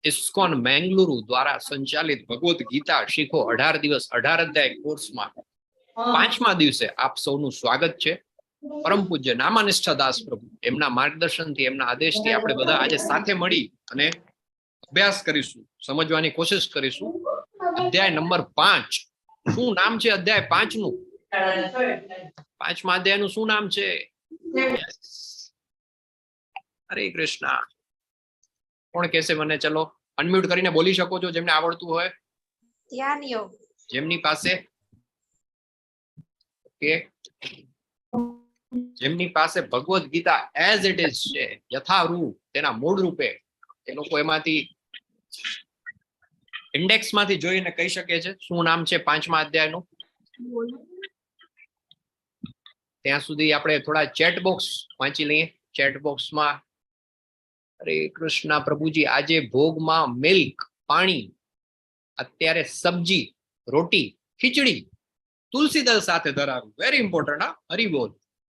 ISKCON Mangaluru દ્વારા સંચાલિત ભગવદ ગીતા શીખો 18 દિવસ 18 અધ્યાય કોર્સમાં 5મા દિવસે આપ સૌનું સ્વાગત છે. પરમ પૂજ્ય નામાનિષ્ઠ દાસ પ્રભુ એમના માર્ગદર્શનથી, એમના આદેશથી આપણે બધા આજે સાથે મળી અને અભ્યાસ કરીશું, સમજવાની કોશિશ કરીશું. અધ્યાય નંબર 5. શું નામ છે અધ્યાય 5 નું? 5મા અધ્યાયનું શું નામ છે? હરે કૃષ્ણ. કોણ કહેશે મને? ચલો અનમ્યુટ કરીને બોલી શકો છો જેમને આવડતું હોય. ધ્યાન યોગ. જેમની પાસે કે જેમની પાસે Bhagavad Gita as it is છે, યથારૂપ તેના મૂળ રૂપે, એ લોકો એમાંથી ઇન્ડેક્સ માંથી જોઈને કહી શકે છે શું નામ છે 5મા અધ્યાયનું. ત્યાં સુધી આપણે થોડા ચેટ બોક્સ વાંચી લઈએ. ચેટ બોક્સમાં હરે કૃષ્ણ પ્રભુજી, આજે ભોગમાં મિલ્ક પાણી, અત્યારે સબ્જી રોટી ખીચડી તુલસી દળ સાથે ધરાવ્યું. Very important. હા, હરી બોલ.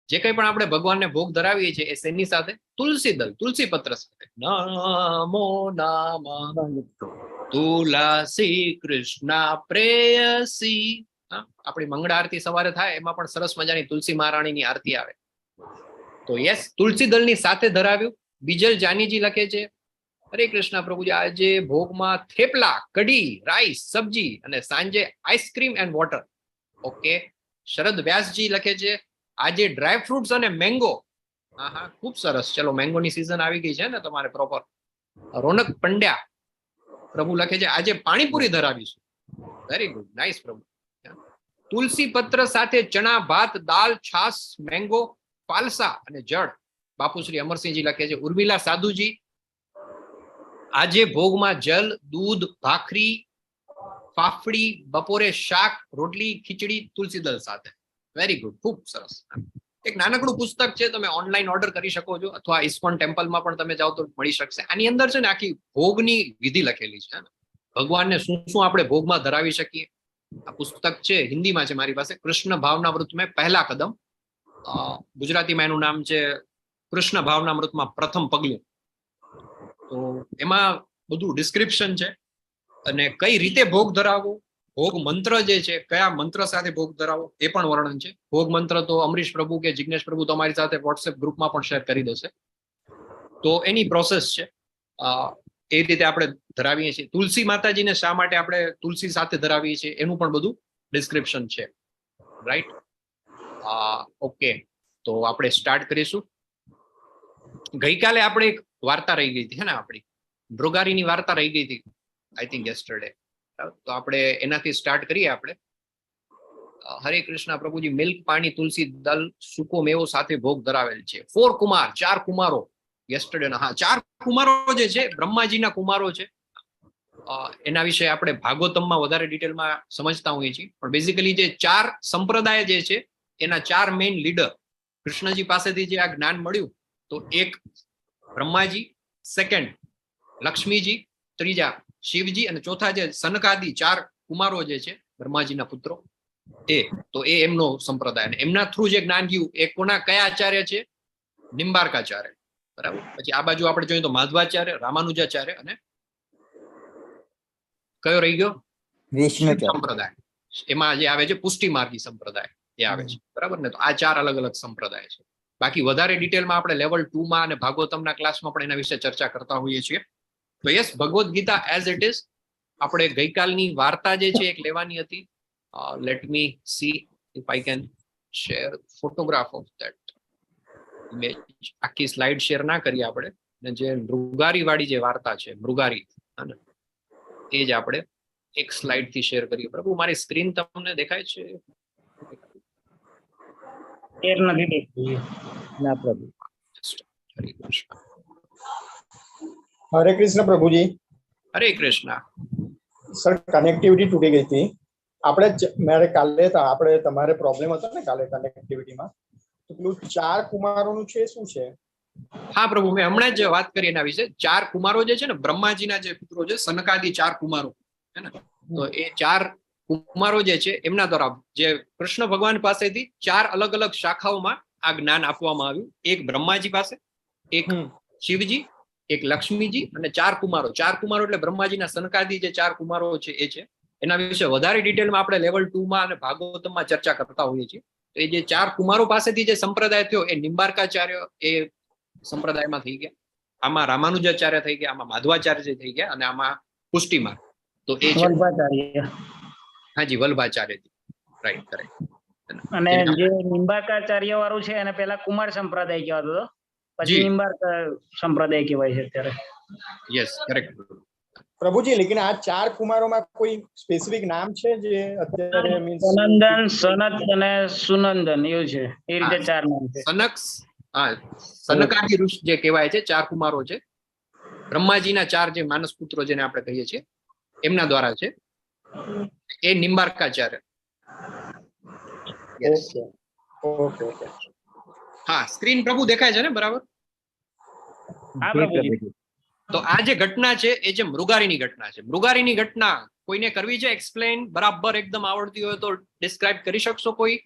જે કંઈ પણ આપણે ભગવાનને ભોગ ધરાવીએ છીએ એ શેની સાથે? તુલસી દળ, તુલસી પત્ર સાથે. નમો નામ તુલસી કૃષ્ણ પ્રેયસી. આપણી મંગળા આરતી સવારે થાય, એમાં પણ સરસ મજાની તુલસી મહારાણીની આરતી આવે. તો યસ, તુલસી દળની સાથે ધરાવ્યું. બીજલ જાનીજી લખે છે, હરે કૃષ્ણ પ્રભુજી, આજે ભોગમાં થેપલા, કઢી, રાઈસ, સબ્જી અને સાંજે આઈસ્ક્રીમ એન્ડ વોટર. ઓકે. શરદ વ્યાસજી લખે છે, આજે ડ્રાય ફ્રૂટ્સ અને મેંગો. હા હા, ખૂબ સરસ. ચલો, મેંગોની સિઝન આવી ગઈ છે ને તમારે પ્રોપર. રોનક પંડ્યા પ્રભુ લખે છે, આજે પાણીપુરી ધરાવીશું. વેરી ગુડ, નાઇસ પ્રભુ. તુલસી પત્ર સાથે ચણા ભાત, દાલ, છાસ, મેંગો, ફાલસા અને જળ. બાપુશ્રી અમરસિંહજી લખે છે, ઉર્મિલા સાધુજી, આજે ભોગમાં જલ, દૂધ, ભાખરી, ફાફડી, બપોરે શાક, રોટલી, ખીચડી તુલસીદળ સાથે. વેરી ગુડ, ખૂબ સરસ. એક નાનકડું પુસ્તક છે, તમે ઓનલાઈન ઓર્ડર કરી શકો છો, અથવા ઇસ્કોન ટેમ્પલમાં પણ તમે જાઓ તો મળી શકશે. આની અંદર છે ને આખી ભોગની વિધિ લખેલી છે. ભગવાનને શું શું આપણે ભોગમાં ધરાવી શકીએ. આ પુસ્તક છે, હિન્દીમાં છે મારી પાસે, કૃષ્ણ ભાવનામૃત મેં પહેલા કદમ. ગુજરાતીમાં એનું નામ છે કૃષ્ણ ભાવનામૃતમાં પ્રથમ પગલું. તો એમાં બધું ડિસ્ક્રિપ્શન છે અને કઈ રીતે ભોગ ધરાવવો, ભોગ મંત્ર જે છે કયા મંત્ર સાથે ભોગ ધરાવો એ પણ વર્ણન છે. ભોગ મંત્ર તો અમરીશ પ્રભુ કે જિગ્નેશ પ્રભુ તમારી સાથે વોટ્સએપ ગ્રુપમાં પણ શેર કરી દેશે. તો એની પ્રોસેસ છે, એ રીતે આપણે ધરાવીએ છીએ. તુલસી માતાજીને શા માટે આપણે તુલસી સાથે ધરાવીએ છીએ એનું પણ બધું ડિસ્ક્રિપ્શન છે. રાઈટ? ઓકે, તો આપણે સ્ટાર્ટ કરીશું. ગઈકાલે આપણે એક વાર્તા રહી ગઈ હતી, હે ને, આપણી ડ્રોગારીની વાર્તા રહી ગઈ હતી, આઈ થિંક યસ્ટરડે. તો આપણે એનાથી સ્ટાર્ટ કરીએ. આપણે હરે કૃષ્ણ પ્રભુજી, મિલ્ક પાણી, તુલસી દલ, સૂકો મેવો સાથે ભોગ ધરાવેલ છે. 4 કુમાર, 4 કુમારો. યસ્ટરડે ના, હા, 4 કુમારો જે છે બ્રહ્માજીના કુમારો છે. એના વિશે આપણે ભાગવતમમાં વધારે ડિટેલમાં સમજતા હોઈએ છીએ, પણ બેઝિકલી જે 4 સંપ્રદાય જે છે એના 4 મેઇન લીડર. કૃષ્ણજી પાસેથી જે આ જ્ઞાન મળ્યું, તો એક બ્રહ્માજી, સેકન્ડ લક્ષ્મીજી, ત્રીજા શિવજી અને ચોથા જે સનકાદી 4 કુમારો જે છે બ્રહ્માજીના પુત્રો, તો એ એમનો સંપ્રદાય. અને એમના થ્રુ જે જ્ઞાન ગયું એ કોના, કયા આચાર્ય છે? નિંબાર્કાચાર્ય. બરાબર. પછી આ બાજુ આપણે જોઈએ તો માધવાચાર્ય, રામાનુજાચાર્ય અને કયો રહી ગયો? વિષ્ણુ સંપ્રદાય. એમાં જે આવે છે પુષ્ટિ માર્ગી સંપ્રદાય એ આવે છે. બરાબર ને? તો આ 4 અલગ અલગ સંપ્રદાય છે. બાકી વધારે ડિટેલમાં આપણે લેવલ 2 માં અને ભાગવતમના ક્લાસમાં પણ એના વિશે ચર્ચા કરતા હોઈએ છીએ. તો yes, Bhagavad Gita as it is. આપણે ગઈકાલની વાર્તા જે છે એક લેવાની હતી. Let me see if I can share photograph of that image. આખી સ્લાઇડ શેર ના કરીએ આપણે. અને જે મૃગારી વાળી જે વાર્તા છે, મૃગારી, એ જ આપણે એક સ્લાઇડ થી શેર કરીએ. પ્રભુ, મારી સ્ક્રીન તમને દેખાય છે? શેર નથી દેખાતી. ના પ્રભુ. हरे कृष्ण प्रभु जी. हरे कृष्ण सर, कनेक्टिविटी तूटी गई थी. આપણે મારે કાલે આપણે તમારે પ્રોબ્લેમ હતો ને કાલે કનેક્ટિવિટીમાં, તો પેલું 4 કુમારોનું છે શું છે? હા પ્રભુ, મેં હમણાં જ વાત કરી એના વિશે. 4 કુમારો જે છે ને બ્રહ્માજીના જે પુત્રો છે, સનકાદી 4 કુમારો, હે ને? તો એ 4 કુમારો જે છે એમના દ્વારા જે કૃષ્ણ ભગવાન પાસેથી 4 અલગ અલગ શાખાઓમાં આ જ્ઞાન આપવામાં આવ્યું. એક બ્રહ્માજી પાસે, એક શિવજી, એક લક્ષ્મીજી અને 4 કુમારો. 4 કુમારો એટલે બ્રહ્માજીના સનકાદી જે 4 કુમારો છે એ છે. એના વિશે વધારે ડિટેલમાં આપણે લેવલ 2 માં અને ભાગવતમાં ચર્ચા કરતા હોઈએ છીએ. તો એ જે 4 કુમારો પાસેથી જે સંપ્રદાય થયો એ નિંબાર્કાચાર્ય એ સંપ્રદાયમાં થઈ ગયા. આમાં રામાનુજાચાર્ય થઈ ગયા, આમાં માધવાચાર્ય થઈ ગયા અને આમાં પુષ્ટિમાર્ગ. તો એ છે વલ્ભાચાર્ય. હાજી વલ્ભાચાર્યજી, રાઈટ, કરેક્ટ. અને જે નિંબાર્કાચાર્ય વાળું છે એને પેલા કુમાર સંપ્રદાય કહેવાતો હતો, પછી નિંબાર્ક સંપ્રદાય કહેવાય છે અત્યારે. યસ, કરેક્ટ પ્રભુજી. લેકિન આ 4 કુમારોમાં કોઈ સ્પેસિફિક નામ છે જે અત્યારે મીન્સ સનંદન, સનત અને સુનંદન એવું છે, એ રીતે 4 નામ છે. સનકાદી ઋષિ જે કહેવાય છે 4 કુમારો છે, બ્રહ્માજીના 4 જે માનસ પુત્રો જેને આપણે કહીએ છીએ એમના દ્વારા છે, એ નિંબાર્કાચાર્ય. ઓકે. હા, સ્ક્રીન પ્રભુ દેખાય છે ને બરાબર? હા પ્રભુજી. તો આ જે ઘટના છે એ જે મૃગારીની ઘટના છે. મૃગારીની ઘટના કોઈને કરવી છે એક્સપ્લેન બરાબર એકદમ આવડતી હોય તો ડિસ્ક્રાઇબ કરી શકશો કોઈ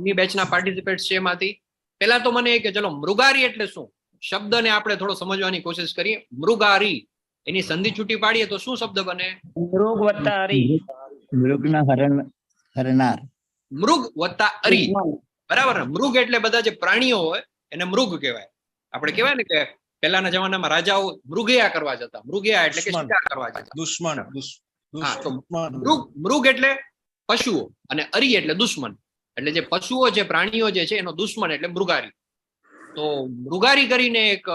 ની બેચના પાર્ટિસિપેટ્સ છે એમાંથી? પહેલા તો મને કે ચલો મૃગારી એટલે શું, શબ્દને આપણે થોડો સમજવાની કોશિશ કરીએ. મૃગારી એની સંધિ છૂટી પાડીએ તો શું શબ્દ બને? મૃગ વત્તા હરી. મૃગના હરનાર. મૃગ વત્તા અરી, બરાબર ને? મૃગ એટલે બધા જે પ્રાણીઓ હોય એને મૃગ કહેવાય. આપણે કહેવાય ને કે પહેલાના જમાનામાં રાજાઓ મૃગયા કરવા જતા. મૃગયા એટલે કે શિકાર કરવા જતા. દુશ્મન. હા, તો મૃગ એટલે પશુઓ અને અરી એટલે દુશ્મન. એટલે જે પશુઓ જે પ્રાણીઓ જે છે એનો દુશ્મન એટલે મૃગારી. તો મૃગારી કરીને એક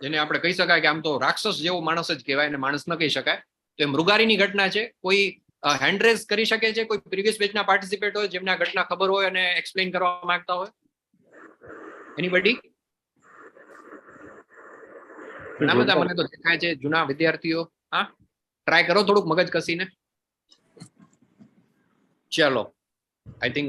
જેને આપણે કહી શકાય કે આમ તો રાક્ષસ જેવો માણસ જ કહેવાય ને માણસ ન કહી શકાય. તો એ મૃગારીની ઘટના છે. કોઈ હેન્ડ રેઝ કરી શકે છે? કોઈ પ્રીવિયસ બેચના પાર્ટિસિપેટ હોય જેમને આ ઘટના ખબર હોય અને એક્સપ્લેન કરવા માંગતા હોય? એનીબડી? ઘણા બધા મને તો દેખાય છે જૂના વિદ્યાર્થીઓ. હા, ટ્રાય કરો થોડુંક મગજ કસીને. ચલો, I think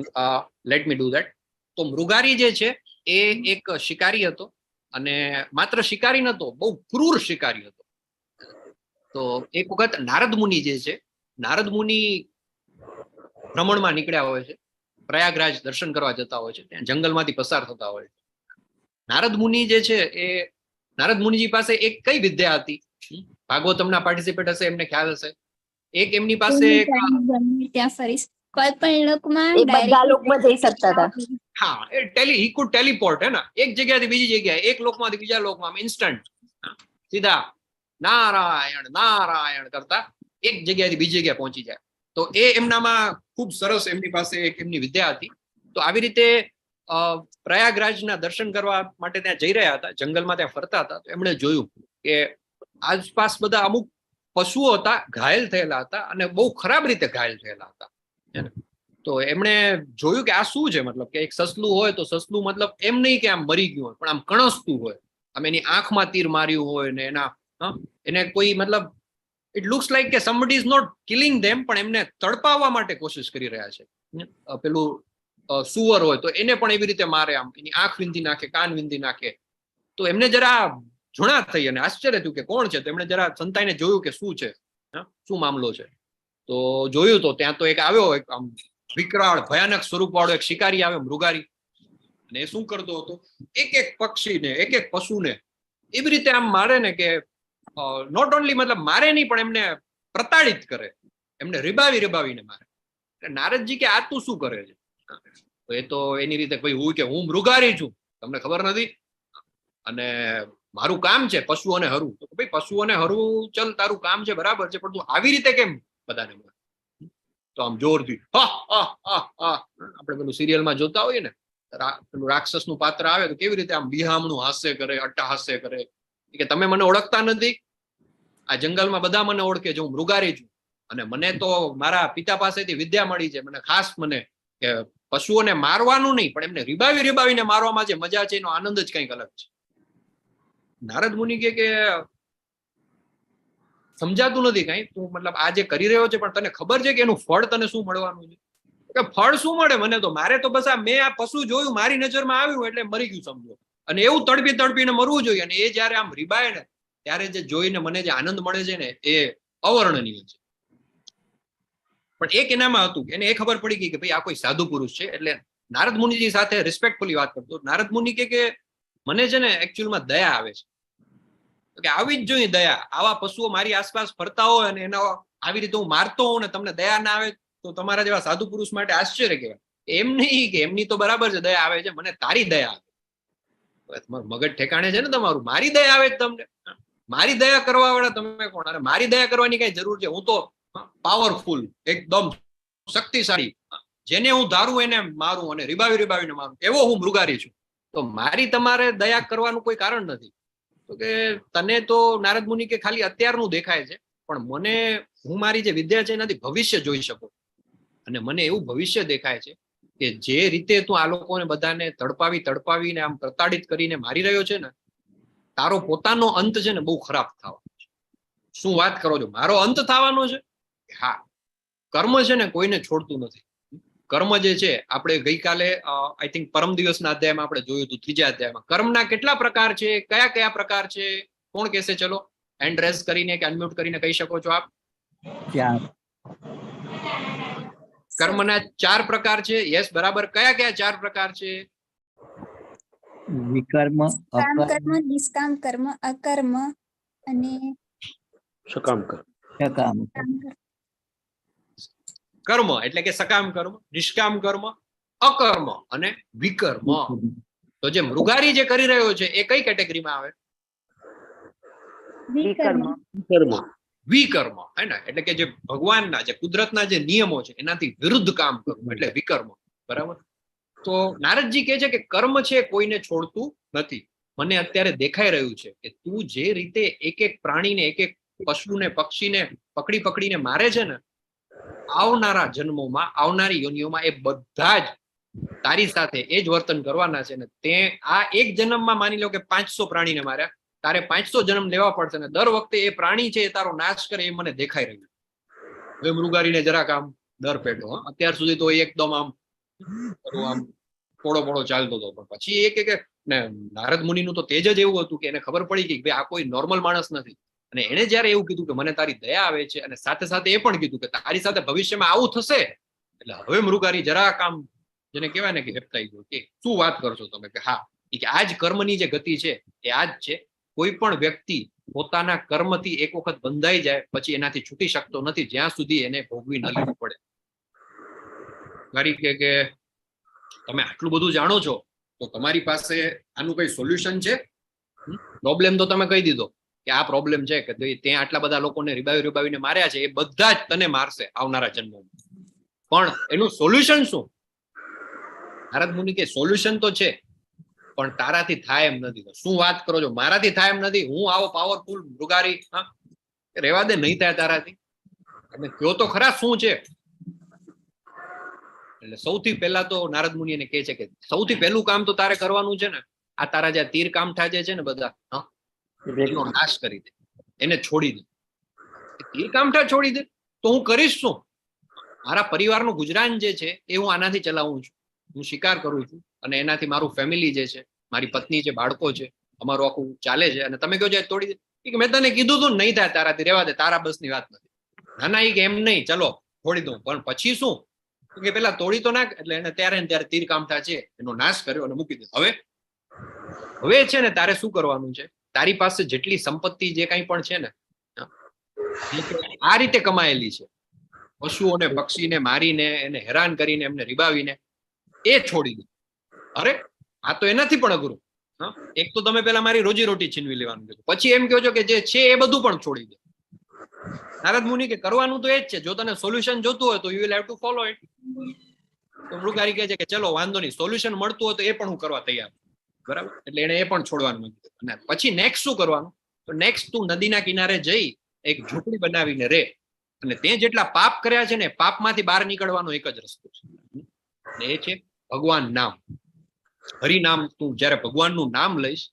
let me do that. તો મૃગારી જે છે એ એક શિકારી હતો અને માત્ર શિકારી નતો, બહુ ક્રૂર શિકારી હતો. તો એક વખત નારદ મુનિ જે છે, નારદ મુનિ ભ્રમણમાં નીકળ્યા હોય છે, પ્રયાગરાજ દર્શન કરવા જતા હોય છે, ત્યાં જંગલમાંથી પસાર થતા હોય છે. નારદ મુનિ જે છે એ નારદ મુનિજી પાસે એક કઈ વિદ્યા હતી? ભાગવતમના પાર્ટિસિપેટ હશે એમને ખ્યાલ હશે. એક એમની પાસે ત્યાં ફરી કોઈ પણ લોકમાં એ બધા લોકમાં જઈ શકતા હતા. હા, એ he could teleport હે ને, એક જગ્યાથી બીજી જગ્યાએ, એક લોકમાંથી બીજા લોકમાં ઇન્સ્ટન્ટ સીધા નારાયણ નારાયણ કરતા એક જગ્યાએથી બીજી જગ્યાએ પહોંચી જાય. તો એ એમનામાં ખૂબ સરસ એમની પાસે એક એમની વિદ્યા હતી. તો આવી રીતે પ્રયાગરાજના દર્શન કરવા માટે ત્યાં જઈ રહ્યા હતા, જંગલમાં ત્યાં ફરતા હતા. તો એમણે જોયું કે આસપાસ બધા અમુક પશુઓ હતા, ઘાયલ થયેલા હતા અને બહુ ખરાબ રીતે ઘાયલ થયેલા હતા. તો એમણે જોયું કે આ શું છે? મતલબ કે એક સસલું હોય તો સસલું મતલબ એમ નહીં કે આમ મરી ગયું હોય, પણ આમ કણસતું હોય, આમ એની આંખમાં તીર માર્યું હોય ને એને કોઈ મતલબ ઇટ લુક્સ લાઈક કે somebody is not killing them, પણ એમને તડપાવવા માટે કોશિશ કરી રહ્યા છે. પેલું સુવર હોય તો એને પણ એવી રીતે મારે, આમ એની આંખ વીંધી નાખે, કાન વીંધી નાખે. તો એમને જરા જુણા થઈ અને આશ્ચર્ય થયું કે કોણ છે. તો એમણે જરા સંતાઈને જોયું કે શું છે, શું મામલો છે. તો જોયું તો ત્યાં તો એક આવ્યો, એક આમ વિકરાળ ભયાનક સ્વરૂપ વાળો એક શિકારી આવ્યો, મૃગારી. અને એ શું કરતો હતો? એક એક પક્ષીને, એક એક પશુને એવી રીતે આમ મારે ને કે નોટ ઓનલી મતલબ મારે નહીં, પણ એમને પ્રતાડિત કરે, એમને રીબાવીને મારે. નારદજી કે આ તું શું કરે છે? તો એ તો એની રીતે ભાઈ કે હું મૃગારી છું, તમને ખબર નથી, અને મારું કામ છે પશુઓને હરવું. તો ભાઈ પશુઓને હરવું ચલ, તારું કામ છે બરાબર છે, પણ તું આવી રીતે કેમ બધાને મારે? તો આમ જોરથી આપણે પેલું સિરિયલમાં જોતા હોઈએ ને, પેલું રાક્ષસનું પાત્ર આવે તો કેવી રીતે આમ બિહામણું હાસ્ય કરે, અટ્ટહાસ્ય કરે કે તમે મને ઓળખતા નથી, આ જંગલમાં બધા મને ઓળખે છે, હું મૃગારી છું, અને મને તો મારા પિતા પાસેથી વિદ્યા મળી છે. મને ખાસ મને કે પશુઓને મારવાનું નહીં, પણ એમને રીબાવીને મારવામાં જે મજા છે એનો આનંદ જ કંઈક અલગ છે. નારદ મુનિ કે સમજાતું નથી કઈ, તું મતલબ આ જે કરી રહ્યો છે, પણ તને ખબર છે કે એનું ફળ તને શું મળવાનું છે? કે ફળ શું મળે મને તો? મારે તો બસ મેં આ પશુ જોયું, મારી નજરમાં આવ્યું એટલે મરી ગયું સમજો, અને એવું તડપીને મરવું જોઈએ. અને એ જયારે આમ રીબાય ને ત્યારે જે જોઈને મને જે આનંદ મળે છે ને એ અવર્ણનીય છે. પણ એક એનામાં હતું, એને એ ખબર પડી ગઈ કે ભાઈ આ કોઈ સાધુ પુરુષ છે. એટલે નારદ મુનિજી સાથે રિસ્પેક્ટફુલી વાત કરતો. નારદ મુનિ કે મને છે ને એકચ્યુઅલમાં દયા આવે છે કે આવી જ જોઈએ દયા. આવા પશુઓ મારી આસપાસ ફરતા હોય અને એના આવી રીતે હું મારતો હોઉં ને તમને દયા ના આવે તો તમારા જેવા સાધુ પુરુષ માટે આશ્ચર્ય કહેવાય. એમ નહીં કે એમની તો બરાબર છે, દયા આવે છે, મને તારી દયા આવે. તમારું મગજ ઠેકાણે છે ને તમારું? મારી દયા આવે છે તમને? મારી દયા કરવા વાળા તમે કોણ? અરે મારી દયા કરવાની કઈ જરૂર છે? હું તો પાવરફુલ, એકદમ શક્તિશાળી, જેને હું ધારું એને મારું અને રીબાવીને મારું, એવો હું મૃગારી છું. તો મારી તમારે દયા કરવાનું કોઈ કારણ નથી. તો કે તને તો નારદ મુનિ કે ખાલી અત્યારનું દેખાય છે, પણ મને, હું મારી જે વિદ્યા છે એનાથી ભવિષ્ય જોઈ શકું. અને મને એવું ભવિષ્ય દેખાય છે કે જે રીતે તું આ લોકોને બધાને તડપાવીને આમ પ્રતાડિત કરીને મારી રહ્યો છે ને, તારો પોતાનો અંત છે ને બહુ ખરાબ થવાનો છે. શું વાત કરો છો? મારો અંત થવાનો છે? હા, કર્મ છે ને કોઈને છોડતું નથી. કર્મ જે છે, આપણે ગઈકાલે આઈ થિંક પરમ દિવસના અધ્યાયમાં આપણે જોયું હતું, 3જા અધ્યાયમાં કર્મના કેટલા પ્રકાર છે, કયા પ્રકાર છે? કોણ કહેશે? ચલો હેન્ડ રેઝ કરીને કે અનમ્યુટ કરીને કહી શકો છો આપ. 4 કર્મના 4 પ્રકાર છે. યસ, બરાબર. કયા 4 પ્રકાર છે? વિકર્મ, કામ અકર્મ, કર્મ, નિષ્કામ કર્મ, અકર્મ અને સકામ. કામ કર્મ. કર્મ એટલે કે સકામ કર્મ, નિષ્કામ કર્મ, અકર્મ અને વિકર્મ. તો જે મૃગારી જે કરી રહ્યો છે એ કઈ કેટેગરીમાં આવે? વિકર્મ. વિકર્મ, હે ને? એટલે કે જે ભગવાનના, જે કુદરતના જે નિયમો છે એનાથી વિરુદ્ધ કામ કરવું એટલે વિકર્મ. બરાબર. તો નારદજી કહે છે કે કર્મ છે કોઈને છોડતું નથી. મને અત્યારે દેખાઈ રહ્યું છે કે તું જે રીતે એક પ્રાણીને, એક પશુને, પક્ષીને પકડીને મારે છે ને, આવનારા જન્મોમાં, આવનારી યોનિઓમાં એ બધા જ તારી સાથે એ જ વર્તન કરવાના છે. ને તે આ એક જન્મમાં માની લો કે 500 પ્રાણીને માર્યા, તારે 500 જન્મ લેવા પડશે ને દર વખતે એ પ્રાણી છે એ તારો નાશ કરે, એ મને દેખાઈ રહ્યું. હવે મૃગારીને જરાક આમ ડર પેટો. અત્યાર સુધી તો એકદમ આમ પોળો ચાલતો હતો, પણ પછી એક ને નારદ મુનિનું તો તેજ જ એવું હતું કે એને ખબર પડી કે ભાઈ આ કોઈ નોર્મલ માણસ નથી. અને એને જયારે એવું કીધું કે મને તારી દયા આવે છે, અને સાથે સાથે એ પણ કીધું કે તારી સાથે ભવિષ્યમાં આવું થશે, એટલે હવે મૃગારી જરાક આમ, જેને કહેવાય ને કે હેપતાઈ ગયો કે શું વાત કરશો તમે? કે હા, કે આ જ કર્મની જે ગતિ છે એ આ જ છે. કોઈ પણ વ્યક્તિ પોતાના કર્મથી એક વખત બંધાઈ જાય પછી એનાથી છૂટી શકતો નથી, જ્યાં સુધી એને ભોગવી ન લેવું પડે. મારી કે તમે આટલું બધું જાણો છો તો તમારી પાસે આનું કઈ સોલ્યુશન છે? પ્રોબ્લેમ તો તમે કહી દીધો કે આ પ્રોબ્લેમ છે કે ત્યાં આટલા બધા લોકોને રીબાવીને માર્યા છે, એ બધા જ તને મારશે આવનારા જન્મોમાં. પણ એનું સોલ્યુશન શું? નારદ મુનિ કે સોલ્યુશન તો છે, પણ તારાથી થાય એમ નથી. શું વાત કરો છો? મારાથી થાય એમ નથી? હું આવો પાવરફુલ મૃગારી? રહેવા દે, નહીં થાય તારાથી. તમે કયો તો ખરા શું છે? એટલે સૌથી પહેલા તો નારદ મુનિ એને કહે છે કે સૌથી પહેલું કામ તો તારે કરવાનું છે ને, આ તારા જે તીર કામઠા જે છે ને બધા, એનો નાશ કરી દે, એને છોડી દે. તીર કામઠા છોડી દે તો હું કરીશ શું? મારા પરિવારનું ગુજરાન જે છે એ હું આનાથી ચલાવું છું. હું શિકાર કરું છું અને એનાથી મારું ફેમિલી જે છે, મારી પત્ની છે, બાળકો છે, અમારું આખું ચાલે છે. અને તમે કહો છો તોડી દે, મેં તને કીધું તું નહીં થાય તારાથી, રહેવા દે, તારા બસની વાત નથી. ના એ કે એમ નહીં, ચલો છોડી દઉં, પણ પછી શું? કે પેલા તોડી તો નાખ. એટલે એને ત્યારે તીર કામઠા છે એનો નાશ કર્યો અને મૂકી દીધો. હવે છે ને તારે શું કરવાનું છે? તારી પાસે જેટલી સંપત્તિ જે કઈ પણ છે ને, આ રીતે કમાયેલી છે, પશુઓને પક્ષીને મારીને, એને હેરાન કરીને, એમને રીબાવીને, એ છોડી દે. અરે આ તો એનાથી પણ અઘરું. એક તો તમે પેલા મારી રોજી રોટી છીનવી લેવાનું કીધું, પછી એમ કહો છો કે જે છે એ બધું પણ છોડી દે. નારદ મુનિ કે કરવાનું તો એ જ છે, જો તને સોલ્યુશન જોતું હોય તો you will have to follow it. તો મૃગારી કહે છે કે ચલો વાંધો નહીં, સોલ્યુશન મળતું હોય તો એ પણ હું કરવા તૈયાર. બરાબર. એટલે એને એ પણ છોડવાનું કીધું. અને પછી નેક્સ્ટ શું કરવાનું? તો નેક્સ્ટ તું નદીના કિનારે જઈ એક ઝૂંપડી બનાવીને રે, અને તે જેટલા પાપ કર્યા છે ને, પાપમાંથી બહાર નીકળવાનો એક જ રસ્તો છે, એ છે ભગવાન નામ. હરિનામ. તું જયારે ભગવાનનું નામ લઈશ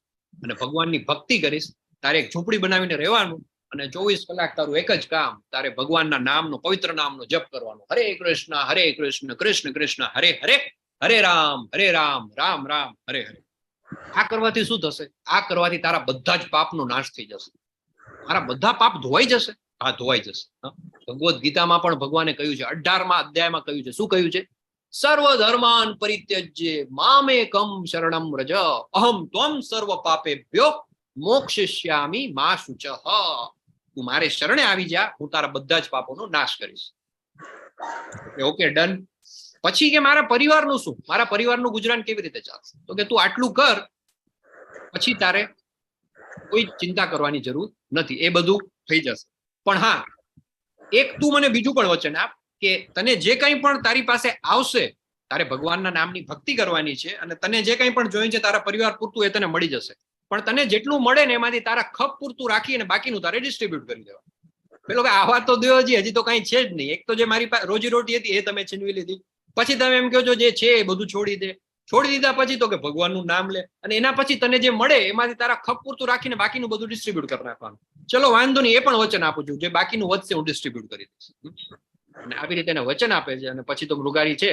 અને ભગવાનની ભક્તિ કરીશ, તારે એક ઝૂંપડી બનાવીને રહેવાનું, અને 24 કલાક તારું એક જ કામ, તારે ભગવાનના નામનો, પવિત્ર નામનો જપ કરવાનો. હરે કૃષ્ણ કૃષ્ણ કૃષ્ણ હરે હરે, હરે રામ રામ રામ હરે હરે. આ કરવાથી શું થશે? આ કરવાથી તારા બધા જ પાપનો નાશ થઈ જશે. તારા બધા પાપ ધોવાઈ જશે. હા, ધોવાઈ જશે. ભગવદ ગીતામાં પણ ભગવાને કહ્યું છે, 18મા અધ્યાયમાં કહ્યું છે. શું કહ્યું છે? સર્વધર્માન પરિત્યજ્ય મામેકમ શરણમ વ્રજ અહમ ત્વમ સર્વ પાપેભ્યો મોક્ષિષ્યામિ મા શુચઃ. તું મારે શરણે આવી જા, હું તારા બધા જ પાપોનો નાશ કરીશ. Okay, done. પછી કે મારા પરિવારનું શું, મારા પરિવારનું ગુજરાન કેવી રીતે ચાલશે? તો કે તું આટલું કર, પછી તારે કોઈ ચિંતા કરવાની જરૂર નથી, એ બધું થઈ જશે. પણ હા, એક તું મને બીજું પણ વચન આપ કે તને જે કંઈ પણ તારી પાસે આવશે, તારે ભગવાનના નામની ભક્તિ કરવાની છે અને તને જે કંઈ પણ જોઈએ છે તારા પરિવાર પૂરતું એ તને મળી જશે. પણ તને જેટલું મળે ને એમાંથી તારા ખપ પૂરતું રાખી અને બાકીનું તારે ડિસ્ટ્રીબ્યુટ કરી દેવા. પેલો કે આવા તો દો હજી તો કઈ છે જ નહીં. એક તો જે મારી પાસે રોજી રોટી હતી એ તમે છીનવી લીધી, પછી તમે એમ કહો છો જે છે એ બધું છોડી દે. છોડી દીધા પછી તો કે ભગવાનનું નામ લે, અને એના પછી તને જે મળે એમાંથી તારા ખપ પૂરતું રાખીને બાકીનું બધું ડિસ્ટ્રીબ્યુટ કરી નાખવાનું. ચલો વાંધો નહીં, એ પણ વચન આપું છું, જે બાકીનું વધશે હું ડિસ્ટ્રીબ્યુટ કરી દઈશ. અને આવી રીતે એને વચન આપે છે. અને પછી તો મૃગારી છે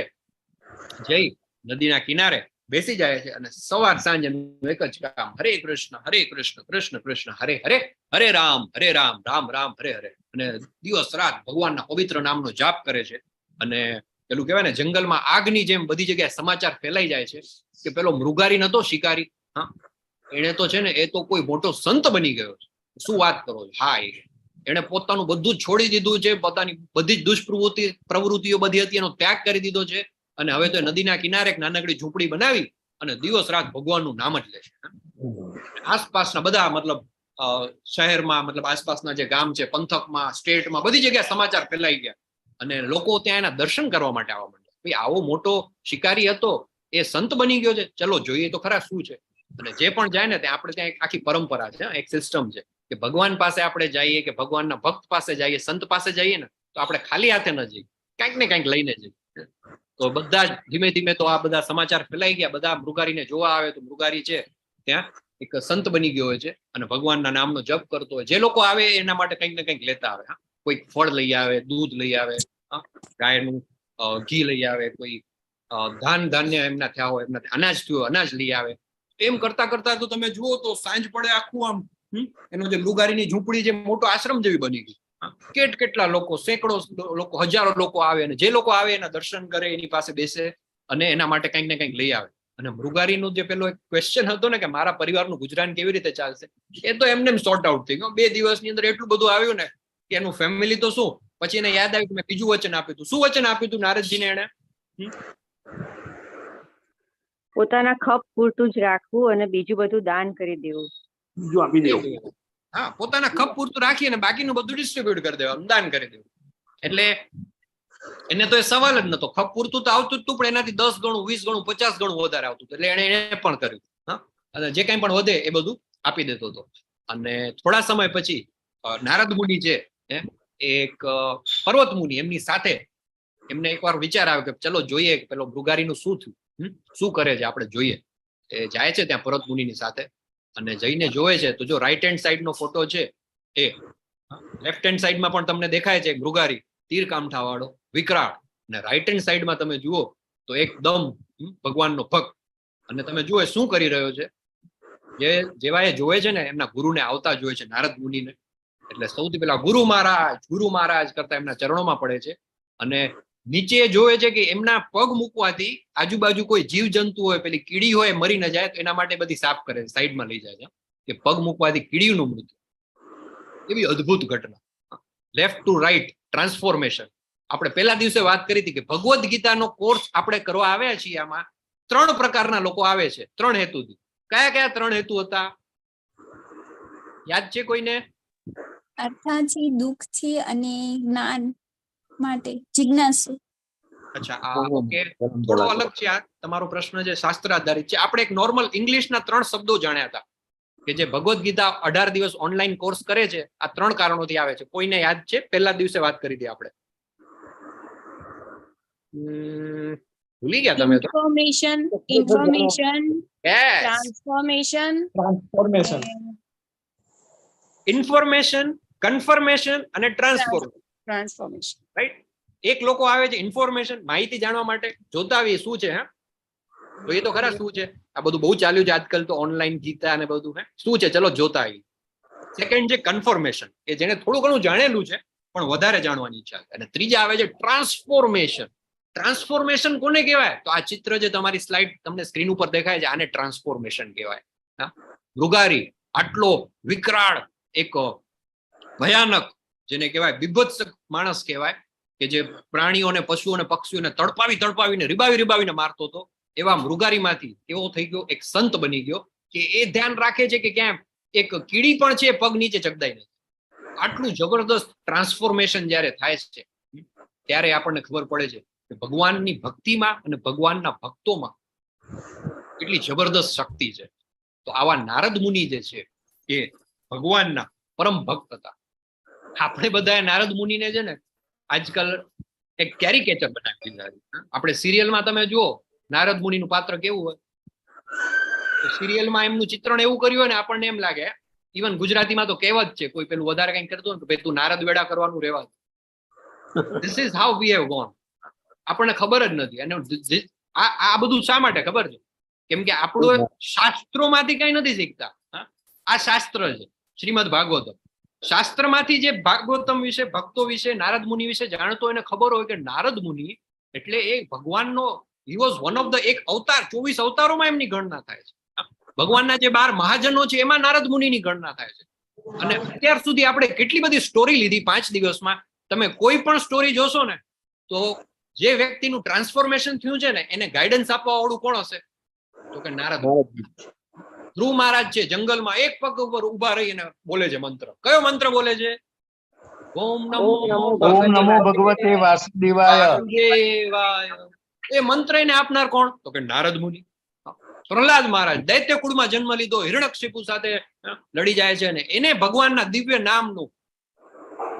જઈ નદીના કિનારે બેસી જાય છે અને સવાર સાંજ એનું એક જ કામ, હરે કૃષ્ણ કૃષ્ણ કૃષ્ણ હરે હરે, હરે રામ રામ રામ હરે હરે. અને દિવસ રાત ભગવાનના પવિત્ર નામનો જાપ કરે છે. અને પેલું કહેવાય ને, જંગલમાં આગની જેમ બધી જગ્યાએ સમાચાર ફેલાઈ જાય છે કે પેલો મૃગારી નતો શિકારી, હા, એને તો છે ને એ તો કોઈ મોટો સંત બની ગયો છે. શું વાત કરો છો? હા, એને પોતાનું બધું જ છોડી દીધું છે, પોતાની બધી જ પ્રવૃત્તિઓ બધી હતી એનો ત્યાગ કરી દીધો છે. અને હવે તો નદીના કિનારે એક નાનકડી ઝૂંપડી બનાવી અને દિવસ રાત ભગવાનનું નામ જ લે છે. આસપાસના બધા મતલબ શહેરમાં, મતલબ આસપાસના જે ગામ છે, પંથકમાં, સ્ટેટમાં, બધી જગ્યાએ સમાચાર ફેલાઈ ગયા અને લોકો ત્યાં એના દર્શન કરવા માટે આવવા માંડ્યા. ભાઈ, આવો મોટો શિકારી હતો, એ સંત બની ગયો છે, ચલો જોઈએ તો ખરા શું છે. અને જે પણ જાય ને ત્યાં આપણે ત્યાં એક આખી પરંપરા છે, એક સિસ્ટમ છે કે ભગવાન પાસે આપણે જઈએ કે ભગવાનના ભક્ત પાસે જઈએ, સંત પાસે જઈએ ને તો આપણે ખાલી હાથે ન જઈએ, કાંઈક ને કાંઈક લઈને જઈએ. તો બધા જ ધીમે ધીમે તો આ બધા સમાચાર ફેલાઈ ગયા, બધા મૃગારીને જોવા આવે તો મૃગારી છે ત્યાં એક સંત બની ગયો હોય છે અને ભગવાનના નામનો જપ કરતો હોય. જે લોકો આવે એના માટે કંઈક ને કંઈક લેતા આવે. કોઈ ફળ લઈ આવે, દૂધ લઈ આવે, ગાયનું ઘી લઈ આવે, કોઈ ધાન્ય એમના થયા હોય, એમના અનાજ થયું અનાજ લઈ આવે. એમ કરતા કરતા તો તમે જુઓ તો સાંજ પડે આખું આમ એનો જે મૃગારીની ઝૂંપડી જે મોટો આશ્રમ જેવી બની ગઈ. કેટલા લોકો, સેંકડો લોકો, હજારો લોકો આવે અને જે લોકો આવે એના દર્શન કરે, એની પાસે બેસે અને એના માટે કંઈક ને કંઈક લઈ આવે. અને મૃગારીનું જે પેલો એક ક્વેશ્ચન હતો ને કે મારા પરિવારનું ગુજરાન કેવી રીતે ચાલશે, એ તો એમને સોર્ટ આઉટ થઈ ગયો. 2 દિવસની અંદર એટલું બધું આવ્યું ને કે એનું ફેમિલી તો શું. પછી એને યાદ આવ્યું કે મેં બીજું વચન આપ્યું હતું. શું વચન આપ્યું હતું નારદજીને એને? પોતાના ખપ પૂરતું જ રાખવું અને બીજું બધું દાન કરી દેવું. બીજું આપી દેવું. હા, પોતાના ખપ પૂરતું રાખી અને બાકીનું બધું ડિસ્ટ્રીબ્યુટ કરી દેવાનું, દાન કરી દેવું. એટલે એને તો એ સવાલ જ નતો. ખપ પૂરતું તો આવતું જ તું, પણ એનાથી 10 ગણું, 20 ગણું, 50 ગણું વધારે આવતું હતું. એટલે એને પણ કર્યું. હા, અને જે કંઈ પણ વધે એ બધું આપી દેતો હતો. અને થોડા સમય પછી નારદ મુનિ છે, એક પર્વત મુનિ, એમની સાથે એમને એકવાર વિચાર આવ્યો કે ચલો જોઈએ પેલો મૃગારીનું શું થયું, શું કરે છે, આપણે જોઈએ. એ જાય છે ત્યાં પર્વત મુનિની સાથે અને જઈને જોવે છે તો જો રાઈટ હેન્ડ સાઈડ નો ફોટો છે, એ લેફ્ટ હેન્ડ સાઈડમાં પણ તમને દેખાય છે મૃગારી, તીર કામઠા વાળો, વિકરાળ. અને રાઈટ હેન્ડ સાઈડમાં તમે જુઓ તો એકદમ ભગવાનનો ભક્ત. અને તમે જુઓ શું કરી રહ્યો છે, જેવા એ જોવે છે ને એમના ગુરુને આવતા જોવે છે, નારદ મુનિને. એટલે સૌથી પહેલા ગુરુ મહારાજ કરતા એમના ચરણોમાં પડે છે અને નીચે જોવે છે કે એમના પગ મૂકવાથી આજુબાજુ કોઈ જીવ જંતુ હોય, પેલી કીડી હોય, મરી ન જાય, તો એના માટે બધી સાફ કરે છે, સાઈડમાં લઈ જાય છે કે પગ મૂકવાથી કીડીનું મૃત્યુ. એવી અદ્ભુત ઘટના. Left to right transformation. આપણે પહેલા દિવસે વાત કરી હતી કે ભગવદ્ ગીતાનો કોર્સ આપણે કરવા આવ્યા છીએ. આમાં 3 પ્રકારના લોકો આવે છે, 3 હેતુથી. કયા 3 હેતુ હતા યાદ છે કોઈને? અર્થાથી, દુઃખથી અને જ્ઞાન માટે જિજ્ઞાસુ. અચ્છા, ઓકે, થોડો અલગ છે આ તમારો પ્રશ્ન છે, શાસ્ત્ર આધારિત છે. આપણે એક નોર્મલ ઇંગ્લિશના 3 શબ્દો જાણ્યા હતા કે જે ભગવદ્ ગીતા 18 દિવસ ઓનલાઈન કોર્સ કરે છે, આ 3 કારણોથી આવે છે. કોઈને યાદ છે? પહેલા દિવસે વાત કરી હતી આપણે. ભૂલી ગયા તમે તો. Information, yes, transformation, information, confirmation અને ટ્રાન્સફોર્મેશન. રાઈટ. એક લોકો આવે છે ઇન્ફોર્મેશન, માહિતી જાણવા માટે, જોતા આવીએ શું છે, તો એ તો ખરા શું છે. આ બધું બહુ ચાલ્યું છે આજકાલ તો, ઓનલાઈન ગીતા અને બધું. શું છે, ચલો જોતા આવીએ. સેકન્ડ છે કન્ફર્મેશન, કે જેને થોડું ઘણું જાણેલું છે પણ વધારે જાણવાની ઈચ્છા છે. અને ત્રીજા આવે છે ટ્રાન્સફોર્મેશન, ટ્રાન્સફોર્મેશન કોને કહેવાય? તો આ ચિત્ર જે તમારી સ્લાઇડ તમને સ્ક્રીન ઉપર દેખાય છે આને ટ્રાન્સફોર્મેશન કહેવાય. મૃગારી આટલો વિકરાળ એક ભયાનક જેને કહેવાય બીભત્સ માણસ કહેવાય કે જે પ્રાણીઓને પશુઓને પક્ષીઓને તડપાવીને રીબાવીને મારતો હતો, એવા મૃગારીમાંથી એવો થઈ ગયો એક સંત બની ગયો કે એ ધ્યાન રાખે છે કે ક્યાં એક કીડી પણ છે પગ નીચે ચગદાય નથી. આટલું જબરદસ્ત ટ્રાન્સફોર્મેશન જ્યારે થાય છે ત્યારે આપણને ખબર પડે છે કે ભગવાનની ભક્તિમાં અને ભગવાનના ભક્તોમાં કેટલી જબરદસ્ત શક્તિ છે. તો આવા નારદ મુનિ જે છે એ ભગવાનના પરમ ભક્ત હતા. આપણે બધા નારદ મુનિને છે ને આજકાલ એક કેરિકેચર બનાવી દીધા. આપણે સિરિયલમાં તમે જુઓ નારદ મુનિનું પાત્ર કેવું હોય, સિરિયલમાં એમનું ચિત્રણ એવું કર્યું હોય ને આપણને એમ લાગે, ઇવન ગુજરાતીમાં તો કહેવત છે, કોઈ પેલું વધારે કઈ કરતું હોય તો તું નારદ વેડા કરવાનું રહેવા. This is how we have gone. આપણને ખબર જ નથી. અને આ બધું શા માટે ખબર છે? કેમ કે આપણું શાસ્ત્રોમાંથી કઈ નથી શીખતા. આ શાસ્ત્ર છે શ્રીમદ ભાગવતમ. શાસ્ત્રમાંથી જે ભાગવતમ વિશે, ભક્તો વિશે, નારદ મુનિ વિશે જાણતો એને ખબર હોય કે નારદ મુનિ એટલે એ ભગવાનનો he was one of the એક અવતાર. 24 અવતારોમાં એમની ગણના થાય છે. ભગવાનના જે 12 મહાજનો છે એમાં નારદ મુનિની ગણના થાય છે. અને અત્યાર સુધી આપણે કેટલી બધી સ્ટોરી લીધી 5 દિવસમાં. તમે કોઈ પણ સ્ટોરી જોશો ને તો જે વ્યક્તિનું ટ્રાન્સફોર્મેશન થયું છે ને એને ગાઈડન્સ આપવા વાળું કોણ હશે? તો કે નારદ. ધ્રુવ મહારાજ છે જંગલમાં એક પગ ઉપર ઉભા રહીને બોલે છે મંત્ર. કયો મંત્ર બોલે છે? ઓમ નમો ભગવતે વાસુદેવાય. એ મંત્ર એને આપનાર કોણ? તો કે નારદ મુનિ. પ્રહલાદ મહારાજ દૈત્ય કુળમાં જન્મ લીધો, હિરણ્યકશિપુ સાથે લડી જાય છે અને એને ભગવાનના દિવ્ય નામનું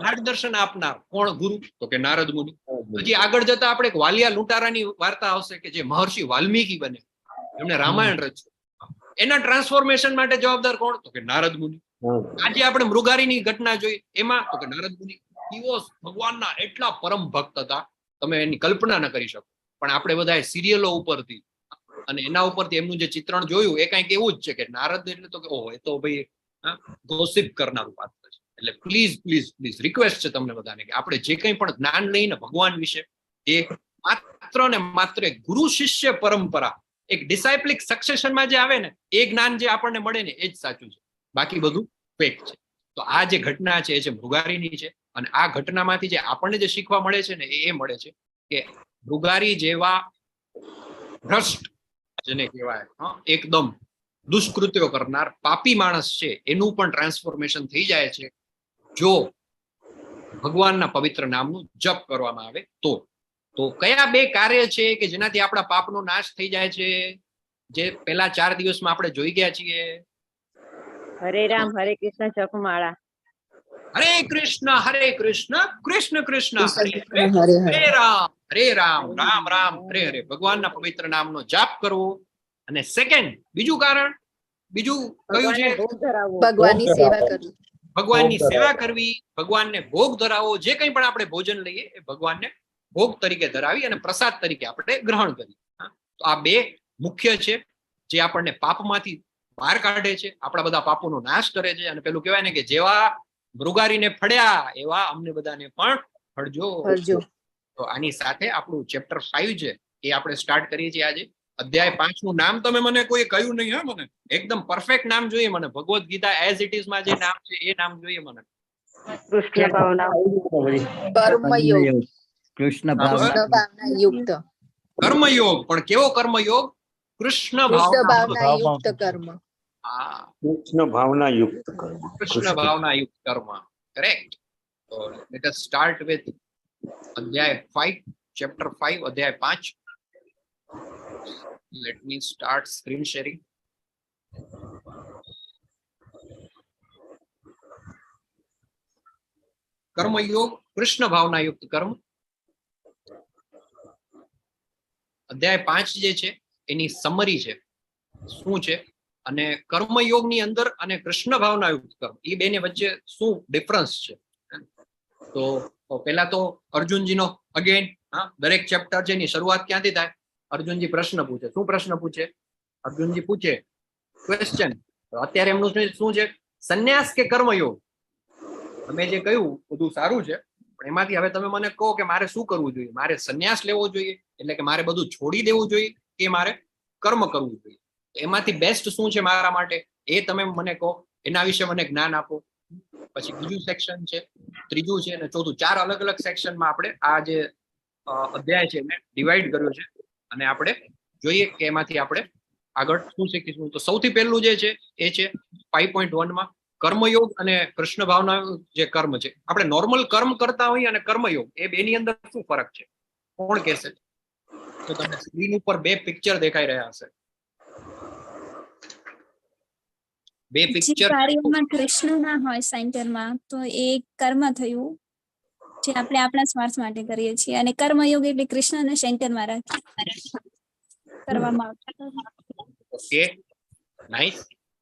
માર્ગદર્શન આપનાર કોણ ગુરુ? તો કે નારદ મુનિ. પછી આગળ જતા આપણે એક વાલિયા લૂંટારાની વાર્તા આવશે કે જે મહર્ષિ વાલ્મીકી બને, એમને રામાયણ રચ્યું. એના ટ્રાન્સફોર્મેશન માટે જવાબદાર કોણ? તો કે નારદ મુનિ. આજે આપણે મૃગારીની ઘટના જોઈ એમાં તો કે નારદ મુનિ. ભગવાનના એટલા પરમ ભક્ત હતા તમે એની કલ્પના ન કરી શકો. પણ આપણે બધા સિરિયલો ઉપરથી અને એના ઉપરથી એમનું જે ચિત્રણ જોયું એ કંઈક એવું જ છે કે નારદ એટલે તો કે ઓહો એ તો ભાઈ ગોસિપ કરનારું પાત્ર છે. એટલે પ્લીઝ પ્લીઝ પ્લીઝ રિક્વેસ્ટ છે તમને બધાને કે આપણે જે કંઈ પણ જ્ઞાન લઈને ભગવાન વિશે એ માત્ર ને માત્ર ગુરુ શિષ્ય પરંપરા, એક ડિસાઇપ્લિક સક્સેશનમાં જે આવે ને એ જ્ઞાન જે આપણને મળે ને એ જ સાચું છે. બાકી બધું ફેક છે. તો આ જે ઘટના છે એ છે મૃગારીની છે. અને આ ઘટનામાંથી જે આપણને જે શીખવા મળે છે ને એ મળે છે કે મૃગારી જેવા ભ્રષ્ટ જેને કહેવાય એકદમ દુષ્કૃત્યો કરનાર પાપી માણસ છે એનું પણ ટ્રાન્સફોર્મેશન થઈ જાય છે જો ભગવાનના પવિત્ર નામનું જપ કરવામાં આવે તો. તો કયા 2 કાર્ય છે કે જેનાથી આપણા પાપનો નાશ થઈ જાય છે જે પહેલા 4 દિવસમાં આપણે જોઈ ગયા છીએ? હરે રામ હરે કૃષ્ણ જપમાળા. હરે કૃષ્ણ કૃષ્ણ કૃષ્ણ હરે રામ રામ રામ હરે હરે. ભગવાનના પવિત્ર નામનો જાપ કરવો. અને સેકન્ડ બીજું કારણ બીજું કયું છે? ભગવાનની સેવા કરવી. ભગવાનની સેવા કરવી, ભગવાનને ભોગ ધરાવો. જે કંઈ પણ આપણે ભોજન લઈએ એ ભગવાનને ભોગ તરીકે ધરાવી અને પ્રસાદ તરીકે આપણે ગ્રહણ કરીએ. તો આ 2 મુખ્ય છે જે આપણને પાપમાંથી બહાર કાઢે છે, આપણા બધા પાપોનો નાશ કરે છે. અને પેલું કહેવાય ને કે જેવા મૃગારીને ફળ્યા એવા અમને બધાને પણ ફળજો. તો આની સાથે આપણું ચેપ્ટર 5 છે એ આપણે સ્ટાર્ટ કરીએ છીએ આજે. અધ્યાય 5 નું નામ તમે મને કોઈ કહ્યું નહીં. હા, મને એકદમ પરફેક્ટ નામ જોઈએ. મને Bhagavad Gita as it is માં જે નામ છે એ નામ જોઈએ મને. કૃષ્ણ ભાવના. કર્મયોગ. કૃષ્ણ ભાવના યુક્ત. કર્મયોગ. પણ કેવો કર્મયોગ? કૃષ્ણ ભાવના યુક્ત કર્મ. કૃષ્ણ ભાવના યુક્ત કર્મ. કૃષ્ણ ભાવના યુક્ત કર્મ. કરેક્ટ. તો લેટ અસ સ્ટાર્ટ વિથ અધ્યાય 5, ચેપ્ટર 5, અધ્યાય 5. Let me start screen sharing. કર્મયોગ, Krishna ભાવના યુક્ત કર્મ. અધ્યાય 5 જે છે એની સમરી છે શું છે અને કર્મયોગની અંદર અને કૃષ્ણ ભાવના યુક્ત કર્મ એ બેને વચ્ચે શું ડિફરન્સ છે. તો પહેલા તો અર્જુનજીનો અગેન દરેક ચેપ્ટર છે એની શરૂઆત ક્યાંથી થાય? અર્જુનજી પ્રશ્ન પૂછે. શું પ્રશ્ન પૂછે? અર્જુનજી પૂછે ક્વેશ્ચન. અત્યારે એમનું શું છે? સંન્યાસ કે કર્મયોગ? તમે જે કહ્યું બધું સારું છે પણ એમાંથી હવે તમે મને કહો કે મારે શું કરવું જોઈએ, મારે સંન્યાસ લેવો જોઈએ એટલે કે મારે બધું છોડી દેવું જોઈએ કે મારે કર્મ કરવું જોઈએ, એમાંથી બેસ્ટ શું છે મારા માટે એ તમે મને કહો, એના વિશે મને જ્ઞાન આપો. પછી બીજું સેક્શન છે, ત્રીજું છે અને ચોથું, 4 અલગ અલગ સેક્શનમાં આપણે આ જે અધ્યાય છે એને ડિવાઈડ કર્યો છે અને આપણે જોઈએ કે એમાંથી આપણે આગળ શું શીખીશું. તો સૌથી પહેલું જે છે એ છે 5.1 માં કર્મયોગ અને કૃષ્ણ ભાવના જે કર્મ છે. આપણે નોર્મલ કર્મ કરતા હોઈએ અને કર્મયોગ એ બેની અંદર શું ફરક છે કોણ કહેશે? તો તમને સ્ક્રીન ઉપર 2 પિક્ચર દેખાઈ રહ્યા હશે. 2 પિક્ચર કાર્યમાં કૃષ્ણ ના હોય સેન્ટરમાં તો એ કર્મ થયું જે આપણે આપણા સ્વાર્થ માટે કરીએ છીએ, અને કર્મયોગ એટલે કૃષ્ણને સેન્ટરમાં રાખી કરવામાં આવતું. Okay, nice.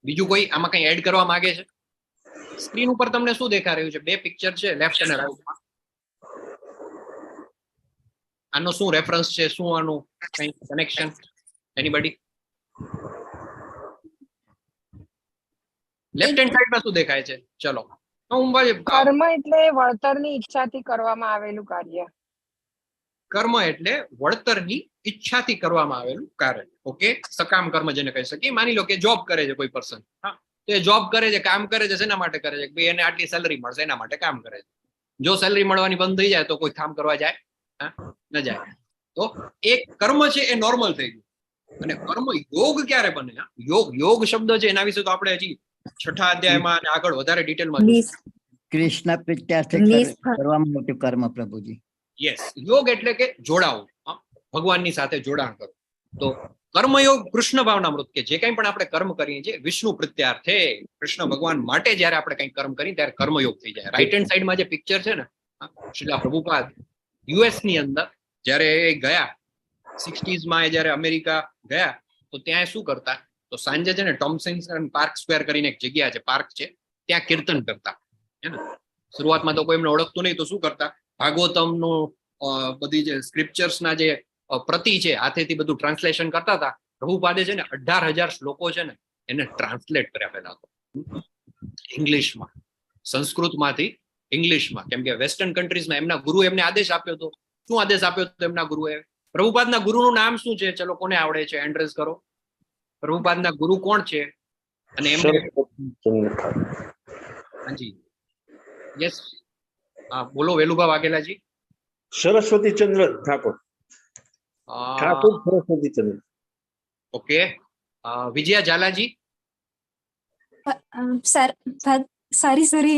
બીજું કોઈ આમાં કઈ એડ કરવા માંગે છે? સ્ક્રીન ઉપર તમને શું દેખા રહ્યું છે? 2 પિક્ચર છે લેફ્ટ અને રાઈટમાં. આનો શું રેફરન્સ છે? શું આનું કઈ કનેક્શન? એનીબડી? લેફ્ટ હેન્ડ સાઈડમાં શું દેખાય છે? ચલો કર્મ એટલે વળતરની ઈચ્છાથી કરવામાં આવેલું કાર્ય. કર્મ એટલે વળતરની ઈચ્છાથી કરવામાં આવેલું કાર્ય. ઓકે, સકામ કર્મ જેને કહી શકીએ. માની લો કે જોબ કરે છે કોઈ પર્સન, હા, તો એ જોબ કરે છે, કામ કરે છે, શેના માટે કરે છે? કે ભાઈ એને આટલી સેલરી મળશે એના માટે કામ કરે છે. જો સેલરી મળવાની બંધ થઈ જાય તો કોઈ કામ કરવા જાય? હા, ન જાય. તો એક કર્મ છે એ નોર્મલ થઈ ગયું. અને કર્મ યોગ ક્યારે બને? યોગ, યોગ શબ્દ છે એના વિશે તો આપણે હજી 6ઠા અધ્યાયમાં અને આગળ વધારે ડિટેલમાં કૃષ્ણ પ્રીત્યાર્થે કરવામાં આવતું કર્મ પ્રભુજી. યસ, યોગ એટલે કે જોડાવું, ભગવાનની સાથે જોડાણ કરવું. તો કર્મયોગ કૃષ્ણ ભાવનામૃત, કે જે કંઈ પણ આપણે કર્મ કરીએ છીએ વિષ્ણુ પ્રીત્યાર્થે, કૃષ્ણ ભગવાન માટે જયારે આપણે કંઈક કર્મ કરીએ ત્યારે કર્મયોગ થઈ જાય. રાઈટ હેન્ડ સાઈડમાં જે પિક્ચર છે ને, શ્રીલા પ્રભુપાદ યુએસ ની અંદર જયારે એ ગયા 60s માં, એ જયારે અમેરિકા ગયા તો ત્યાં શું કરતા? તો સાંજે છે ને ટોમ્સન પાર્ક સ્ક્વેર કરીને એક જગ્યા છે, પાર્ક છે, ત્યાં કીર્તન કરતા. હે ને, શરૂઆતમાં તો કોઈ એમને ઓળખતું નહીં તો શું કરતા? ભાગવતમનું બધી જે સ્ક્રિપ્ચર્સના જે પ્રતિ છે હાથેથી બધું ટ્રાન્સલેશન કરતા હતા. પ્રભુપાદે છે ને 18,000 શ્લોકો છે ને એને ટ્રાન્સલેટ કર્યા પહેલા તો ઇંગ્લિશમાં, સંસ્કૃતમાંથી ઇંગ્લિશમાં. કેમ કે વેસ્ટર્ન કન્ટ્રીઝમાં એમના ગુરુ એમને આદેશ આપ્યો હતો. શું આદેશ આપ્યો હતો એમના ગુરુએ? પ્રભુપાદના ગુરુનું નામ શું છે? ચલો કોને આવડે છે? એન્ડ્રેસ કરો. પ્રભુપાદના ગુરુ કોણ છે? અને એમને હાજી યસ, હા બોલો વેલુભા વાઘેલાજી. સરસ્વતી ચંદ્ર ઠાકોર. ઠાકોર સરસ્વતી ચંદ્ર. ઓકે, વિજયા ઝાલાજી. Sorry,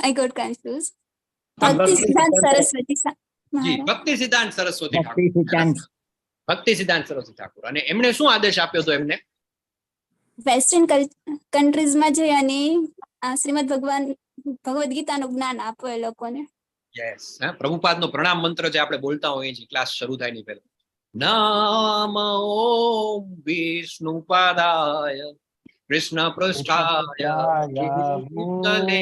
I got confused. Bhakti Siddhant Saraswati ji, Bhakti Siddhant Saraswati Thakor. ભક્તિ સિદ્ધાંત સરસ્વતી ઠાકોર. અને એમણે શું આદેશ આપ્યો હતો એમને? વેસ્ટર્ન કન્ટ્રીઝમાં જઈ અને શ્રીમદ ભગવદ ગીતાનું જ્ઞાન આપો એ લોકોને. યસ, પ્રભુપાદનો પ્રણામ મંત્ર જે આપણે બોલતા હોઈએ છીએ ક્લાસ શરૂ થાય ની પહેલા, નમો ઓમ વિષ્ણુપાદાય કૃષ્ણ પૃષ્ઠાય ભૂતલે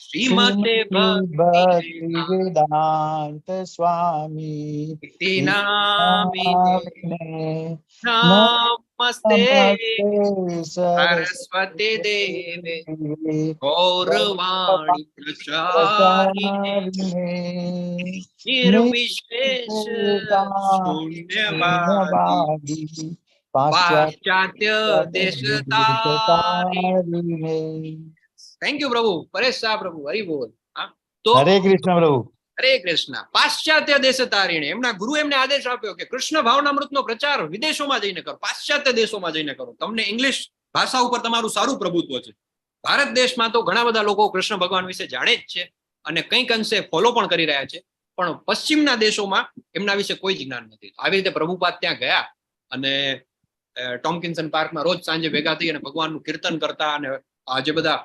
શ્રીમતે ભક્તિ વેદાંત સ્વામી નામિને નમસ્તે સરસ્વતી દેવે ગૌરવાણી પ્રચારિણે નિર્વિશેષ શૂન્યવાદી પાશ્ચાત્ય દેશતારિણે. થેન્ક યુ પ્રભુ. પરેશ શાહ પ્રભુ, હરિ બોલ. તો હરે કૃષ્ણ પ્રભુ. હરે કૃષ્ણ. પાશ્ચાત્ય દેશતારિણે, એમના ગુરુ એમને આદેશ આપ્યો કે કૃષ્ણ ભાવનામૃતનો પ્રચાર વિદેશોમાં જઈને કરો, પાશ્ચાત્ય દેશોમાં જઈને કરો. તમને ઇંગ્લિશ ભાષા ઉપર તમારું સારું પ્રભુત્વ છે. ભારત દેશમાં તો ઘણા બધા લોકો કૃષ્ણ ભગવાન વિશે જાણે જ છે અને કંઈક અંશે ફોલો પણ કરી રહ્યા છે, પણ પશ્ચિમના દેશોમાં એમના વિશે કોઈ જ જ્ઞાન નથી. આવી રીતે પ્રભુપાદ ત્યાં ગયા અને ટોમ્કિન્સન પાર્કમાં રોજ સાંજે ભેગા થઈ અને ભગવાનનું કીર્તન કરતા અને આ જે બધા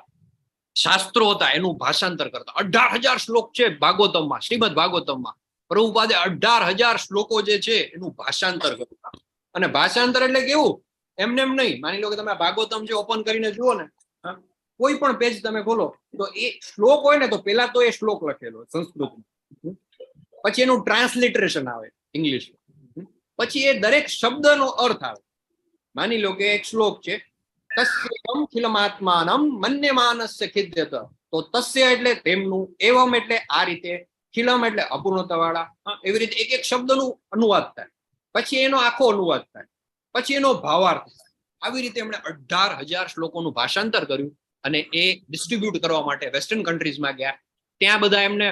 શાસ્ત્રો હતા એનું ભાષાંતર કરતા. 18,000 શ્લોક છે ભાગવતમમાં, શ્રીમદ ભાગવતમમાં. પ્રભુપાદે 18,000 શ્લોકો જે છે એનું ભાષાંતર કરતા. અને ભાષાંતર એટલે કેવું? એમને એમ નહીં. માની લો કે તમે ભાગવતમ જે ઓપન કરીને જુઓ ને, કોઈ પણ પેજ તમે ખોલો તો એ શ્લોક હોય ને તો પેલા તો એ શ્લોક લખેલો સંસ્કૃતમાં, પછી એનું ટ્રાન્સલિટરેશન આવે ઇંગ્લિશમાં, પછી એ દરેક શબ્દનો અર્થ આવે. માની લો કે એક શ્લોક છે, તસ્યમ ખિલમાત્માનમ મન્યમાનસ્ય ખિદ્યત, તો તસ્ય એટલે તેમનું, એવમ એટલે આ રીતે, ખિલમ એટલે અપૂર્ણતા વાળા, એવી રીતે એક એક શબ્દનું અનુવાદ થાય, પછી એનો આખો અનુવાદ થાય, પછી એનો ભાવાર્થ થાય. આવી રીતે એમણે 18,000 શ્લોકોનું ભાષાંતર કર્યું અને એ ડિસ્ટ્રીબ્યુટ કરવા માટે વેસ્ટર્ન કન્ટ્રીઝમાં ગયા. ત્યાં બધા એમને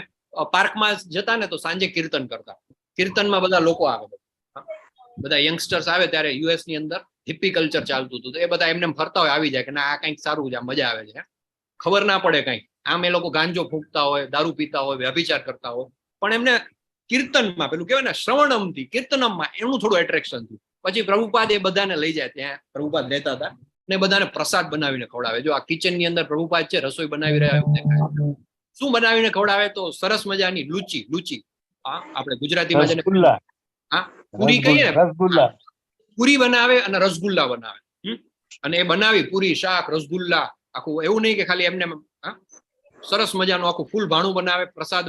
પાર્કમાં જતા ને તો સાંજે કીર્તન કરતા. કીર્તનમાં બધા લોકો આવે, બધા યંગસ્ટર્સ આવે ત્યારે યુએસ ની અંદર હિપ્પી કલ્ચર ચાલતું હતું, તો એ બધા એમને ફરતા હોય, આવી જાય કે ના આ કંઈક સારું છે, મજા આવે છે, ખબર ના પડે કંઈક. આમ એ લોકો ગાંજો ફૂંકતા હોય, દારૂ પીતા હોય, વ્યભિચાર કરતા હોય, પણ એમને કીર્તનમાં પેલું કહેવાય ને શ્રવણમથી કીર્તનમમાં એનું થોડું એટ્રેક્શન થયું. પછી પ્રભુપાદ એ બધાને લઈ જાય, ત્યાં પ્રભુપાદ રહેતા હતા ને બધાને પ્રસાદ બનાવીને ખવડાવે. જો આ કિચન ની અંદર પ્રભુપાદ છે, રસોઈ બનાવી રહ્યા. શું બનાવીને ખવડાવે? તો સરસ મજાની લુચી, આપણે ગુજરાતીમાં જેને પૂરી કહીએ ને, પૂરી બનાવે અને રસગુલ્લા બનાવે. અને એ બનાવી પૂરી, શાક, રસગુલ્લા, આખું એવું નહીં કે ખાલી એમને સરસ મજાનું આખું ફૂલ ભાણું બનાવે, પ્રસાદ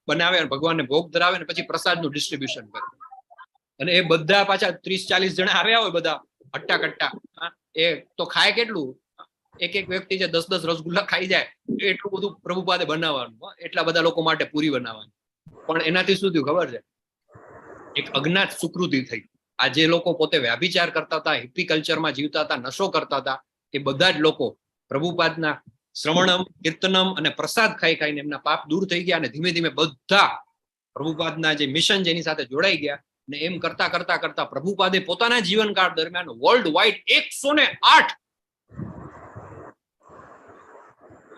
બનાવે અને ભગવાનને ભોગ ધરાવે ને પછી પ્રસાદનું ડિસ્ટ્રીબ્યુશન કરે. અને એ બધા પાછા 30-40 જણા આવ્યા હોય, બધા હટ્ટા કટ્ટા, એ તો ખાય કેટલું? એક વ્યક્તિ જે 10-10 રસગુલ્લા ખાઈ જાય, એટલું બધું પ્રભુપાદે બનાવવાનું, એટલા બધા લોકો માટે પૂરી બનાવવાની. પણ એનાથી શું થયું ખબર છે? એક અજ્ઞાત સુકૃતિ થઈ. આ જે લોકો પોતે વ્યાભિચાર કરતા હતા, હિપ્પી કલ્ચરમાં જીવતા હતા, નશો કરતા હતા, એ બધા જ લોકો પ્રભુપાદના શ્રવણમ, કીર્તનમ અને પ્રસાદ ખાઈને એમના પાપ દૂર થઈ ગયા અને ધીમે ધીમે બધા પ્રભુપાદના જે મિશન છે એની સાથે જોડાઈ ગયા. ને એમ કરતા કરતા કરતા પ્રભુપાદે પોતાના જીવનકાળ દરમિયાન વર્લ્ડ વાઇડ 108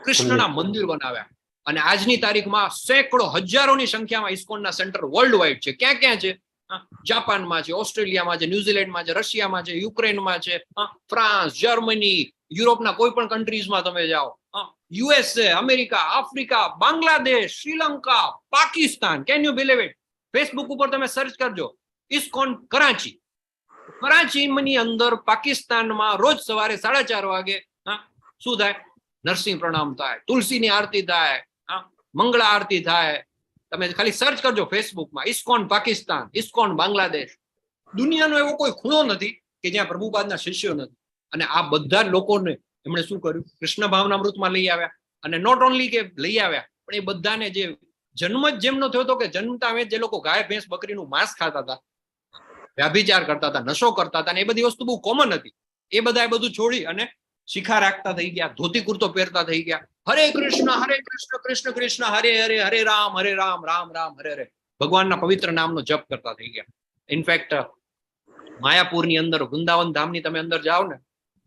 કૃષ્ણના મંદિર બનાવ્યા. અને આજની તારીખમાં સેંકડો, હજારોની સંખ્યામાં ઇસ્કોનના સેન્ટર વર્લ્ડ વાઇડ છે. ક્યાં ક્યાં છે? જાપાનમાં છે, ઓસ્ટ્રેલિયામાં છે, ન્યુઝીલેન્ડમાં છે, રશિયામાં છે, યુક્રેનમાં છે, ફ્રાન્સ, જર્મની, યુરોપના કોઈ પણ કન્ટ્રીઝમાં તમે જાઓ, USA, America, Africa, Bangladesh, Sri Lanka, Pakistan. Can you believe it? Facebook ઉપર તમે સર્ચ કરજો ઇસ્કોન કરાચી. કરાચીની અંદર પાકિસ્તાનમાં રોજ સવારે 4:30 વાગે શું થાય? નરસિંહ પ્રણામ થાય, તુલસીની આરતી થાય, મંગળા આરતી થાય. તમે ખાલી સર્ચ કરજો ફેસબુકમાં, ઇસ્કોન પાકિસ્તાન, ઇસ્કોન બાંગ્લાદેશ. દુનિયાનો એવો કોઈ ખૂણો નથી કે જ્યાં પ્રભુપાદના શિષ્યો નથી. અને આ બધા લોકોને એમણે શું કર્યું? કૃષ્ણ ભાવનામૃતમાં લઈ આવ્યા. અને નોટ ઓનલી કે લઈ આવ્યા, પણ એ બધાને જે જન્મ જ જેમનો થયો હતો કે જન્મતા વેત જે લોકો ગાય, ભેંસ, બકરીનું માંસ ખાતા હતા, વ્યાભિચાર કરતા હતા, નશો કરતા હતા, અને એ બધી વસ્તુ બહુ કોમન હતી. એ બધા બધું છોડી અને શિખા રાખતા થઈ ગયા, ધોતી કુર્તો પહેરતા થઈ ગયા. હરે કૃષ્ણ કૃષ્ણ કૃષ્ણ હરે હરે, હરે રામ રામ રામ હરે હરે, ભગવાનના પવિત્ર નામનો જપ કરતા થઈ ગયા. ઇનફેક્ટ માયાપુરની અંદર, વૃંદાવન ધામની તમે અંદર જાઓ ને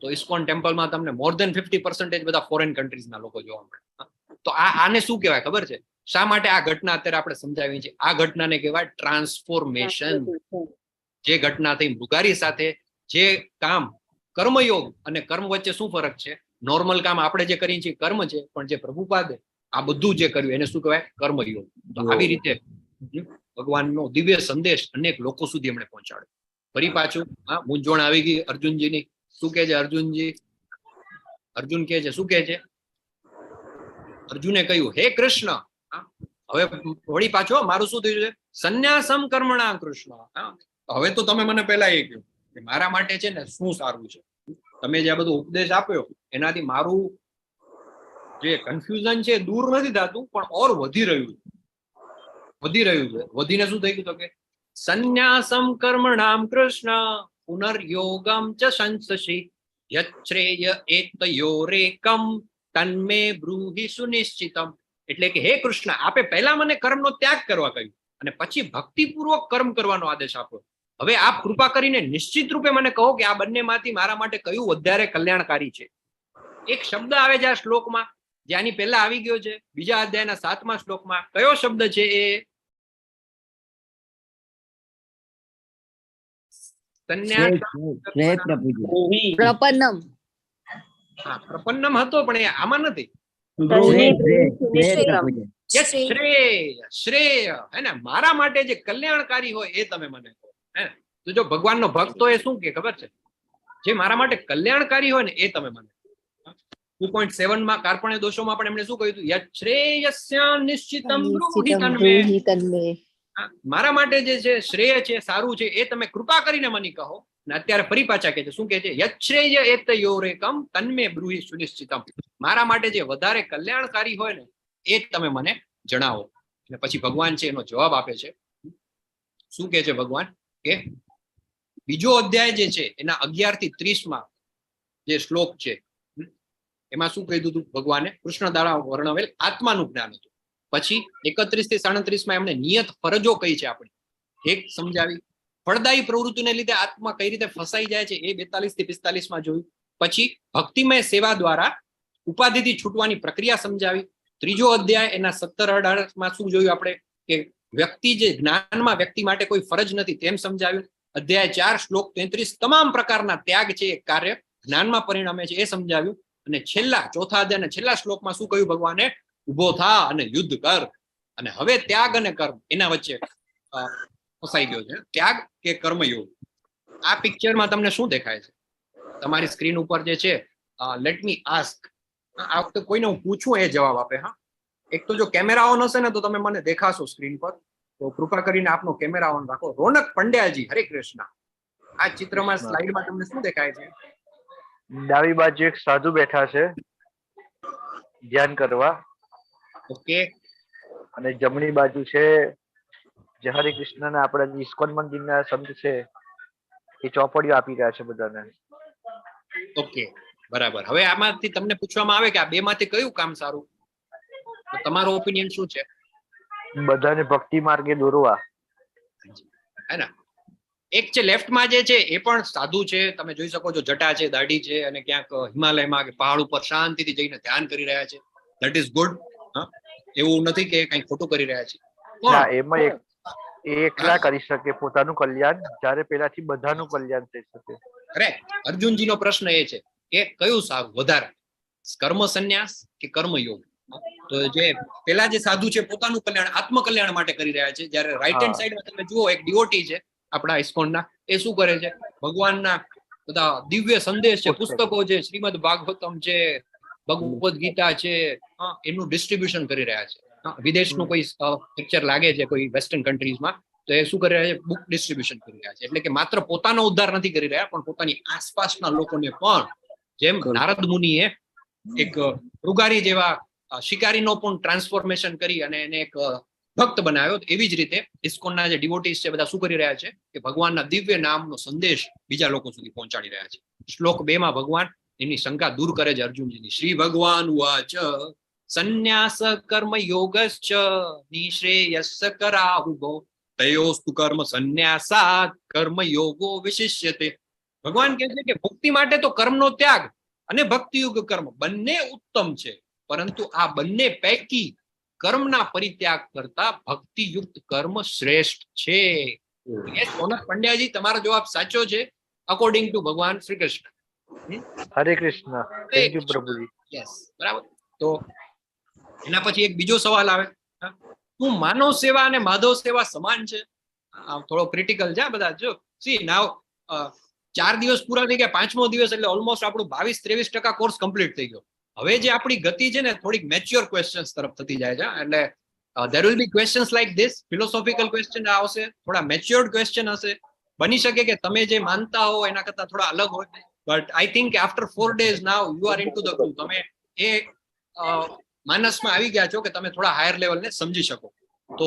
તો ઇસ્કોન ટેમ્પલમાં તમને મોર દેન 50% બધા ફોરેન કન્ટ્રીઝના લોકો જોવા મળે. તો આને શું કહેવાય ખબર છે? શા માટે આ ઘટના અત્યારે આપણે સમજાવી છે? આ ઘટનાને કહેવાય ટ્રાન્સફોર્મેશન. જે ઘટના થઈ મૃગારી સાથે, જે કામ કર્મયોગ અને કર્મ વચ્ચે શું ફરક છે? નોર્મલ કામ આપણે જે કરીએ છીએ કર્મ છે, પણ જે પ્રભુપાદે આ બધું જે કર્યું એને શું કહેવાય? કર્મયોગ. તો આવી રીતે ભગવાનનો દિવ્ય સંદેશ અનેક લોકો સુધી એમણે પહોંચાડ્યો. ફરી પાછું મૂંઝવણ આવી ગઈ અર્જુનજીની. શું કહે છે અર્જુનજી? અર્જુન કહે છે, શું કહે છે? અર્જુને કહ્યું, હે કૃષ્ણ, હવે વળી પાછો મારું શું થયું છે? સંન્યાસમ કર્મણા કૃષ્ણ. હવે તો તમે મને પહેલા એ કહ્યું કે મારા માટે છે ને શું સારું છે? તમે જે આ બધો ઉપદેશ આપ્યો એનાથી મારું જે કન્ફ્યુઝન છે દૂર નથી થતું, પણ ઓર વધી રહ્યું છે. વધીને શું થઈ ગયું? તો કે સંન્યાસમ કર્મણામ કૃષ્ણ પુનર્યોગમ ચ સંસસી યચ્છ્રેય એતયોરેકમ તન્મે બ્રૂહિ સુનિશ્ચિતમ. એટલે કે હે કૃષ્ણ, આપે પહેલા મને કર્મનો ત્યાગ કરવા કહ્યું અને પછી ભક્તિપૂર્વક કર્મ કરવાનો આદેશ આપ્યો. હવે આપ કૃપા કરીને નિશ્ચિત રૂપે મને કહો કે આ બંનેમાંથી મારા માટે કયું વધારે કલ્યાણકારી છે? એક શબ્દ આવે છે આ શ્લોકમાં, જે આની પહેલા આવી ગયો છે, બીજા અધ્યાયના 7મા શ્લોકમાં. કયો શબ્દ છે એ? પ્રપન્નમ. પ્રપન્નમ હતો, પણ એ આમાં નથી. શ્રેય હે ને, મારા માટે જે કલ્યાણકારી હોય એ તમે મને કહો. હે, તો જો ભગવાનનો ભક્ત હોય એ શું કે ખબર છે? જે મારા માટે કલ્યાણકારી હોય ને એ તમે મને. 2.7 કાર્પણ્ય દોષોમાં પણ એમણે શું કહ્યું? યચ્છ્રેયસ્ય નિશ્ચિતમ બ્રૂહિ તન્મે. મારા માટે જે છે શ્રેય છે, સારું છે, એ તમે કૃપા કરીને મને કહો. અને અત્યારે ફરી પાછા કહે છે, શું કહે છે? યચ્છ્રેય એતયોરેકમ તન્મે બ્રૂહિ સુનિશ્ચિતમ. મારા માટે જે વધારે કલ્યાણકારી હોય ને એ તમે મને જણાવો. અને પછી ભગવાન છે એનો જવાબ આપે છે. શું કહે છે ભગવાન? કે બીજો અધ્યાય જે છે એના 11 થી 30 જે શ્લોક છે એમાં શું કહી દીધું ભગવાને? કૃષ્ણ દ્વારા વર્ણવેલ આત્માનું જ્ઞાન હતું. પછી 31 થી 37 એમણે નિયત ફરજો કઈ છે આપણી એક સમજાવી. ફળદાયી પ્રવૃત્તિને લીધે આત્મા કઈ રીતે ફસાઈ જાય છે એ 42 થી 45 જોયું. પછી ભક્તિમય સેવા દ્વારા ઉપાધિથી છૂટવાની પ્રક્રિયા સમજાવી. ત્રીજો અધ્યાય એના 17-18 શું જોયું આપણે? કે વ્યક્તિ જે જ્ઞાનમાં વ્યક્તિ માટે કોઈ ફરજ નથી તેમ સમજાવ્યું. અધ્યાય 4 શ્લોક 33 તમામ પ્રકારના ત્યાગ છે એ કાર્ય જ્ઞાનમાં પરિણમે છે એ સમજાવ્યું. અને છેલ્લા ચોથા અધ્યાયના છેલ્લા શ્લોકમાં શું કહ્યું ભગવાને? ઉભો થા અને યુદ્ધ કર. અને હવે ત્યાગ અને કર્મ એના વચ્ચે ફસાઈ ગયો છે. ત્યાગ કે કર્મયોગ. આ પિક્ચરમાં તમને શું દેખાય છે? તમારી સ્ક્રીન ઉપર જે છે, લેટ મી આસ્ક, આ વખતે કોઈને હું પૂછું એ જવાબ આપે. હા, એક તો જો કેમેરા ઓન હશે ને તો તમે મને દેખાશો સ્ક્રીન પર, તો કૃપા કરીને આપનો કેમેરા ઓન રાખો. રોનક પંડ્યાજી, હરે કૃષ્ણ. આ ચિત્રમાં સ્લાઇડમાં તમને શું દેખાય છે? ડાબી બાજુ એક સાધુ બેઠા છે ધ્યાન કરવા. ઓકે. અને જમણી બાજુ છે જે હરે કૃષ્ણ ના આપણા ઇસ્કોન મંદિરના સંત છે એ ચોપડીઓ આપી રહ્યા છે બધાને. ઓકે, બરાબર. હવે આમાંથી તમને પૂછવામાં આવે કે આ બે માંથી કયું કામ સારું, તો તમારો ઓપિનિયન શું છે? બધાને ભક્તિ માર્ગે દોરવા. હે ને? એક છે લેફ્ટમાં જે છે એ પણ સાધુ છે, તમે જોઈ શકો છો, જટા છે, દાઢી છે, અને ક્યાંક હિમાલયમાં કે પહાડ ઉપર શાંતિથી જઈને ધ્યાન કરી રહ્યા છે. That is good. એવું નથી કે કંઈ ખોટું કરી રહ્યા છે. ના, એમાં એકલા કરી શકે પોતાનું કલ્યાણ, જ્યારે પેલાથી બધાનું કલ્યાણ થઈ શકે. કરેક્ટ. અર્જુનજીનો પ્રશ્ન એ છે કે કયું સારું વધારે, કર્મ સંન્યાસ કે કર્મયોગ? તો જે પેલા જે સાધુ છે પોતાનું કલ્યાણ, આત્મકલ્યાણ માટે કરી રહ્યા છે, જ્યારે રાઈટ હેન્ડ સાઈડમાં તમે જુઓ એક ડિવોટી છે આપણા ઇસ્કોનના, એ શું કરે છે? ભગવાનના બધા દિવ્ય સંદેશ છે, પુસ્તકો છે, શ્રીમદ ભાગવતમ છે, ભગવદ ગીતા છે, એનું ડિસ્ટ્રીબ્યુશન કરી રહ્યા છે. વિદેશનું કોઈ પિક્ચર લાગે છે કોઈ વેસ્ટર્ન કન્ટ્રીઝમાં, તો એ શું કરી રહ્યા છે? બુક ડિસ્ટ્રીબ્યુશન કરી રહ્યા છે. એટલે કે માત્ર પોતાનો ઉદ્ધાર નથી કરી રહ્યા, પણ પોતાની આસપાસના લોકોને પણ, જેમ નારદ મુનિએ એક મૃગારી જેવા શિકારીનો પણ ટ્રાન્સફોર્મેશન કરી અને એને એક ભક્ત બનાવ્યો, એવી જ રીતે ઇસ્કોનના જે ડિવોટીઝ છે બધા શું કરી રહ્યા છે કે ભગવાનના દિવ્ય નામનો સંદેશ બીજા લોકો સુધી પહોંચાડી રહ્યા છે. શ્લોક 2 ભગવાન એની શંકા દૂર કરે છે અર્જુનજીની. શ્રી ભગવાન વાચ સંન્યાસ કર્મ યોગશ્ચ નિશ્રેયસ કરાહુભો તયોસ્તુ કર્મ સંન્યાસાત કર્મ યોગો વિશિષ્યતે. ભગવાન કહે છે કે મુક્તિ માટે તો કર્મનો ત્યાગ અને ભક્તિયુગ કર્મ બંને ઉત્તમ છે, પરંતુ આ બંને પૈકી કર્મના પરિત્યાગ કરતા ભક્તિયુક્ત કર્મ શ્રેષ્ઠ છે. સોનક પંડ્યાજી, તમારો જવાબ સાચો છે અકોર્ડિંગ ટુ ભગવાન શ્રી કૃષ્ણ. હરે કૃષ્ણ. થેન્ક યુ પ્રભુજી. યસ, બરાબર. તો એના પછી એક બીજો સવાલ આવે, શું માનવ સેવા અને માધવ સેવા સમાન છે? થોડો ક્રિટિકલ છે બધા. જો સી નાવ 4 દિવસ પૂરા થઈ ગયા, 5મો દિવસ એટલે ઓલમોસ્ટ આપણું 22-23% કોર્સ કમ્પ્લીટ થઈ ગયો. હવે જે આપણી ગતિ છે ને થોડીક મેચ્યોર ક્વેશ્ચન્સ તરફ થતી જાય છે. એટલે there will be questions like this, philosophical question આવશે, થોડા મેચ્યોર્ડ ક્વેશ્ચન હશે. બની શકે કે તમે જે માનતા હો એના કરતા થોડા અલગ હોય, but I think after 4 days now you are into the group. તમે એ માનસમાં આવી ગયા છો કે તમે થોડા હાયર લેવલને સમજી શકો. તો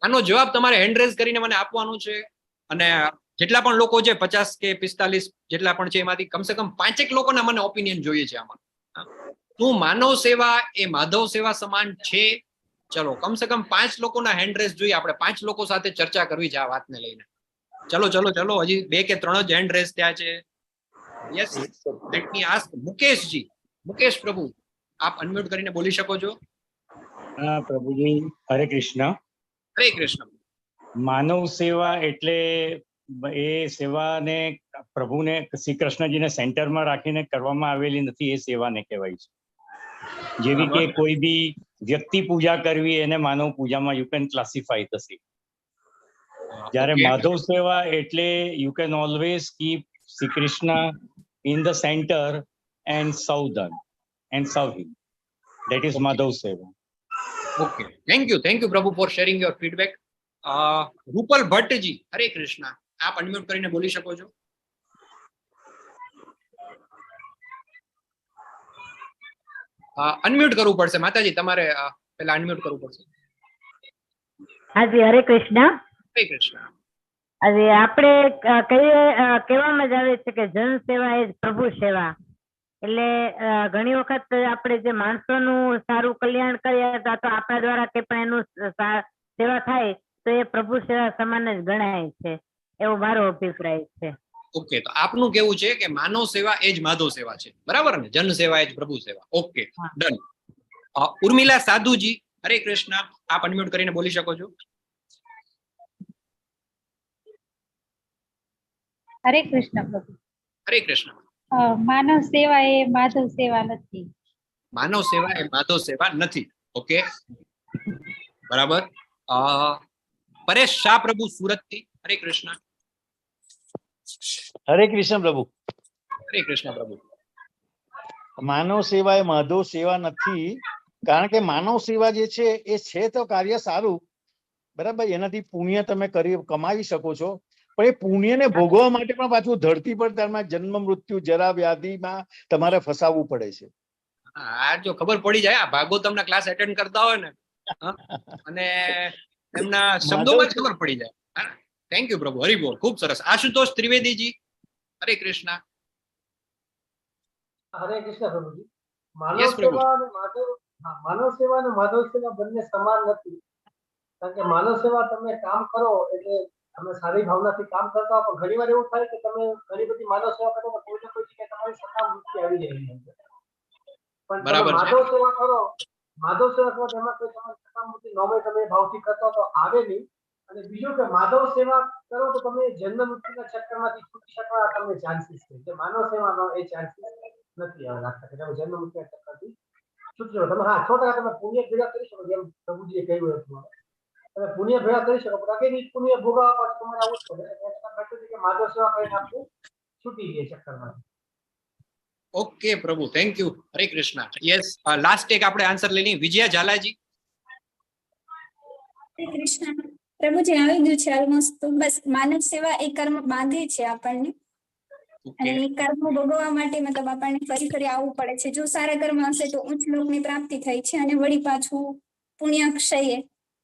આનો જવાબ તમારે હેન્ડ રેઝ કરીને મને આપવાનો છે. અને જેટલા પણ લોકો છે 50 કે 45 જેટલા પણ છે, એમાંથી કમસે કમ 5 લોકોના મને ઓપિનિયન જોઈએ છે આમાં. શું માનવ સેવા એ માધવ સેવા સમાન છે? ચલો કમસે કમ 5 લોકોના હેન્ડ રેઝ જોઈએ. આપણે 5 લોકો સાથે ચર્ચા કરવી છે આ વાતને લઈને. ચલો ચલો ચલો, હજી 2 કે 3 જ હેન્ડ રેઝ થયા છે. Yes, let me ask Mukeshji. Mukesh પ્રભુ, આપ અનમ્યુટ કરીને બોલી શકો છો. હા પ્રભુજી, હરે કૃષ્ણ. હરે કૃષ્ણ. માનવ સેવા એટલે એ સેવાને પ્રભુને, શ્રી કૃષ્ણજીને સેન્ટરમાં રાખીને કરવામાં આવેલી નથી, એ સેવાને કહેવાય છે. જેવી કે કોઈ બી વ્યક્તિ પૂજા કરવી એને માનવ પૂજામાં યુ કેન ક્લાસિફાઈ થશે. જ્યારે માધવ સેવા એટલે you can always keep Shri Krishna in the center and serve them and serve him. That is Madhav Seva. Okay, thank you પ્રભુ for sharing your feedback. Rupal ભટ્ટજી, હરે કૃષ્ણ. આપ અનમ્યુટ કરીને બોલી શકો છો. અનમ્યુટ કરવું પડશે માતાજી, તમારે પેલા અનમ્યુટ કરવું પડશે. હાજી, હરે કૃષ્ણ. હરે કૃષ્ણ. આજે આપણે કહેવામાં જ આવે છે કે જન સેવા એ જ પ્રભુ સેવા. એટલે ઘણી વખત આપણે જે માણસોનું સારું કલ્યાણ કરીએ તો આપણા દ્વારા કંઈ પણ એનું સેવા થાય તો એ પ્રભુ સેવા સમાન જ ગણાય છે, એવો મારો અભિપ્રાય છે. ઓકે, તો આપનું કેવું છે કે માનવ સેવા એ જ માધવ સેવા છે, બરાબર ને? જન સેવા એ જ પ્રભુ સેવા. Okay, done. ઉર્મિલા સાધુજી, હરે કૃષ્ણ, આપ અનમ્યુટ કરીને બોલી શકો છો. હરે કૃષ્ણ પ્રભુ. હરે કૃષ્ણ. માનવ સેવા એ માધવ સેવા નથી. માનવ સેવા એ માધવ સેવા નથી. ઓકે, બરાબર. પરેશ શાહ પ્રભુ, સુરત થી, હરે કૃષ્ણ. હરે કૃષ્ણ પ્રભુ. હરે કૃષ્ણ પ્રભુ. માનવ સેવા એ માધવ સેવા નથી, કારણ કે માનવ સેવા જે છે એ છે તો કાર્ય સારું, બરાબર, એનાથી પુણ્ય તમે કમાવી શકો છો, પણ એ પુણ્યને ભોગવવા માટે પણ પાછું ધરતી પર તમારા જન્મ મૃત્યુ જરા વ્યાધિમાં તમારે ફસાવવું પડે છે. આ જો ખબર પડી જાય, આ ભાગવતમના ક્લાસ એટેન્ડ કરતા હોય ને અને એમના શબ્દોમાં જ ખબર પડી જાય. થેન્ક યુ પ્રભુ, હરિ બોલ, ખૂબ સરસ. આશુતોષ ત્રિવેદીજી, હરે કૃષ્ણ. હરે કૃષ્ણ પ્રભુજી. માનવ સેવા અને માધવ સેવા બંને સમાન નથી, કારણ કે માનવ સેવા તમે કામ કરો એટલે તમે સારી ભાવનાથી કામ કરતા હો, પણ ઘણી વાર એવું થાય કે તમે ઘણી બધી માનવ સેવા કરો તો કોઈ ને કોઈ જગ્યાએ તમારી સત્તા વૃત્તિ આવી જાય. પણ તમે માધવ સેવા કરો તેમાં કોઈ તમારી સત્તા વૃત્તિ ન હોય, તમે ભાવથી કરતા તો આવે નહીં. અને બીજું કે માધવ સેવા કરો તો તમે જન્મ મૃત્યુના ચક્કરમાંથી છૂટી શકવા તમને ચાન્સીસ છે, જે માનવ સેવાનો એ ચાન્સીસ નથી લાગતા કે તમે જન્મ મૃત્યુના ચક્કરથી છૂટી શકો. તમે 100% તમે પુણ્ય ભેગા કરી શકો, જેમ પ્રભુજીએ કહ્યું હતું, તમે પુણ્ય ભેગા કરી શકો, પણ આગળ પુણ્ય ભોગવવા પર તમારે આવું જ પડે કે માધવ સેવા કરીને આપણે છૂટી જઈએ ચક્કરમાંથી. ઓકે પ્રભુ, thank you, Hare Krishna. Yes, last એક આપણે આન્સર લઈ લઈએ. વિજયા ઝાલાજી. હરે કૃષ્ણ પ્રભુજી, આવી ગયું છે ઓલમોસ્ટ. તો બસ માનવ સેવા એ કર્મ બાંધે છે આપણને, અને એ કર્મ ભોગવવા માટે મતલબ આપણને ફરી ફરી આવવું પડે છે. જો સારા કર્મ હશે તો ઉચ્ચ લોકની પ્રાપ્તિ થાય છે, અને વળી પાછું પુણ્ય ક્ષયે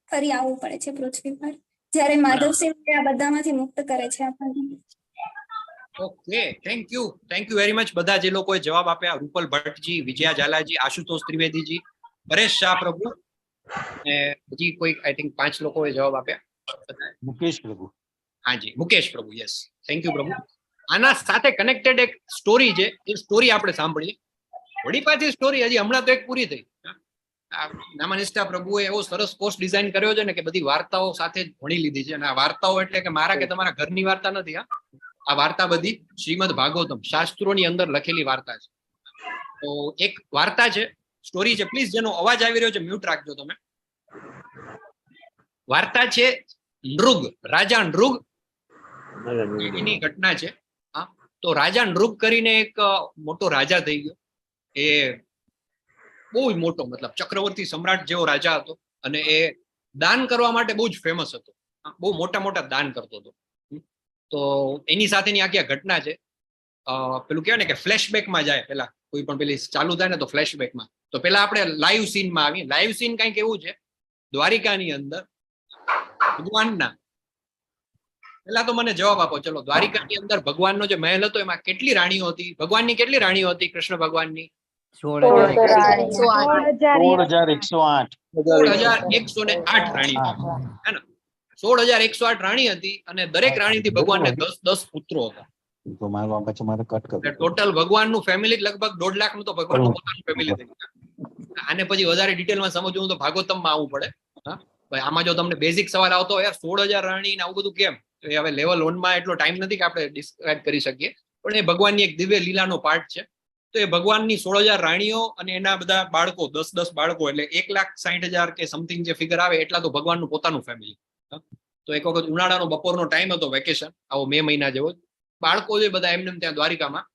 ફરી આવવું પડે છે પૃથ્વી પર. જ્યારે માધવ સેવા આ બધામાંથી મુક્ત કરે છે આપણને. Okay, thank you very much બધા જે લોકોએ જવાબ આપ્યા. રૂપલ ભટ્ટજી, વિજયા ઝાલાજી, આશુતોષ ત્રિવેદીજી, પરેશ શાહ પ્રભુ, અને હજી કોઈ આઈ થિંક 5 લોકોએ જવાબ આપ્યા. મુકેશ પ્રભુ. હાજી, મુકેશ પ્રભુ. યસ, થેન્ક યુ પ્રભુ. આના સાથે કનેક્ટેડ એક સ્ટોરી છે, એ સ્ટોરી આપણે સાંભળીએ. વળી પાછી સ્ટોરી હજી હમણાં તો એક પૂરી થઈ. નામાનિષ્ઠા પ્રભુએ એવો સરસ કોર્સ ડિઝાઇન કર્યો છે ને કે બધી વાર્તાઓ સાથે જ ભણી લીધી છે. અને આ વાર્તાઓ એટલે કે મારા કે તમારા ઘરની વાર્તા નથી. આ વાર્તા બધી શ્રીમદ ભાગવતમ શાસ્ત્રોની અંદર લખેલી વાર્તા છે. તો એક વાર્તા છે, સ્ટોરી છે. પ્લીઝ જેનો અવાજ આવી રહ્યો છે મ્યુટ રાખજો તમે. વાર્તા છે નૃગ, રાજા નૃગ એની ઘટના છે. તો રાજા નૃગ કરીને એક મોટો રાજા થઈ ગયો. એ બહુ મોટો, મતલબ ચક્રવર્તી સમ્રાટ જેવો રાજા હતો, અને એ દાન કરવા માટે બહુ જ ફેમસ હતો. બહુ મોટા મોટા દાન કરતો હતો. તો એની સાથેની આખી ઘટના છે. પેલું કહેવાય ને કે ફ્લેશબેકમાં જાય, પેલા કોઈ પણ પેલી ચાલુ થાય ને તો ફ્લેશબેકમાં. તો પેલા આપણે લાઈવ સીનમાં આવીએ. લાઈવ સીન કંઈક એવું છે, દ્વારિકાની અંદર ભગવાનના, પેલા તો મને જવાબ આપો ચલો, દ્વારિકાની અંદર ભગવાનનો જે મહેલ હતો એમાં કેટલી રાણીઓ હતી? ભગવાનની કેટલી રાણીઓ હતી? કૃષ્ણ ભગવાનની 16,108 રાણીઓ, હે ને? 16,108 રાણી હતી, અને દરેક રાણીથી ભગવાનને 10 પુત્રો હતા. ટોટલ ભગવાનનું ફેમિલી લગભગ 1.5 લાખ નું તો ભગવાનનું પોતાનું ફેમિલી થઈ ગયું. આને પછી વધારે ડિટેલમાં સમજવું તો ભાગવતમમાં આવવું પડે. આમાં જો તમને બેઝિક સવાલ આવતો હોય 16,000 રાણી ને આવું બધું કેમ, તો એ હવે લેવલ 1 માં એટલો ટાઈમ નથી કે આપણે ડિસ્ક્રાઇબ કરી શકીએ, પણ એ ભગવાનની એક દિવ્ય લીલાનો પાર્ટ છે. તો એ ભગવાનની 16,000 રાણીઓ અને એના બધા બાળકો, 10 બાળકો, એટલે 1,60,000 કે સમથિંગ જે ફિગર આવે એટલા તો ભગવાનનું પોતાનું ફેમિલી. તો એક વખત ઉનાળાનો બપોરનો ટાઈમ હતો, વેકેશન, આવો મે મહિના જેવો. બાળકો જે બધા એમને ત્યાં દ્વારિકામાં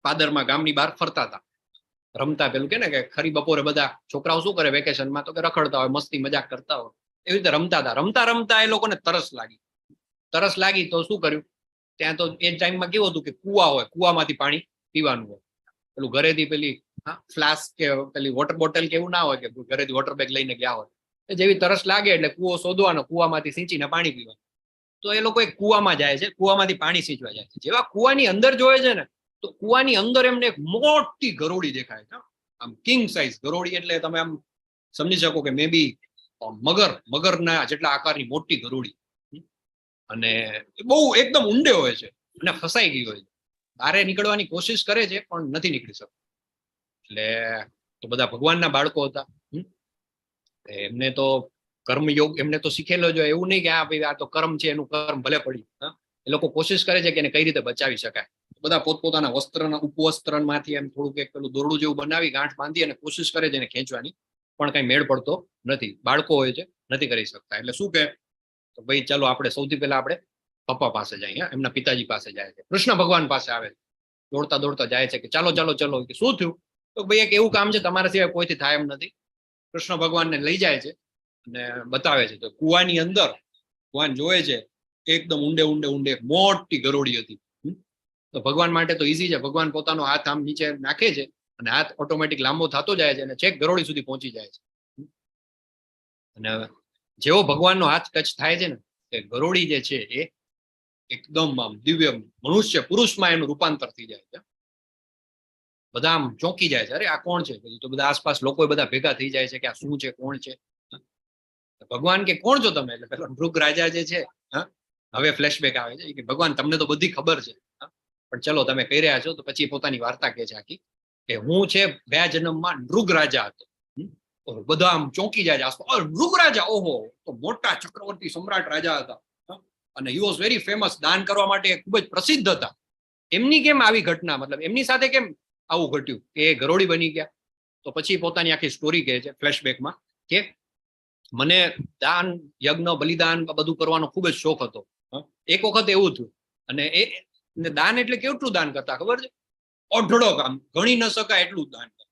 પાદરમાં ગામની બહાર ફરતા હતા, રમતા. પેલું કે ને કે ખરી બપોરે બધા છોકરાઓ શું કરે વેકેશનમાં, તો કે રખડતા હોય, મસ્તી મજાક કરતા હોય. એવી રીતે રમતા હતા. રમતા એ લોકોને તરસ લાગી. તો શું કર્યું, ત્યાં તો એ ટાઈમમાં કેવું હતું કે કુવા હોય, કુવામાંથી પાણી પીવાનું હોય. પેલું ઘરેથી પેલી હા, ફ્લાસ્ક કે પેલી વોટર બોટલ કે એવું ના હોય કે ઘરેથી વોટર બેગ લઈને ગયા હોય. જેવી તરસ લાગે એટલે કૂવો શોધવાનો, કૂવામાંથી સિંચીને પાણી પીવાનું. તો એ લોકો એક કૂવામાં જાય છે, કૂવામાંથી પાણી સિંચવા જાય છે. જેવા કૂવાની અંદર જોવે છે ને, તો કૂવાની અંદર એમને એક મોટી ગરોળી દેખાય છે. આમ કિંગ સાઇઝ ગરોળી, એટલે તમે આમ સમજી શકો કે મે બી મગરના જેટલા આકારની મોટી ગરોળી. અને બહુ એકદમ ઊંડે હોય છે અને ફસાઈ ગઈ હોય છે. બારે નીકળવાની કોશિશ કરે છે પણ નથી નીકળી શકતો. એટલે તો બધા ભગવાનના બાળકો હતા. એમને તો કર્મયોગ એમને તો શીખેલો જ હોય. એવું નહીં કે આ ભાઈ આ તો કર્મ છે, એનું કર્મ ભલે પડ્યું. એ લોકો કોશિશ કરે છે કે એને કઈ રીતે બચાવી શકાય. બધા પોતપોતાના વસ્ત્રના ઉપવસ્ત્રમાંથી એમ થોડુંક એક પેલું દોરડું જેવું બનાવી ગાંઠ બાંધી અને કોશિશ કરે છે એને ખેંચવાની, પણ કઈ મેળ પડતો નથી. બાળકો હોય છે, નથી કરી શકતા. એટલે શું કે તો ભાઈ ચાલો આપણે સૌથી પહેલા આપણે પપ્પા પાસે જઈએ, એમના પિતાજી પાસે જાય છે. કૃષ્ણ ભગવાન પાસે આવે છે, દોડતા દોડતા જાય છે કે ચાલો ચાલો ચલો. કે શું થયું? તો ભાઈ એક એવું કામ છે તમારા સિવાય કોઈથી થાય એમ નથી. કૃષ્ણ ભગવાનને લઈ જાય છે અને બતાવે છે. તો કુવાની અંદર ભગવાન જોવે છે એકદમ ઊંડે ઊંડે ઊંડે મોટી ગરોળી હતી. તો ભગવાન માટે તો ઈઝી છે. ભગવાન પોતાનો હાથ આમ નીચે નાખે છે અને હાથ ઓટોમેટિક લાંબો થતો જાય છે અને છેક ગરોળી સુધી પહોંચી જાય છે. અને જેવો ભગવાનનો હાથ ટચ થાય છે ને, એ ગરોળી જે છે એ એકદમ આમ દિવ્ય મનુષ્ય પુરુષમાં એનું રૂપાંતર થઈ જાય છે. બધા આમ ચોંકી જાય છે, અરે આ કોણ છે? તો બધા આસપાસ લોકો બધા ભેગા થઈ જાય છે કે આ શું છે, કોણ છે? ભગવાન કે કોણ છો તમે? એટલે પેલો મૃગ રાજા જે છે, હવે ફ્લેશબેક આવે છે કે ભગવાન તમને તો બધી ખબર છે, પણ ચલો તમે કહી રહ્યા છો. તો પછી પોતાની વાર્તા કહે છે આખી, કે હું છે ગયા જન્મમાં મૃગ રાજા હતો. બધા આમ ચોંકી જાય છે આસપાસ. મૃગ રાજા, ઓહો, તો મોટા ચક્રવર્તી સમ્રાટ રાજા હતા અને હી વોઝ વેરી ફેમસ. દાન કરવા માટે ખૂબ જ પ્રસિદ્ધ હતા. એમની કેમ આવી ઘટના, મતલબ એમની સાથે કેમ આવું ઘટ્યું કે એ ગરોળી બની ગયા? તો પછી પોતાની આખી સ્ટોરી કહે છે ફ્લેશબેકમાં કે મને દાન, યજ્ઞ, બલિદાન બધું કરવાનો ખૂબ જ શોખ હતો. એક વખત એવું થયું અને એ દાન એટલે કેટલું દાન કરતા ખબર છે? ઓઢળો કામ, ગણી ન શકાય એટલું દાન કરતા.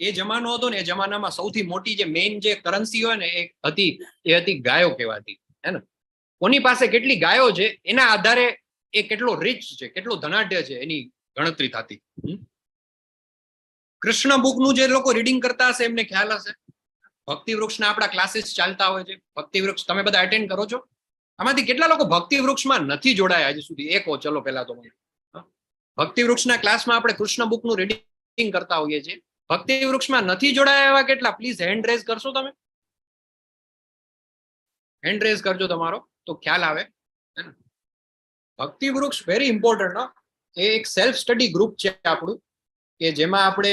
એ જમાનો હતો ને, એ જમાનામાં સૌથી મોટી જે મેઇન જે કરન્સી હોય ને એ હતી ગાયો કહેવાતી. હે ને? કોની પાસે કેટલી ગાયો છે એના આધારે એ કેટલો રીચ છે, કેટલો ધનાઢ્ય છે, એની ગણતરી થતી. કૃષ્ણ બુકનું જે લોકો રીડિંગ કરતા હશે એમને ખ્યાલ હશે. ભક્તિ વૃક્ષના આપણા ક્લાસીસ ચાલતા હોય છે. ભક્તિ વૃક્ષ તમે બધા અટેન્ડ કરો છો? આમાંથી કેટલા લોકો ભક્તિ વૃક્ષમાં નથી જોડાયા હજી સુધી? એ કહો ચલો પહેલા તો. ભક્તિ વૃક્ષના ક્લાસમાં આપણે કૃષ્ણ બુકનું રીડિંગ કરતા હોઈએ છીએ. ભક્તિ વૃક્ષમાં નથી જોડાયા એવા કેટલા? પ્લીઝ હેન્ડ રેઝ કરશો તમે? હેન્ડ રેઝ કરજો તમારો, તો ખ્યાલ આવે. ભક્તિ વૃક્ષ વેરી ઇમ્પોર્ટન્ટ. એ એક સેલ્ફ સ્ટડી ગ્રુપ છે આપણું, કે જેમાં આપણે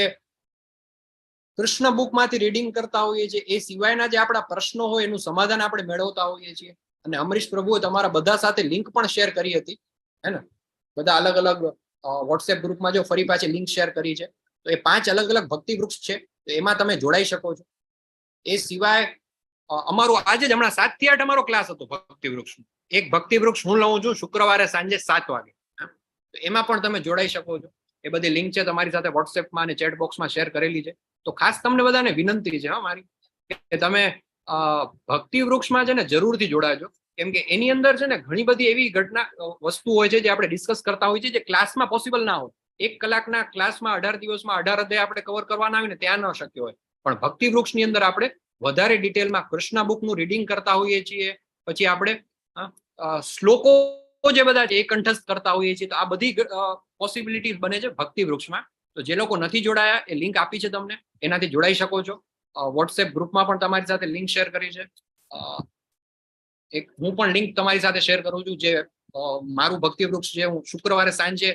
કૃષ્ણ બુકમાંથી રીડિંગ કરતા હોઈએ છીએ. એ સિવાયના જે આપણા પ્રશ્નો હોય એનું સમાધાન આપણે મેળવતા હોઈએ છીએ. અને અમરીશ પ્રભુએ તમારા બધા સાથે લિંક પણ શેર કરી હતી, હે ને? બધા અલગ અલગ વોટ્સએપ ગ્રુપમાં જો ફરી પાછી લિંક શેર કરી છે. તો એ 5 અલગ અલગ ભક્તિ વૃક્ષ છે, તો એમાં તમે જોડાઈ શકો છો. એ સિવાય અમારું આજે જ હમણાં 7 થી 8 અમારો ક્લાસ હતો ભક્તિ વૃક્ષ. એક ભક્તિ વૃક્ષ હું લઉં છું શુક્રવારે સાંજે 7 વાગે. તો એમાં પણ તમે જોડાઈ શકો છો. એ બધી લિંક છે તમારી સાથે વોટ્સએપમાં અને ચેટ બોક્સમાં શેર કરેલી છે. તો ખાસ તમને બધાને વિનંતી છે મારી, કે તમે ભક્તિ વૃક્ષમાં છે ને જરૂરથી જોડાજો. કેમ કે એની અંદર છે ને ઘણી બધી એવી વસ્તુ હોય છે જે આપણે ડિસ્કસ કરતા હોઈએ છીએ, જે ક્લાસમાં પોસિબલ ના હોય. 1 કલાકના ક્લાસમાં 18 દિવસમાં 18 અધ્યાય આપણે કવર કરવાના હોય ને ત્યાં ન શક્ય હોય. પણ ભક્તિ વૃક્ષની અંદર આપણે વધારે ડિટેલમાં કૃષ્ણ બુકનું રીડિંગ કરતા હોઈએ છીએ. પછી આપણે શ્લોકો જે બધા છે એ કંઠસ્થ કરતા હોઈએ છીએ. તો આ બધી પોસિબિલિટી બને છે ભક્તિ વૃક્ષમાં. તો જે લોકો નથી જોડાયા, એ લિંક આપી છે તમને, એનાથી જોડાઈ શકો છો. વોટ્સએપ ગ્રુપમાં પણ તમારી સાથે લિંક શેર કરી છે. એક હું પણ લિંક તમારી સાથે શેર કરું છું, જે મારું ભક્તિ વૃક્ષ છે. હું શુક્રવારે સાંજે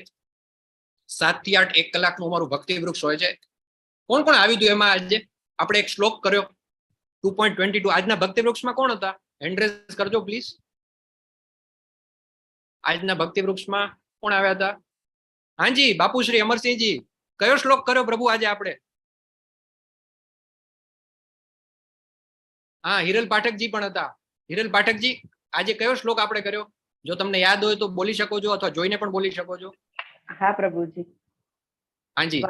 7 થી 8 1 કલાકનું અમારું ભક્તિ વૃક્ષ હોય છે. કોણ કોણ આવ્યું હતું એમાં? આજે આપણે એક શ્લોક કર્યો 2.22. આજના ભક્તિ વૃક્ષમાં કોણ હતા? હેન્ડ રેઝ કરજો પ્લીઝ. આજના ભક્તિ વૃક્ષમાં કોણ આવ્યા હતા? હાજી, બાપુશ્રી અમરસિંહજી, કયો શ્લોક કર્યો પ્રભુ આજે આપણે? હા, હિરલ પાઠકજી પણ હતા. હિરલ પાઠકજી, આજે કયો શ્લોક આપણે કર્યો? જો તમને યાદ હોય તો બોલી શકો છો, અથવા જોઈને પણ બોલી શકો છો. હા પ્રભુજી. હાજી.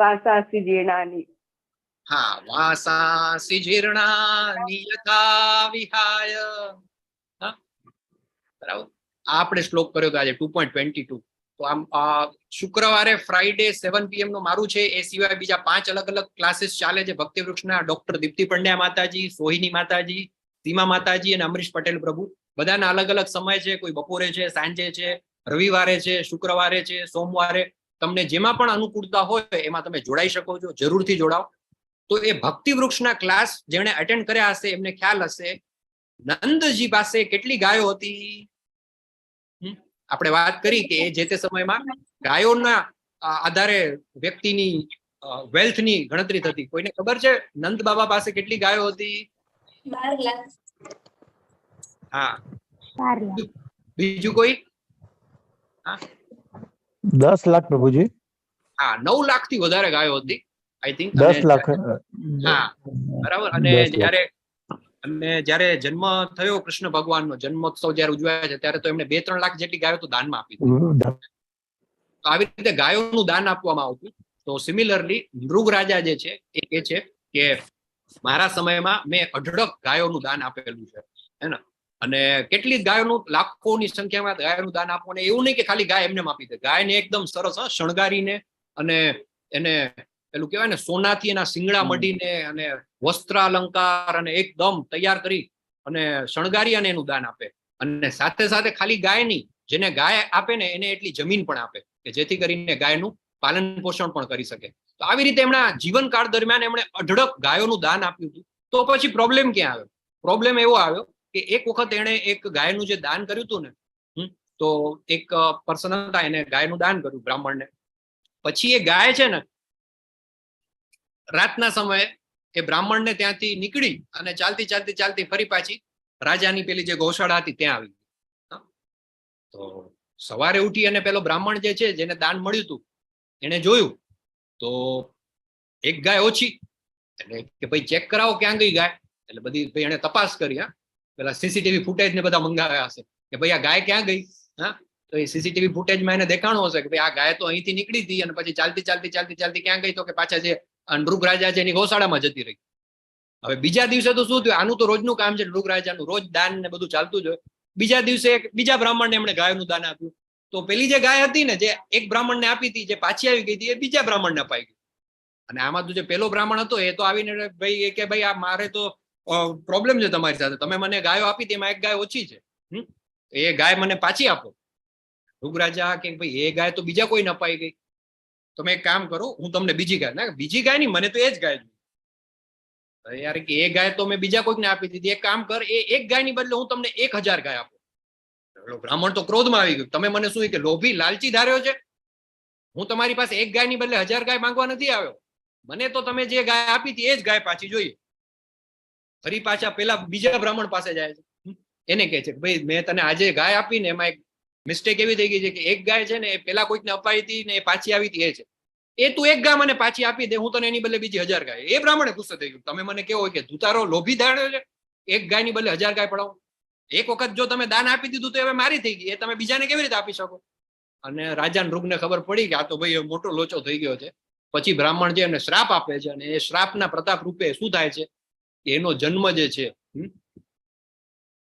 વાસાસી જીર્ણાની. હા, વાસાસી જીર્ણાની યથા વિહાય. હા, બરાબર. આ આપણે શ્લોક કર્યો હતો આજે 2.22. તો આમ શુક્રવારે ફ્રાઈડે 7 PM નું મારું છે. એ સિવાય બીજા 5 અલગ અલગ ક્લાસીસ ચાલે છે ભક્તિ વૃક્ષના. ડોક્ટર દીપ્તિ પંડ્યા માતાજી, સોહિની માતાજી, સીમા માતાજી અને અમરીશ પટેલ પ્રભુ. બધાના અલગ અલગ સમય છે. કોઈ બપોરે છે, સાંજે છે, રવિવારે છે, શુક્રવારે છે, સોમવારે. તમને જેમાં પણ અનુકૂળતા હોય એમાં તમે જોડાઈ શકો છો. જરૂરથી જોડાઓ. તો એ ભક્તિ વૃક્ષના ક્લાસ જેણે અટેન્ડ કર્યા હશે એમને ખ્યાલ હશે નંદજી પાસે કેટલી ગાયો હતી. આપણે વાત કરી કે જે તે સમયમાં ગાયોના આધારે વ્યક્તિની વેલ્થની ગણતરી થતી. કોઈને ખબર છે નંદ બાબા પાસે કેટલી ગાયો હતી? 12 લાખ. હા, 12 લાખ. બીજું કોઈ? હા, 10 લાખ પ્રભુજી. હા, 9 લાખ થી વધારે ગાયો હતી આઈ થિંક. 10 લાખ. હા, બરાબર. અને જ્યારે જન્મ થયો કૃષ્ણ ભગવાનનો જન્મોત્સવ જયારે ઉજવાય છે ત્યારે તો એમને 2-3 લાખ જેટલી ગાયો તો દાનમાં આપી દીધી. તો આવી રીતે ગાયોનું દાન આપવામાં આવતું. તો સિમિલરલી મૃગ રાજા જે છે એ કહે છે કે મારા સમયમાં મેં 18 ગાયોનું દાન આપેલું છે, હે ને. અને કેટલી ગાયોનું, લાખોની સંખ્યામાં ગાયોનું દાન આપવું. અને એવું નહીં કે ખાલી ગાય એમને આપી દે. ગાયને એકદમ સરસ શણગારીને અને એને પેલું કહેવાય ને સોનાથી એના શિંગડા મઢીને અને વસ્ત્ર અલંકાર અને એકદમ તૈયાર કરી અને શણગારી અને એનું દાન આપે. અને સાથે સાથે ખાલી ગાય નહીં, જેને ગાય આપે ને એને એટલી જમીન પણ આપે કે જેથી કરીને ગાયનું પાલન પોષણ પણ કરી શકે. તો આવી રીતે એમના જીવનકાળ દરમિયાન એમણે 18 ગાયોનું દાન આપ્યું હતું. તો પછી પ્રોબ્લેમ ક્યાં આવ્યો? પ્રોબ્લેમ એવો આવ્યો કે એક વખત એણે એક ગાયનું જે દાન કર્યું હતું ને, તો એક પર્સન હતા એને ગાયનું દાન કર્યું બ્રાહ્મણને. પછી એ ગાય છે ને રાતના સમયે એ બ્રાહ્મણને ત્યાંથી નીકળી અને ચાલતી ચાલતી ચાલતી ફરી પાછી રાજાની પેલી જે ગૌશાળા હતી ત્યાં આવી. તો સવારે ઉઠી અને પેલો બ્રાહ્મણ જે છે જેને દાન મળ્યું હતું એને જોયું તો એક ગાય ઓછી. એટલે કે ભાઈ ચેક કરાવો ક્યાં ગઈ ગાય. એટલે બધી એને તપાસ કરી. પેલા સીસીટીવી ફૂટેજ ને બધા મંગાવ્યા હશે કે ભાઈ આ ગાય ક્યાં ગઈ. હા, તો એ સીસીટીવી ફૂટેજમાં એને દેખાણું હશે કે ભાઈ આ ગાય તો અહીંથી નીકળી હતી અને પછી ચાલતી ચાલતી ચાલતી ચાલતી ક્યાં ગઈ, તો કે પાછા જે મૃગ રાજા છે એની ગૌશાળામાં જતી રહી. હવે બીજા દિવસે તો શું થયું, આનું તો રોજનું કામ છે મૃગ રાજાનું, રોજ દાન ને બધું ચાલતું જ હોય. બીજા દિવસે બીજા બ્રાહ્મણને એમણે ગાયનું દાન આપ્યું. તો પેલી જે ગાય હતી ને જે એક બ્રાહ્મણને આપી હતી, જે પાછી આવી ગઈ હતી, એ બીજા બ્રાહ્મણને અપાઈ ગઈ. અને આમાં તો જે પેલો બ્રાહ્મણ હતો એ તો આવીને ભાઈ કે ભાઈ આ મારે તો પ્રોબ્લેમ છે તમારી સાથે, તમે મને ગાયો આપી તેમાં એક ગાય ઓછી છે, એ ગાય મને પાછી આપો. મૃગ રાજા કે ભાઈ એ ગાય તો બીજા કોઈને અપાઈ ગઈ, તમે એક કામ કરો હું તમને બીજી ગાય, ના બીજી ગાય નહીં, મને તો એ જ ગાય જોઈએ. યાર કે એ ગાય તો મેં બીજા કોઈકને આપી દીધી, એક કામ કર એ એક ગાયની બદલે હું તમને 1000 ગાય આપું. બ્રાહ્મણ તો ક્રોધમાં આવી ગયું, તમે મને શું કે લોભી લાલચી ધાર્યો છે, હું તમારી પાસે એક ગાયની બદલે 1000 ગાય માંગવા નથી આવ્યો, મને તો તમે જે ગાય આપી હતી એ જ ગાય પાછી જોઈએ. ફરી પાછા પેલા બીજા બ્રાહ્મણ પાસે જાય છે, એને કહે છે કે ભાઈ મેં તને આજે ગાય આપી ને એમાં એક મિસ્ટેક એવી થઈ ગઈ છે કે એક ગાય છે ને એ પેલા કોઈકને અપાઈ હતી ને એ પાછી આવી હતી, એ છે એ તું એક ગાય મને પાછી આપી દે, હું તને એની બદલે બીજી 1000 ગાય. એ બ્રાહ્મણે ગુસ્સે થઈ ગયું, તમે મને કેવો કે ધુતારો લોભી ધાર્યો છે, એક ગાયની બદલે 1000 ગાય પડાવો. એક વખત જો તમે દાન આપી દીધું તો હવે મારી થઈ ગઈ, એ તમે બીજાને કેવી રીતે આપી શકો. અને રાજા મૃગને ખબર પડી કે આ તો ભાઈ મોટો લોચો થઈ ગયો છે. પછી બ્રાહ્મણ જે એમને શ્રાપ આપે છે અને એ શ્રાપના પ્રતાપ રૂપે શું થાય છે કે એનો જન્મ જે છે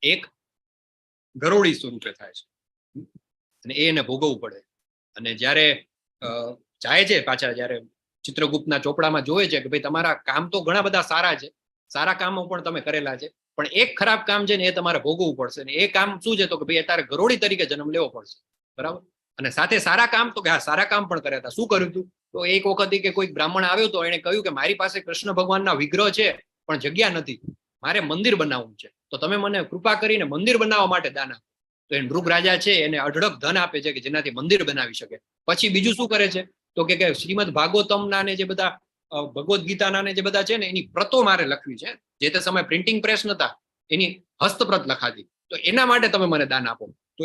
એક ગરોળી સ્વરૂપે થાય છે અને એને ભોગવવું પડે. અને જયારે જાય છે પાછા, જયારે ચિત્રગુપ્તના ચોપડામાં જોવે છે કે ભાઈ તમારા કામ તો ઘણા બધા સારા છે, સારા કામો પણ તમે કરેલા છે, પણ એક ખરાબ કામ છે ને એ તમારે ભોગવવું પડશે. ને એ કામ શું છે તો કે ભાઈ તારે ગરોળી તરીકે જન્મ લેવો પડશે, બરાબર. અને સાથે સારા કામ તો કે હા સારા કામ પણ કર્યા હતા. શું કર્યું હતું તો એક વખત કે કોઈક બ્રાહ્મણ આવ્યો તો એને કહ્યું કે મારી પાસે કૃષ્ણ ભગવાનના વિગ્રહ છે પણ જગ્યા નથી, મારે મંદિર બનાવવું છે, તો તમે મને કૃપા કરીને મંદિર બનાવવા માટે દાન આપો. તો એ મૃગ રાજા છે એને અઢળક ધન આપે છે કે જેનાથી મંદિર બનાવી શકે. પછી બીજું શું કરે છે તો કે શ્રીમદ ભાગવતમના ને જે બધા ભગવદ્ ગીતાના ને જે બધા છે ને એની પ્રતો મારે લખવી છે, જે તે સમયે પ્રિન્ટિંગ પ્રેસ નતા, એની હસ્તપ્રત લખાતી, તો એના માટે તમે મને દાન આપો. તો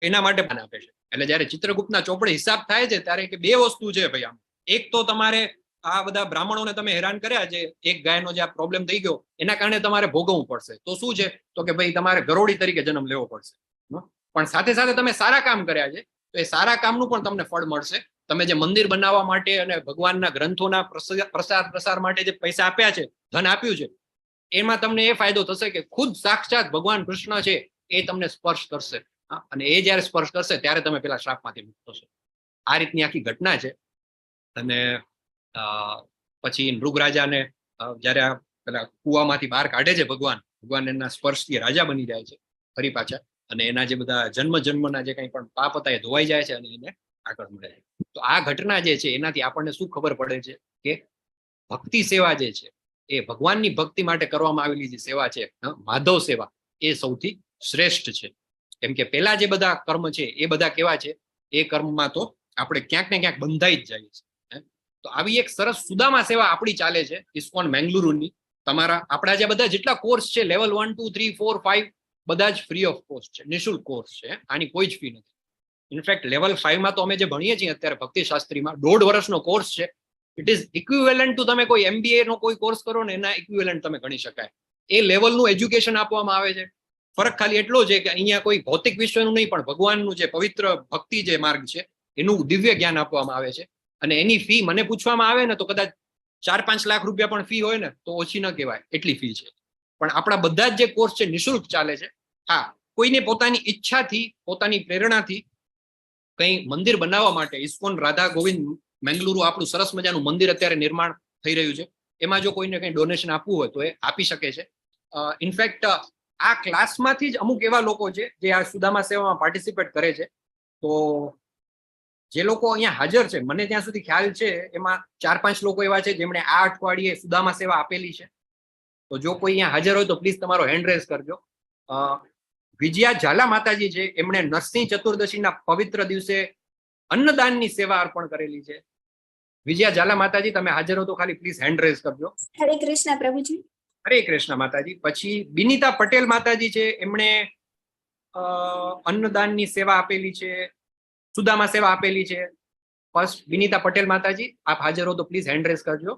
એના માટે દાન આપે છે. એટલે જયારે ચિત્રગુપ્તના ચોપડે હિસાબ થાય છે ત્યારે કે બે વસ્તુ છે ભાઈ આમ, એક તો તમારે આ બધા બ્રાહ્મણોને તમે હેરાન કર્યા છે, એક ગાયનો જે આ પ્રોબ્લેમ થઈ ગયો એના કારણે તમારે ભોગવવું પડશે. તો શું છે તો કે ભાઈ તમારે ગરોળી તરીકે જન્મ લેવો પડશે. પણ સાથે સાથે તમે સારા કામ કર્યા છે તો એ સારા કામનું પણ તમને ફળ મળશે. તમે જે મંદિર બનાવવા માટે અને ભગવાનના ગ્રંથોના પ્રસાર માટે જે પૈસા આપ્યા છે, ધન આપ્યું છે, એમાં તમને એ ફાયદો થશે કે ખુદ સાક્ષાત ભગવાન કૃષ્ણ છે એ તમને સ્પર્શ કરશે. અને એ જયારે સ્પર્શ કરશે ત્યારે તમે પેલા શ્રાપમાંથી મુક્ત થશો. આ રીતની આખી ઘટના છે. અને પછી મૃગરાજાને જયારે આ પેલા કુવામાંથી બહાર કાઢે છે ભગવાન એના સ્પર્શથી રાજા બની જાય છે ફરી પાછા, અને એના જે બધા જન્મના જે કંઈ પણ પાપ હતા એ ધોવાઈ જાય છે અને એને આગળ મળે છે. તો આ ઘટના જે છે એનાથી આપણને શું ખબર પડે છે કે ભક્તિ સેવા જે છે એ ભગવાનની ભક્તિ માટે કરવામાં આવેલી જે સેવા છે, માધવ સેવા, એ સૌથી શ્રેષ્ઠ છે. કેમ કે પેલા જે બધા કર્મ છે એ બધા કેવા છે, એ કર્મમાં તો આપણે ક્યાંક ને ક્યાંક બંધાઈ જ જઈએ છીએ. તો આવી એક સરસ સુદામા સેવા આપણી ચાલે છે ઇસ્કોન મેંગલુરુની. આપણા જે બધા જેટલા કોર્સ છે, લેવલ 1, 2, 3, 4, 5 બધા જ ફ્રી ઓફ કોસ્ટ છે, નિઃશુલ્ક કોર્સ છે, આની કોઈ જ ફી નથી. ઇનફેક્ટ લેવલ 5 માં તો અમે જે ભણીએ છીએ અત્યારે ભક્તિ શાસ્ત્રીમાં 1.5 વર્ષનો કોર્સ છે. ઇટ ઇઝ ઇક્વિવેલન્ટ ટુ તમે કોઈ MBA નો કોઈ કોર્સ કરો ને એના ઇક્વિવેલન્ટ તમે ગણી શકાય. એ લેવલનું એજ્યુકેશન આપવામાં આવે છે. ફરક ખાલી એટલો છે કે અહીંયા કોઈ ભૌતિક વિશ્વનું નહીં, પણ ભગવાનનું જે પવિત્ર ભક્તિ જે માર્ગ છે એનું દિવ્ય જ્ઞાન આપવામાં આવે છે. અને એની ફી મને પૂછવામાં આવે ને તો કદાચ 4-5 લાખ રૂપિયા પણ ફી હોય ને તો ઓછી ન કહેવાય, એટલી ફી છે. પણ આપણા બધા જ જે કોર્સ છે નિઃશુલ્ક ચાલે છે. હા, કોઈને પોતાની ઈચ્છાથી, પોતાની પ્રેરણાથી કંઈ મંદિર બનાવવા માટે ઇસ્કોન રાધા ગોવિંદ મેંગલુરુ આપણું સરસ મજાનું મંદિર અત્યારે નિર્માણ થઈ રહ્યું છે. એમાં જો કોઈને કંઈ ડોનેશન આપવું હોય તો એ આપી શકે છે. ઇનફેક્ટ આ ક્લાસમાંથી જ અમુક એવા લોકો છે જે આ સુદામા સેવામાં પાર્ટિસિપેટ કરે છે. તો જે લોકો અહીંયા હાજર છે, મને ત્યાં સુધી ખ્યાલ છે એમાં 4-5 લોકો એવા છે જેમણે આ અઠવાડિયે સુદામા સેવા આપેલી છે. તો જો કોઈ અહીંયા હાજર હોય તો પ્લીઝ તમારો હેન્ડ રેઝ કરજો. વિજયા ઝાલા માતાજી છે, એમણે નરસિંહ ચતુર્દશીના પવિત્ર દિવસે અન્નદાનની સેવા અર્પણ કરેલી છે. વિજયા ઝાલા માતાજી, તમે હાજર હો તો ખાલી પ્લીઝ હેન્ડ રેઝ કરજો. હરે કૃષ્ણ પ્રભુજી. હરે કૃષ્ણ માતાજી. પછી બિનિતા પટેલ માતાજી છે, એમણે અન્નદાનની સેવા આપેલી છે, સુદામા સેવા આપેલી છે. ફર્સ્ટ બિનિતા પટેલ માતાજી, આપ હાજર હો તો પ્લીઝ હેન્ડ રેઝ કરજો.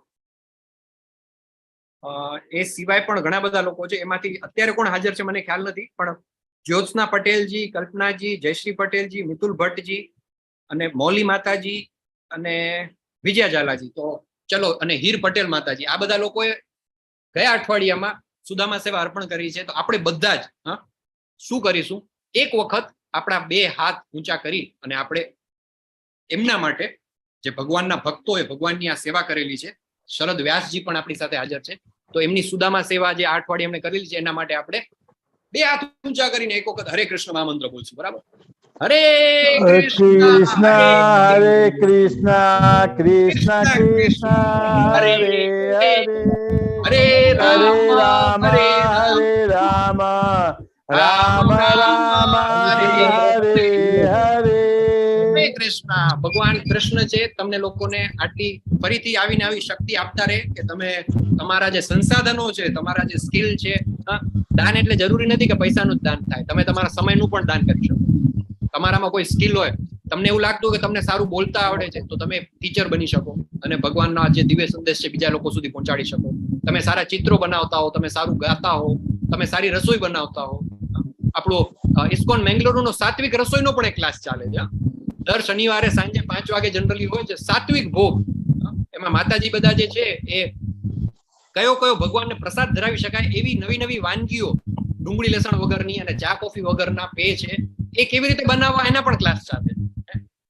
એ સિવાય પણ ઘણા બધા લોકો છે, એમાંથી અત્યારે કોણ હાજર છે મને ખ્યાલ નથી, પણ જ્યોત્સના પટેલજી, કલ્પનાજી, જયશ્રી પટેલજી, મિતુલ ભટ્ટજી અને મૌલી માતાજી અને વિજયા ઝાલાજી. તો ચલો, અને હીર પટેલ માતાજી, આ બધા લોકોએ ગયા અઠવાડિયામાં સુદામા સેવા અર્પણ કરી છે. તો આપણે બધા જ શું કરીશું, એક વખત આપણા 2 હાથ ઊંચા કરી અને આપણે એમના માટે જે ભગવાનના ભક્તોએ ભગવાનની આ સેવા કરેલી છે, શરદ વ્યાસજી પણ આપણી સાથે હાજર છે, તો એમની સુદામા સેવા જે આ અઠવાડિયે એમણે કરેલી છે એના માટે આપણે 2 હાથ ઊંચા કરીને એક વખત હરે કૃષ્ણ મહામંત્ર બોલશું. બરાબર? હરે કૃષ્ણ હરે કૃષ્ણ, કૃષ્ણ કૃષ્ણ હરે હરે, હરે રામ હરે રામ, રામ રામ હરે હરે. હરે કૃષ્ણ. ભગવાન કૃષ્ણ છે તમને લોકોને આટલી ફરીથી આવીને આવી શક્તિ આપતા રહે કે તમે તમારા જે સંસાધનો છે, તમારા જે સ્કિલ છે, દાન એટલે જરૂરી નથી કે પૈસાનું જ દાન થાય, તમે તમારા સમયનું પણ દાન કરી શકો. તમારામાં કોઈ સ્કિલ હોય, તમને એવું લાગતું કે તમને સારું બોલતા આવડે છે તો તમે ટીચર બની શકો અને ભગવાનના જે દિવ્ય સંદેશ છે બીજા લોકો સુધી પહોંચાડી શકો. તમે સારા ચિત્રો બનાવતા હો, તમે સારું ગાતા હો, તમે સારી રસોઈ બનાવતા હો. આપણો ઇસ્કોન મેંગલુરુનો સાત્વિક રસોઈનો પણ એક ક્લાસ ચાલે છે. દર શનિવારે સાંજે 5 વાગે જનરલી હોય છે સાત્વિક ભોગ. એમાં માતાજી બધા જે છે એ કયો ભગવાનને પ્રસાદ ધરાવી શકાય એવી નવી વાનગીઓ, ડુંગળી લસણ વગરની અને ચા કોફી વગરના પેય છે, એ કેવી રીતે બનાવવા એના પણ ક્લાસ ચાલે.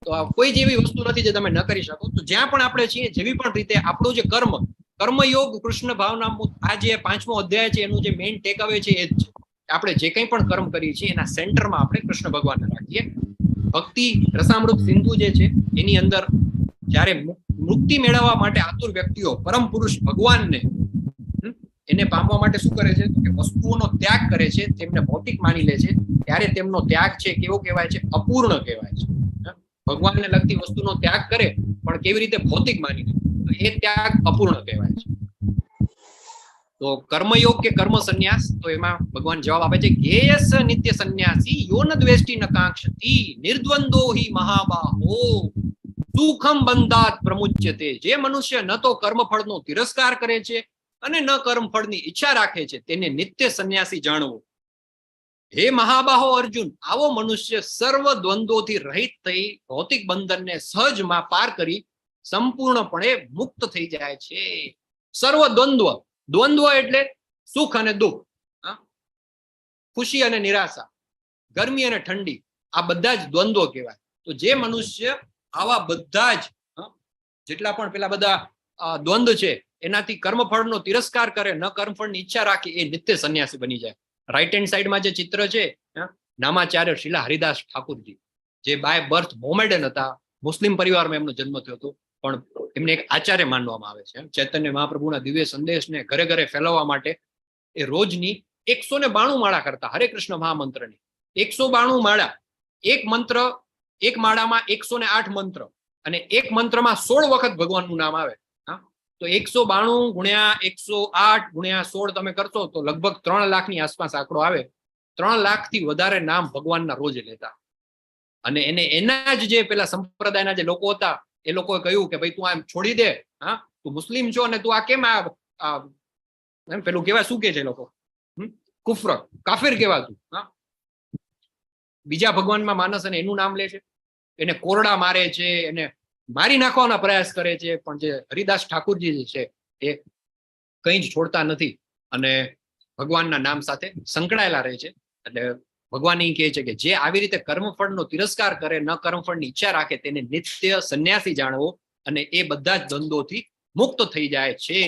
તો કોઈ જ એવી વસ્તુ નથી જે તમે ન કરી શકો. તો જ્યાં પણ આપણે છીએ, જેવી પણ રીતે આપણું જે કર્મયોગ કૃષ્ણ ભાવના, આ જે 5મો અધ્યાય છે એનું જે મેઇન ટેક અવે છે એ જ છે. આપણે જે કંઈ પણ કર્મ કરીએ છીએ એના સેન્ટરમાં આપણે કૃષ્ણ ભગવાનને રાખીએ. ભક્તિ રસામૃત સિંધુ જે છે એની અંદર જ્યારે મુક્તિ મેળવવા માટે આતુર વ્યક્તિઓ પરમ પુરુષ ભગવાનને એને પામવા માટે શું કરે છે કે વસ્તુઓનો ત્યાગ કરે છે, તેમને ભૌતિક માની લે છે. ત્યારે તેમનો ત્યાગ છે કેવો કહેવાય છે? અપૂર્ણ કહેવાય છે. ભગવાનને લગતી વસ્તુનો ત્યાગ કરે પણ કેવી રીતે? ભૌતિક માની લે, તો એ ત્યાગ અપૂર્ણ કહેવાય છે. તો કર્મયોગ કે કર્મ સંન્યાસ, તો એમાં ભગવાન જવાબ આપે છે, જ્ઞેયસ નિત્ય સંન્યાસી યો ન દ્વેષ્ટિ ન કાંક્ષતિ નિર્દ્વંદો હિ મહાબાહો સુખમ બંધાત પ્રમુચ્યતે. જે મનુષ્ય ન તો કર્મફળનો તિરસ્કાર કરે છે અને ન કર્મફળની ઈચ્છા રાખે છે તેને નિત્ય સંન્યાસી જાણવો. હે મહાબાહો અર્જુન, આવો મનુષ્ય સર્વ દ્વંદ્વોથી રહિત થઈ ભૌતિક બંધનને સહજમાં પાર કરી સંપૂર્ણપણે મુક્ત થઈ જાય છે. સર્વ દ્વંદ્વ એટલે સુખ અને દુઃખ, ખુશી અને નિરાશા, ગરમી અને ઠંડી, આ બધા જ દ્વંદ્વો કહેવાય. તો જે મનુષ્ય આવા બધા જ જેટલા પણ પેલા બધા દ્વંદ છે એનાથી કર્મફળનો તિરસ્કાર કરે, ન કર્મફળની ઈચ્છા રાખે, એ નિત્ય સંન્યાસી બની જાય. રાઈટ હેન્ડ સાઈડમાં જે ચિત્ર છે, નામાચાર્ય શીલા હરિદાસ ઠાકુરજી, જે બાય બર્થ મોમેડન હતા, મુસ્લિમ પરિવારમાં એમનો જન્મ થયો હતો, પણ એમને એક આચાર્ય માનવામાં આવે છે. ચૈતન્ય મહાપ્રભુના દિવ્ય સંદેશને ઘરે ઘરે ફેલાવવા માટે એ રોજની 192 માળા કરતા, હરે કૃષ્ણ મહામંત્રની 192 માળા. એક મંત્ર, એક માળામાં 108 મંત્ર, અને એક મંત્રમાં 16 વખત ભગવાનનું નામ આવે. તો 192 ગુણ્યા 108 ગુણ્યા 16 તમે કરશો તો લગભગ 3 લાખની આસપાસ આંકડો આવે. 3 લાખથી વધારે નામ ભગવાનના રોજ લેતા. અને એને એના જ જે પેલા સંપ્રદાયના જે લોકો હતા એ લોકોએ કહ્યું કે ભાઈ તું આમ છોડી દે, તું મુસ્લિમ છો અને તું આ કેમ પેલું કેવાય, શું કે છે લોકો, કુફર, કાફિર કહેવાતું, બીજા ભગવાનમાં માનસ અને એનું નામ લે છે, એને કોરડા મારે છે, એને મારી નાખવાના પ્રયાસ કરે છે. પણ જે હરિદાસ ઠાકુરજી જે છે એ કંઈ જ છોડતા નથી અને ભગવાનના નામ સાથે સંકળાયેલા રહે છે. એટલે ભગવાન એ કહે છે કે જે આવી રીતે કર્મફળનો તિરસ્કાર કરે, ન કર્મફળની ઈચ્છા રાખે, તેને નિત્ય સંન્યાસી જાણવો અને એ બધા જ દ્વંદોથી મુક્ત થઈ જાય છે.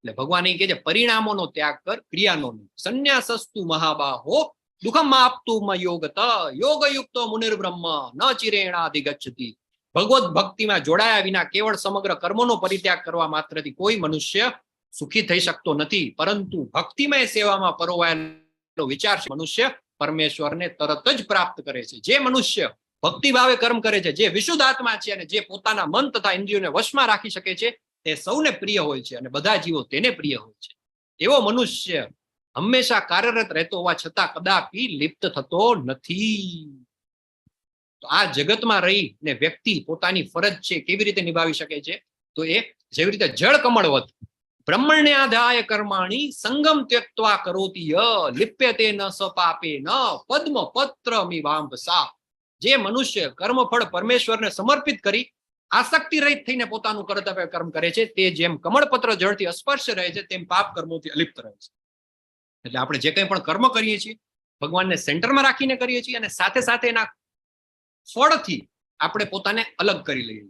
એટલે ભગવાન એ કહે છે પરિણામોનો ત્યાગ કર, ક્રિયાનો નહીં. સંન્યાસસ્તુ મહાબાહો દુઃખમ આપતું યોગત યોગયુક્તો મુનિર્બ્રહ્મ ન ચિરેણાધિગચ્છતિ. ભગવત ભક્તિમાં જોડાયા વિના કેવળ સમગ્ર કર્મોનો પરિત્યાગ કરવા માત્રથી કોઈ મનુષ્ય સુખી થઈ શકતો નથી, પરંતુ ભક્તિમય સેવામાં પરોવાયેલો વિચાર મનુષ્ય પરમેશ્વરને તરત જ પ્રાપ્ત કરે છે. જે મનુષ્ય ભક્તિભાવે કર્મ કરે છે, જે વિશુદ્ધ આત્મા છે અને જે પોતાના મન તથા ઇન્દ્રિયોને વશમાં રાખી શકે છે, તે સૌને પ્રિય હોય છે અને બધા જીવો તેને પ્રિય હોય છે. એવો મનુષ્ય હંમેશા કાર્યરત રહેતો હોવા છતાં કદાપી લિપ્ત થતો નથી. તો આ જગતમાં રહીને વ્યક્તિ પોતાની ફરજ છે કેવી રીતે નિભાવી શકે છે? તો એ જેવી રીતે જળ કમળવત બ્રહ્મણ્યાધાય કર્માણી સંગમ ત્યક્ત્વા કરોતિ ય લિપ્યતે ન સ પાપે ન પદ્મ પત્ર મિવાંભસા. જે મનુષ્ય કર્મફળ પરમેશ્વરને સમર્પિત કરી આસક્તિ રહિત થઈને પોતાનું કર્તવ્ય કર્મ કરે છે, તે જેમ કમળપત્ર જળથી અસ્પર્શ રહે છે, તેમ પાપ કર્મોથી અલિપ્ત રહે છે. એટલે આપણે જે કંઈ પણ કર્મ કરીએ છીએ ભગવાનને સેન્ટરમાં રાખીને કરીએ છીએ અને સાથે સાથે એના ફળથી આપણે પોતાને અલગ કરી લઈએ.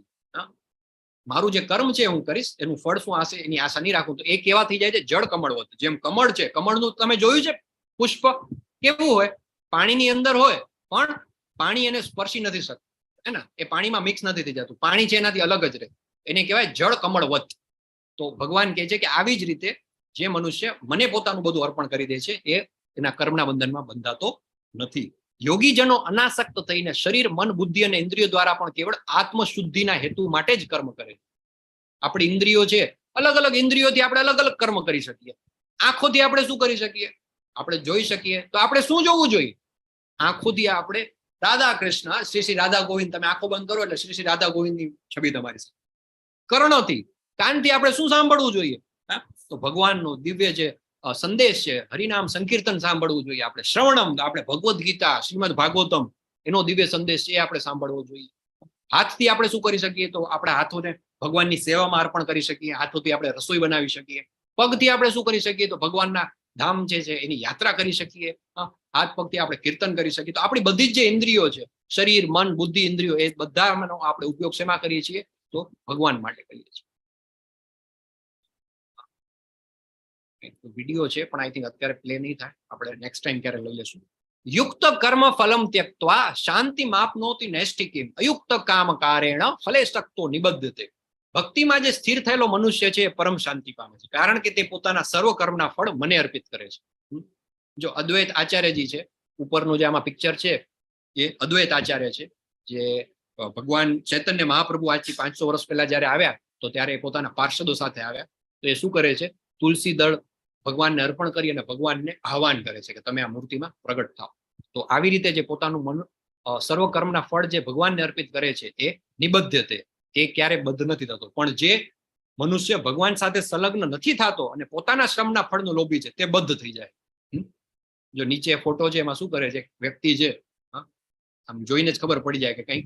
મારું જે કર્મ છે હું કરીશ, એનું ફળ શું હશે એની આશા નહીં રાખું. તો એ કેવા થઈ જાય છે? જળ કમળવત. જેમ કમળ છે, કમળનું તમે જોયું છે પુષ્પ કેવું હોય? પાણીની અંદર હોય પણ પાણી એને સ્પર્શી નથી શકતું, હે ને? એ પાણીમાં મિક્સ નથી થઈ જતું, પાણી છે એનાથી અલગ જ રહે, એને કહેવાય જળ કમળવત. તો ભગવાન કહે છે કે આવી જ રીતે જે મનુષ્ય મને પોતાનું બધું અર્પણ કરી દે છે એ એના કર્મના બંધનમાં બંધાતો નથી. યોગીજનો અનાસક્ત થઈને શરીર, મન, બુદ્ધિ અને ઇન્દ્રિયો દ્વારા પણ કેવળ આત્મશુદ્ધિના હેતુ માટે જ કર્મ કરે. આપણી ઇન્દ્રિયો છે, અલગ અલગ ઇન્દ્રિયોથી આપણે અલગ અલગ કર્મ કરી શકીએ. આંખોથી આપણે શું કરી શકીએ? આપણે જોઈ શકીએ. તો આપણે શું જોવું જોઈએ? આંખોથી આપણે રાધા કૃષ્ણ, શ્રી શ્રી રાધા ગોવિંદ, તમે આંખો બંધ કરો એટલે શ્રી શ્રી રાધા ગોવિંદની છબી તમારી સાથે. કર્ણોથી, કાનથી આપણે શું સાંભળવું જોઈએ? તો ભગવાનનો દિવ્ય જે સંદેશ છે, હરિનામ સંકીર્તન સાંભળવું જોઈએ આપણે. શ્રવણમ, આપણે ભગવદ્ ગીતા, શ્રીમદ ભાગવતમ, એનો દિવ્ય સંદેશ છે એ આપણે સાંભળવો જોઈએ. હાથથી આપણે શું કરી શકીએ? તો આપણે હાથોને ભગવાનની સેવામાં અર્પણ કરી શકીએ, હાથોથી આપણે રસોઈ બનાવી શકીએ. પગથી આપણે શું કરી શકીએ? તો ભગવાનના ધામ જે છે એની યાત્રા કરી શકીએ. હાથ પગથી આપણે કીર્તન કરી શકીએ. તો આપણી બધી જ જે ઇન્દ્રિયો છે, શરીર, મન, બુદ્ધિ, ઇન્દ્રિયો, એ બધાનો આપણે ઉપયોગ શેમાં કરીએ છીએ? તો ભગવાન માટે કરીએ છીએ. વિડીયો છે પણ આઈ થિંક અત્યારે પ્લે નહીં થાય, આપણે નેક્સ્ટ ટાઈમ ક્યારે લઈ લેશું. યુક્ત કર્મ ફલમ ત્યક્ત્વા શાંતિ માપનોતિ નૈષ્ઠિકીમ અયુક્ત કામ કારેણ ફલે શક્તો નિબદ્ધતે. ભક્તિમાં જે સ્થિર થયેલો મનુષ્ય છે એ પરમ શાંતિ પામે છે, કારણ કે તે પોતાના સર્વ કર્મના ફળ મને અર્પિત કરે છે. જો અદ્વૈત આચાર્યજી છે, ઉપરનું જે આમાં પિક્ચર છે એ અદ્વૈત આચાર્ય છે, જે ભગવાન ચૈતન્ય મહાપ્રભુ આજથી 500 વર્ષ પહેલા જયારે આવ્યા તો ત્યારે એ પોતાના પાર્ષદો સાથે આવ્યા. તો એ શું કરે છે? તુલસી દળ ભગવાનને અર્પણ કરી અને ભગવાનને આહવાન કરે છે કે તમે આ મૂર્તિમાં પ્રગટ થાઓ. તો આવી રીતે જે પોતાનું મન સર્વ કર્મના ફળ જે ભગવાનને અર્પિત કરે છે એ નિબદ્ધ તે, એ ક્યારે બદ્ધ નથી થતો. પણ જે મનુષ્ય ભગવાન સાથે સંલગ્ન નથી થતો અને પોતાના શ્રમના ફળનો લોભી છે તે બદ્ધ થઈ જાય. જો નીચે ફોટો છે એમાં શું કરે છે? વ્યક્તિ છે, આમ જોઈને જ ખબર પડી જાય કે કંઈક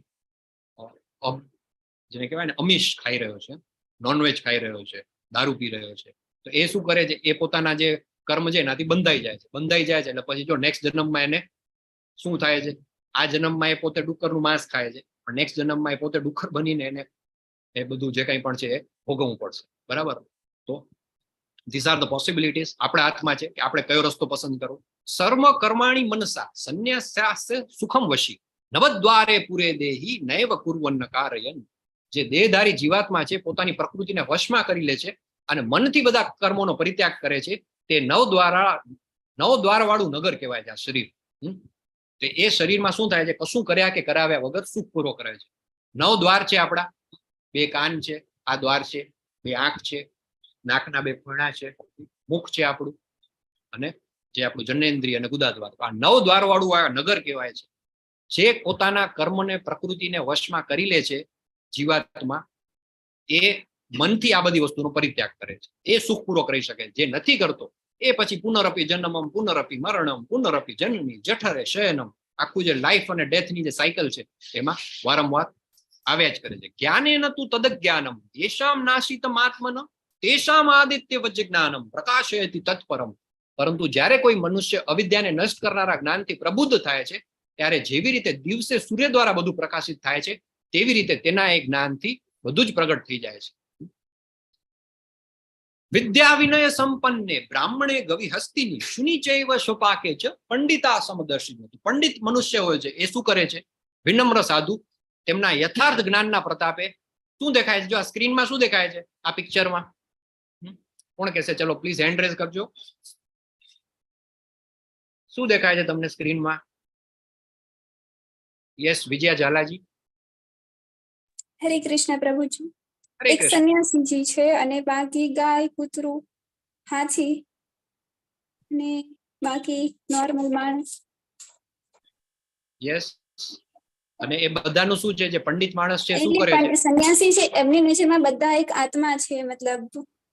જેને કહેવાય ને અમીશ ખાઈ રહ્યો છે, નોનવેજ ખાઈ રહ્યો છે, દારૂ પી રહ્યો છે. તો એ શું કરે છે? એ પોતાના જે કર્મ છે એનાથી બંધાઈ જાય છે. બંધાઈ જાય છે એટલે પછી જો નેક્સ્ટ જન્મમાં એને શું થાય છે? આ જન્મમાં એ પોતે ડુક્કરનું માંસ ખાય છે, પણ નેક્સ્ટ જન્મમાં એ પોતે ડુક્કર બનીને એને એ બધું જે કંઈ પણ છે એ ભોગવવું પડશે. બરાબર? તો ધીસ આર ધ પોસિબિલિટીઝ. આપણા હાથમાં છે કે આપણે કયો રસ્તો પસંદ કરવો. સર્વ કર્માણી મનસા સંન્યાસ્યાસે સુખમ વશી નવદ્વારે પૂરે દેહી નૈવ કુર્વન્ન કારયન. જે દેહધારી જીવાત્મા છે પોતાની પ્રકૃતિને વશમાં કરી લે છે અને મનથી બધા કર્મોનો પરિત્યાગ કરે છે, તે નવ દ્વાર વાળું નગર કહેવાય છે આ શરીર. તો એ શરીરમાં શું થાય છે? કશું કર્યા કે કરાવ્યા વગર સુખપૂર્વક રહે છે. 9 દ્વાર છે આપણા. 2 કાન છે, આ દ્વાર છે. 2 આંખ છે, નાકના 2 ફણા છે, મુખ છે આપણું, અને જે આપણું જનેન્દ્રિય અને ગુદા દ્વાર. આ 9 દ્વાર વાળું આ નગર કહેવાય છે. જે પોતાના કર્મને પ્રકૃતિને વશમાં કરી લે છે જીવાત્મા, એ મનથી આ બધી વસ્તુનો પરિત્યાગ કરે છે. એ સુખપૂર્વક રહી શકે. જે નથી કરતો એ પછી પુનરપી જન્મમ પુનરપી મરણમ પુનરપી જન્મી જઠરે શયનમ, આખું જે લાઈફ અને ડેથની જે સાયકલ છે એમાં વારંવાર આવ્યા જ કરે છે. જ્ઞાનેન તું તદજ્ઞાનમ યેષામ નાશિતમ આત્મન તેષામ આદિત્ય વજ્ઞાનમ પ્રકાશયતિ તત્પરમ. પરંતુ જ્યારે કોઈ મનુષ્ય અવિદ્યાને નષ્ટ કરનારા જ્ઞાનથી પ્રબુદ્ધ થાય છે, ત્યારે જેવી રીતે દિવસે સૂર્ય દ્વારા બધું પ્રકાશિત થાય છે, તેવી રીતે તેના એ જ્ઞાનથી બધું જ પ્રગટ થઈ જાય છે. વિદ્યા વિનય સંપન્ને બ્રાહ્મણે ગવિ હસ્તિની શુનિચૈવ શોપાકે છે પંડિતા સમદર્શી. પંડિત મનુષ્ય હોય છે એ શું કરે છે? વિનમ્ર સાધુ તેમના યથાર્થ જ્ઞાનના પ્રતાપે શું દેખાય છે? જો આ સ્ક્રીનમાં શું દેખાય છે આ પિક્ચરમાં? કોણ કહેશે? ચલો પ્લીઝ હેન્ડ રેઝ કરજો. શું દેખાય છે તમને સ્ક્રીનમાં? યસ, વિજયા ઝાલાજી. હરે કૃષ્ણ પ્રભુજી. એક સંન્યાસીજી છે અને બાકી ગાય, કૂતરું, હાથી અને બાકી નોર્મલ માણસ. યસ. અને એ બધાનું શું છે? જે પંડિત માણસ છે શું કરે છે? સંન્યાસી છે એમની નીચેમાં બધા એક આત્મા છે. મતલબ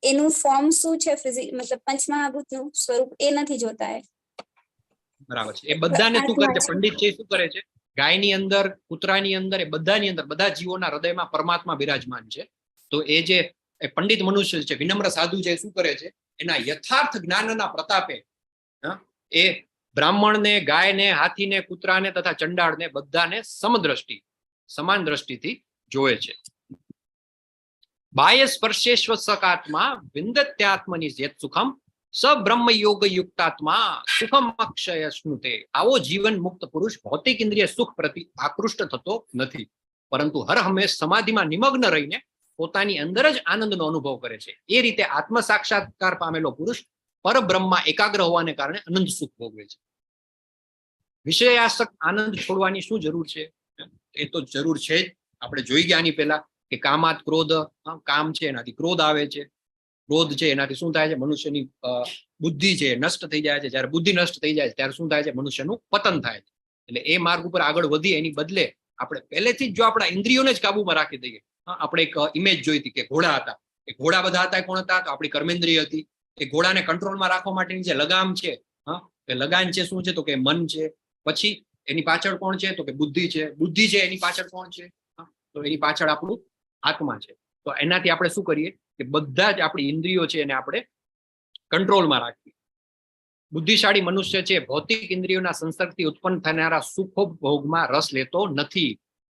એનું ફોર્મ શું છે, મતલબ પંચમહાભૂતનું સ્વરૂપ એ નથી જોતા. બરાબર છે. એ બધાને શું કરે છે? પંડિત છે શું કરે છે? ગાયની અંદર, કૂતરાની અંદર, એ બધાની અંદર, બધા જીવોના હૃદયમાં પરમાત્મા બિરાજમાન છે. તો એ જે પંડિત મનુષ્ય છે, વિનમ્ર સાધુ છે, શું કરે છે? એના યથાર્થ જ્ઞાનના પ્રતાપે એ બ્રાહ્મણને, ગાયને, હાથીને, કૂતરાને તથા ચંડાળને બધાને સમદ્રષ્ટિ, સમાન દ્રષ્ટિથી જોવે છે. બાહ્ય સ્પર્શેશ્વ સકાત્મા વિંદત્યાત્મની યત સુખમ સ બ્રહ્મ યોગ યુક્તાત્મા સુખમ અક્ષય સ્નુતે. આવો જીવન મુક્ત પુરુષ ભૌતિક ઇન્દ્રિય સુખ પ્રતિ આકૃષ્ટ થતો નથી, પરંતુ હર હંમેશ સમાધિમાં નિમગ્ન રહીને પોતાની અંદર જ આનંદનો અનુભવ કરે છે. એ રીતે આત્મ સાક્ષાત્કાર પામેલો પુરુષ પરબ્રહ્મમાં એકાગ્ર હોવાને કારણે અનંત સુખ ભોગવે છે. વિષયાસક્ત આનંદ છોડવાની શું જરૂર છે? એ તો જરૂર છે જ. આપણે જોઈ ગયા આની પહેલા કે કામાત ક્રોધ, કામ છે એનાથી ક્રોધ આવે છે. ક્રોધ છે એનાથી શું થાય છે? મનુષ્યની બુદ્ધિ છે નષ્ટ થઈ જાય છે. જ્યારે બુદ્ધિ નષ્ટ થઈ જાય છે ત્યારે શું થાય છે? મનુષ્યનું પતન થાય છે. એટલે એ માર્ગ ઉપર આગળ વધી એની બદલે આપણે પહેલેથી જ જો આપણા ઇન્દ્રિયોને જ કાબુમાં રાખી દઈએ. આપણે એક ઇમેજ જોઈ હતી કે ઘોડા હતા. એ ઘોડા બધા હતા, કોણ હતા? તો આપણી કર્મેન્દ્રિય હતી. એ ઘોડાને કંટ્રોલમાં રાખવા માટેની જે લગામ છે, એ લગામ છે શું છે? તો કે મન છે. પછી એની પાછળ કોણ છે? તો કે બુદ્ધિ છે. બુદ્ધિ છે એની પાછળ કોણ છે? તો એની પાછળ આપણું આત્મા છે. તો એનાથી આપણે શું કરીએ કે બધા જ આપણી ઇન્દ્રિયો છે એને આપણે કંટ્રોલમાં રાખીએ. બુદ્ધિશાળી મનુષ્ય છે ભૌતિક ઇન્દ્રિયોના સંસર્ગથી ઉત્પન્ન થનારા સુખોપભોગમાં રસ લેતો નથી,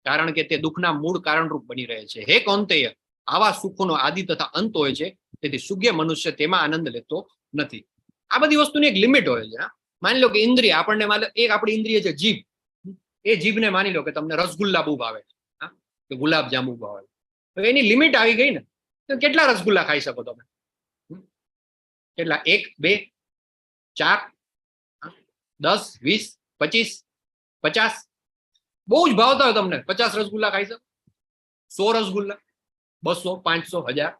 કારણ કે તે દુઃખના મૂળ કારણરૂપ બની રહે છે. હે કૌંતેય, આવા સુખોનો આદિ તથા અંત હોય છે, તેથી સુગ્ય મનુષ્ય તેમાં આનંદ લેતો નથી. આ બધી વસ્તુની એક લિમિટ હોય છે. માની લો કે ઇન્દ્રિય આપણને, એક આપણી ઇન્દ્રિય છે જીભ. એ જીભને માની લો કે તમને રસગુલ્લા બહુ ભાવે છે કે ગુલાબ જાંબુ ભાવે, તો એની લિમિટ આવી ગઈ ને. તો કેટલા રસગુલ્લા ખાઈ શકો તમે? કેટલા? 1, 2, 4, 10, 20, 25, 50? બહુ જ ભાવતા હોય તમને 50 રસગુલ્લા ખાઈ શકો? 100 રસગુલ્લા? 200, 500, 1000?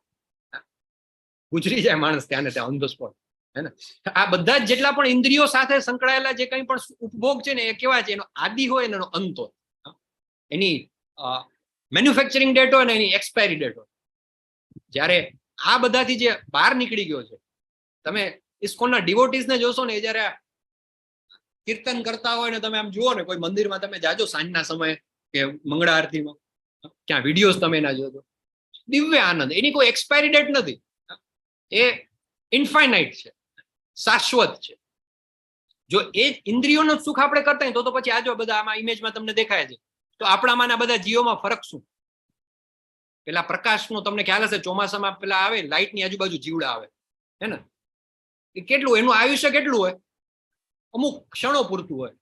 ગુજરી જાય માણસ ત્યાં ને ત્યાં ઓન ધ સ્પોટ. હે ને? આ બધા જ જેટલા પણ ઇન્દ્રિયો સાથે સંકળાયેલા જે કંઈ પણ ઉપભોગ છે ને, એ કેવા છે? એનો આદિ હોય ને એનો અંત હોય. એની મેન્યુફેક્ચરિંગ ડેટ હોય ને એની એક્સપાયરી ડેટ હોય. જ્યારે આ બધાથી જે બહાર નીકળી ગયો છે, તમે ઇસ્કોનના ડિવોટીસને જોશો ને, એ જયારે કીર્તન કરતા હોય ને, તમે આમ જુઓ ને કોઈ મંદિરમાં તમે જાજો સાંજના સમયે કે મંગળા આરતીમાં, ક્યાં વિડીયોઝ તમે એના જોજો, દિવ્ય આનંદ. એની કોઈ એક્સપાયરી ડેટ નથી. એ ઇન્ફાઇનાઇટ છે, શાશ્વત છે. જો એ ઇન્દ્રિયોનું સુખ આપણે કરતા હોય તો પછી આજો બધા આમાં ઇમેજમાં તમને દેખાય છે તો આપણામાં ના બધા જીવોમાં ફરક શું? પેલા પ્રકાશનો તમને ખ્યાલ હશે, ચોમાસામાં પેલા આવે લાઇટની આજુબાજુ જીવડા આવે, હે ને? એ કેટલું એનું આયુષ્ય કેટલું હોય? અમુક ક્ષણો પૂરતું હોય.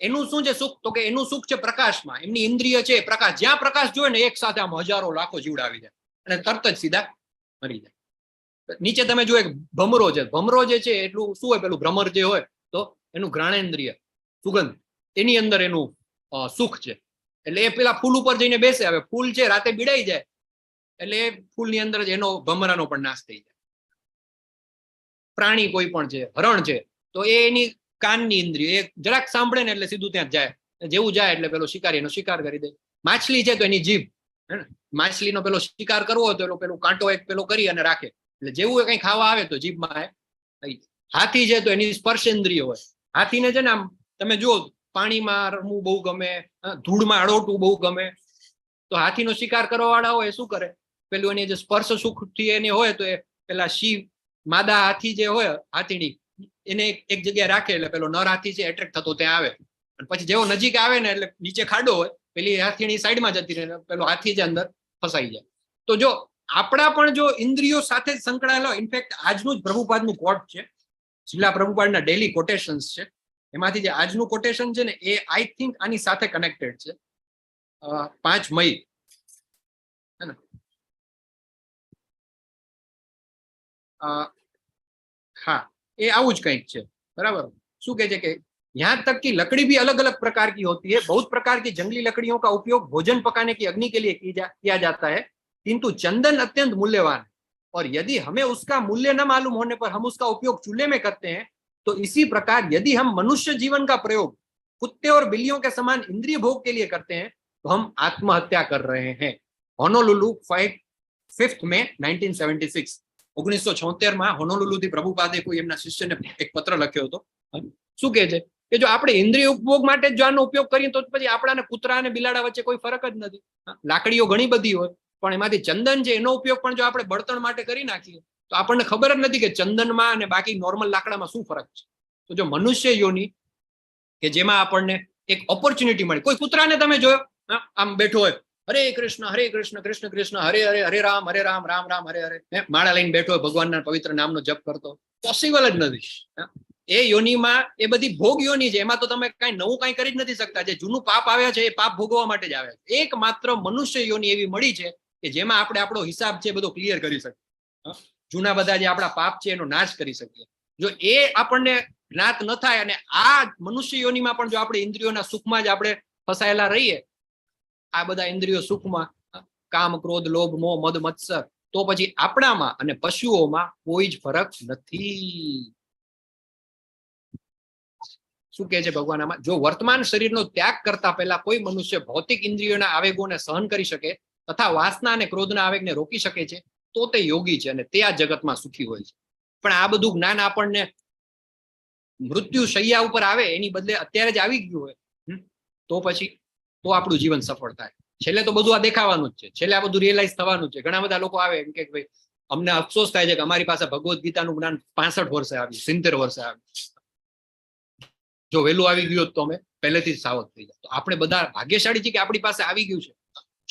એનું શું છે સુખ? તો કે એનું સુખ છે પ્રકાશમાં. એમની ઇન્દ્રિય છે પ્રકાશ. જ્યાં પ્રકાશ જોયે ને એક સાથે આમ હજારો લાખો જીવડા આવી જાય અને તરત જ સીધા મરી જાય. નીચે તમે જો એક ભમરો છે, ભમરો જે છે એટલું શું હોય, પેલું ભ્રમર જે હોય તો એનું ઘ્રાણેન્દ્રિય સુગંધ, એની અંદર એનું સુખ છે. એટલે એ પેલા ફૂલ ઉપર જઈને બેસે. હવે ફૂલ છે રાતે બીડાઈ જાય એટલે એ ફૂલની અંદર જ એનો ભમરાનો પણ નાશ થઈ જાય. પ્રાણી કોઈ પણ છે, હરણ છે, તો એ એની કાનની ઇન્દ્રિય એ જરાક સાંભળે ને એટલે સીધું ત્યાં જાય. જેવું જાય એટલે પેલો શિકારી એનો શિકાર કરી દે. માછલી છે તો એની જીભ, હે ને? માછલીનો પેલો શિકાર કરવો હોય તો એનો પેલો કાંટો એક પેલો કરી અને રાખે, એટલે જેવું કઈ ખાવા આવે તો જીભમાં. હાથી છે તો એની સ્પર્શેન્દ્રિય હોય. હાથીને છે ને આમ તમે જુઓ પાણીમાં રમવું બહુ ગમે, ધૂળમાં અડોટવું બહુ ગમે. તો હાથીનો શિકાર કરવા વાળા હોય શું કરે? પેલું એની જે સ્પર્શ સુખથી એને હોય તો એ પેલા શિવ માદા હાથી જે હોય હાથીની એને એક જગ્યાએ રાખે એટલે પેલો નર હાથી છે એટ્રેક્ટ થતો ત્યાં આવે. અને પછી જેવો નજીક આવે ને એટલે નીચે ખાડો હોય, પેલી હાથીની સાઈડમાં જતી રહે, પેલો હાથી જે અંદર ફસાઈ જાય. તો જો આપણા પણ જો ઇન્દ્રિયો સાથે જ સંકળાયેલો, ઇનફેક્ટ આજનું જ પ્રભુપાદનું કોટ છે, શિલા પ્રભુપાદના ડેલી કોટેશન્સ છે, એમાંથી જે આજનું કોટેશન છે ને એ આઈ થિંક આની સાથે કનેક્ટેડ છે. 5 મઈ, है ना? हाँ, ये आउज कहीं है, बराबर? शू कहे कि यहाँ तक कि लकड़ी भी अलग अलग प्रकार की होती है. बहुत प्रकार की जंगली लकड़ियों का उपयोग भोजन पकाने की अग्नि के लिए किया जाता है, किंतु चंदन अत्यंत मूल्यवान है. और यदि हमें उसका मूल्य न मालूम होने पर हम उसका उपयोग चूल्हे में करते हैं, तो इसी प्रकार यदि हम मनुष्य जीवन का प्रयोग कुत्ते और बिल्लियों के समान इंद्रिय भोग के लिए करते हैं तो हम आत्महत्या कर रहे हैं. होनोलुलु 5 મે 1976, 1976 માં હોનોલુલુ થી પ્રભુપાદે કોઈ એમના શિષ્યને એક પત્ર લખ્યો હતો. શું કહે છે કે જો આપણે ઇન્દ્રિય ઉપભોગ માટે જ આનો ઉપયોગ કરીએ તો પછી આપણાને કૂતરા અને બિલાડા વચ્ચે કોઈ ફરક જ નથી. લાકડીઓ ઘણી બધી હોય પણ એમાંથી ચંદન છે એનો ઉપયોગ પણ જો આપણે બળતણ માટે કરી નાખીએ તો આપણને ખબર જ નથી કે ચંદનમાં અને બાકી નોર્મલ લાકડામાં શું ફરક છે. તો જો મનુષ્ય યોની કે જેમાં આપણને એક ઓપોર્ચ્યુનિટી મળી, કોઈ કૂતરાને તમે જોયો આમ બેઠો હોય, હરે કૃષ્ણ કૃષ્ણ કૃષ્ણ હરે હરે, હરે રામ રામ રામ હરે હરે, માળા લઈને બેઠો હોય, ભગવાનના પવિત્ર નામનો જપ કરતો, પોસિબલ જ નથી. એ યોનીમાં એ બધી ભોગ યોની છે, એમાં તો તમે કઈ નવું કઈ કરી જ નથી શકતા. જે જૂનું પાપ આવ્યા છે એ પાપ ભોગવવા માટે જ આવ્યા છે. એકમાત્ર મનુષ્ય યોની એવી મળી છે કે જેમાં આપણે આપણો હિસાબ છે બધો ક્લિયર કરી શકીએ, જૂના બધા જે આપણા પાપ છે એનો નાશ કરી શકીએ. જો એ આપણને જ્ઞાત ન થાય અને આ મનુષ્ય યોનીમાં પણ જો આપણે ઇન્દ્રિયોના સુખમાં જ આપણે ફસાયેલા રહીએ, આ બધા ઇન્દ્રિયો સુખમાં, કામ ક્રોધ લોભ મોહ મદ મત્સર, તો પછી આપણામાં અને પશુઓમાં કોઈ જ ફરક નથી. શું કહે છે ભગવાન આમાં? જો વર્તમાન શરીરનો ત્યાગ કરતા પહેલા કોઈ મનુષ્ય ભૌતિક ઇન્દ્રિયોના આવેગોને સહન કરી શકે તથા વાસના અને ક્રોધના આવેગને રોકી શકે છે તો તે યોગી છે અને તે આ જગતમાં સુખી હોય છે. પણ આ બધું જ્ઞાન આપણને મૃત્યુ શૈયા ઉપર આવે એની બદલે અત્યારે જ આવી ગયું હોય તો પછી તો આપણું જીવન સફળ થાય. છેલ્લે તો બધું આ દેખાવાનું જ છે, છેલ્લે આ બધું રિયલાઇઝ થવાનું છે. ઘણા બધા લોકો આવે એમ કે ભાઈ અમને અફસોસ થાય છે કે અમારી પાસે ભગવદ્ ગીતાનું જ્ઞાન 65 વર્ષે આવ્યું, 70 વર્ષે આવ્યું. જો વહેલું આવી ગયું તો અમે પહેલેથી જ સાવધ થઈ જાય. તો આપણે બધા ભાગ્યશાળી છીએ કે આપણી પાસે આવી ગયું છે.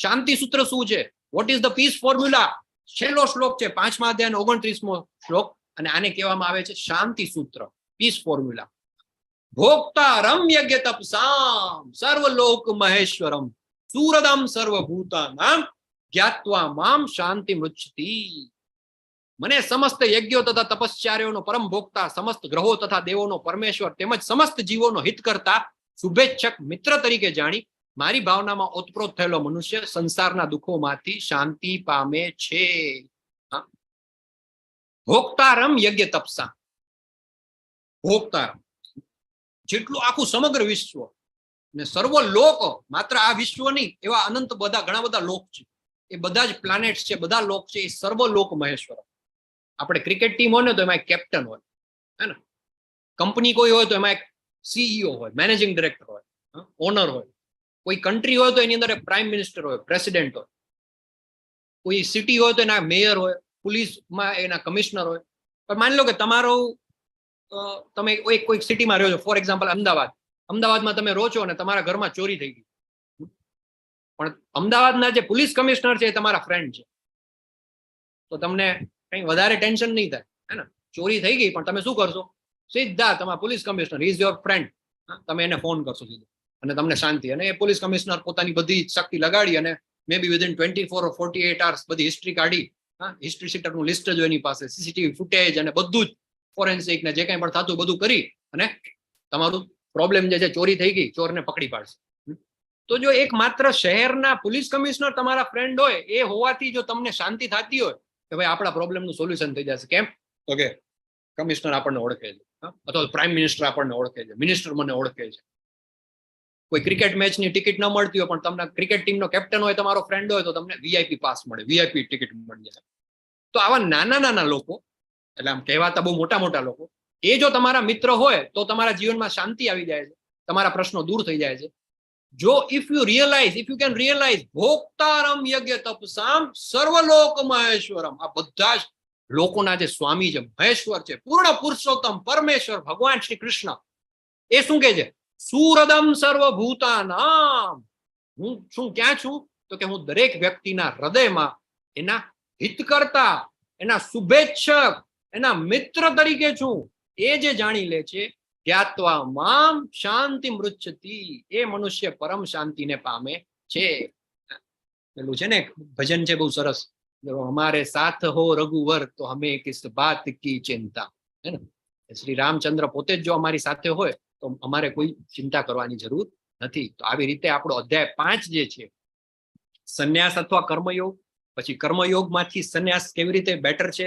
શાંતિ સૂત્ર શું છે? What is the peace formula? છેલ્લો શ્લોક છે 5મા અધ્યાયનો 29મો શ્લોક, અને આને કહેવામાં આવે છે શાંતિ સૂત્ર, પીસ ફોર્મ્યુલા. ભોક્તારમ યજ્ઞ તપસામ સર્વલોક મહેશ્વરમ સુરદમ સર્વભૂતાનામ જ્ઞાત્વા મામ શાંતિ મૃચ્છતિ. મને સમસ્ત યજ્ઞો તથા તપશ્ચર્યોનો પરમ ભોક્તા, સમસ્ત ગ્રહો તથા દેવોનો પરમેશ્વર તેમજ સમસ્ત જીવોનો હિત કરતા શુભેચ્છક મિત્ર તરીકે જાણી મારી ભાવનામાં ઓતપ્રોત થયેલો મનુષ્ય સંસારના દુઃખોમાંથી શાંતિ પામે છે. ભોક્તારમ યજ્ઞ તપસા, ભોક્તારમ જેટલું આખું સમગ્ર વિશ્વ ને સર્વ લોક, માત્ર આ વિશ્વ નહીં, એવા અનંત બધા ઘણા બધા લોક છે, એ બધા જ પ્લાનેટ્સ છે, બધા લોક છે, એ સર્વ લોક મહેશ્વર. આપણે ક્રિકેટ ટીમ હોય ને તો એમાં એક કેપ્ટન હોય, હે ને? કંપની કોઈ હોય તો એમાં એક સીઈઓ હોય, મેનેજિંગ ડિરેક્ટર હોય, ઓનર હોય. કોઈ કન્ટ્રી હોય તો એની અંદર એક પ્રાઇમ મિનિસ્ટર હોય, પ્રેસિડેન્ટ હોય. કોઈ સિટી હોય તો એના મેયર હોય, પોલીસમાં એના કમિશનર હોય. પણ માની લો કે તમારો તમે કોઈક સિટીમાં રહ્યો છો, ફોર એક્ઝામ્પલ અમદાવાદમાં તમે રહો છો અને તમારા ઘરમાં ચોરી થઈ ગઈ, પણ અમદાવાદના જે પોલીસ કમિશનર છે એ તમારા ફ્રેન્ડ છે, તો તમને કઈ વધારે ટેન્શન નહીં થાય, હે ને? ચોરી થઈ ગઈ પણ તમે શું કરશો? સીધા તમારા police commissioner is your friend, તમે એને ફોન કરશો સીધો અને તમને શાંતિ. અને એ પોલીસ કમિશનર પોતાની બધી શક્તિ લગાડી અને મે બી વિધિન 24 or 48 hours બધી હિસ્ટ્રી કાઢી, હિસ્ટ્રી શીટરનું લિસ્ટ જો એની પાસે, સીસીટીવી ફૂટેજ અને બધું જ ફોરેન્સિક ને જે કંઈ પણ થતું બધું કરી અને તમારું પ્રોબ્લેમ જે છે ચોરી થઈ ગઈ, ચોરને પકડી પાડશે. તો જો એક માત્ર શહેરના પોલીસ કમિશનર તમારા ફ્રેન્ડ હોય, એ હોવાથી જો તમને શાંતિ થતી હોય કે ભાઈ આપણા પ્રોબ્લેમનું સોલ્યુશન થઈ જશે. કેમ? તો કે કમિશનર આપણને ઓળખે છે, અથવા પ્રાઇમ મિનિસ્ટર આપણને ઓળખે છે, મિનિસ્ટર મને ઓળખે છે. કોઈ ક્રિકેટ મેચની ટિકિટ ન મળતી હોય પણ તમને ક્રિકેટ ટીમનો કેપ્ટન હોય, તમારો ફ્રેન્ડ હોય, તો તમને વીઆઈપી પાસ મળે, વીઆઈપી ટિકિટ મળી જાય. તો આવા નાના નાના લોકો, એટલે આમ કહેવાતા બહુ મોટા મોટા લોકો, એ જો તમારા મિત્ર હોય તો તમારા જીવનમાં શાંતિ આવી જાય છે, તમારા પ્રશ્નો દૂર થઈ જાય છે. જો ઇફ યુ કેન રિયલાઇઝ ભોક્તારમ યજ્ઞ તપસામ સર્વલોક મહેશ્વરમ, આ બધા જ લોકોના જે સ્વામી છે, મહેશ્વર છે, પૂર્ણ પુરુષોત્તમ પરમેશ્વર ભગવાન શ્રી કૃષ્ણ, એ શું કહે છે? સુરદમ સર્વભૂતાનામ, હું શું ક્યાં છું? તો કે હું દરેક વ્યક્તિના હૃદયમાં એના હિતકર્તા, એના શુભેચ્છક, એના મિત્ર તરીકે છું. એ જે જાણી લે છે, જ્ઞાત્વા મામ શાંતિ મૃચ્છતિ, એ મનુષ્ય પરમ શાંતિને પામે છે. પેલું છે ને ભજન છે બહુ સરસ, હમારે સાથ હો રઘુવર તો હમે કિસ બાત કી ચિંતા, હે ને? શ્રી રામચંદ્ર પોતે જ જો અમારી સાથે હોય તો અમારે કોઈ ચિંતા કરવાની જરૂર નથી. તો આવી રીતે આપણો અધ્યાય 5 જે છે, સંન્યાસ અથવા કર્મયોગ, પછી કર્મયોગમાંથી સંન્યાસ કેવી રીતે બેટર છે,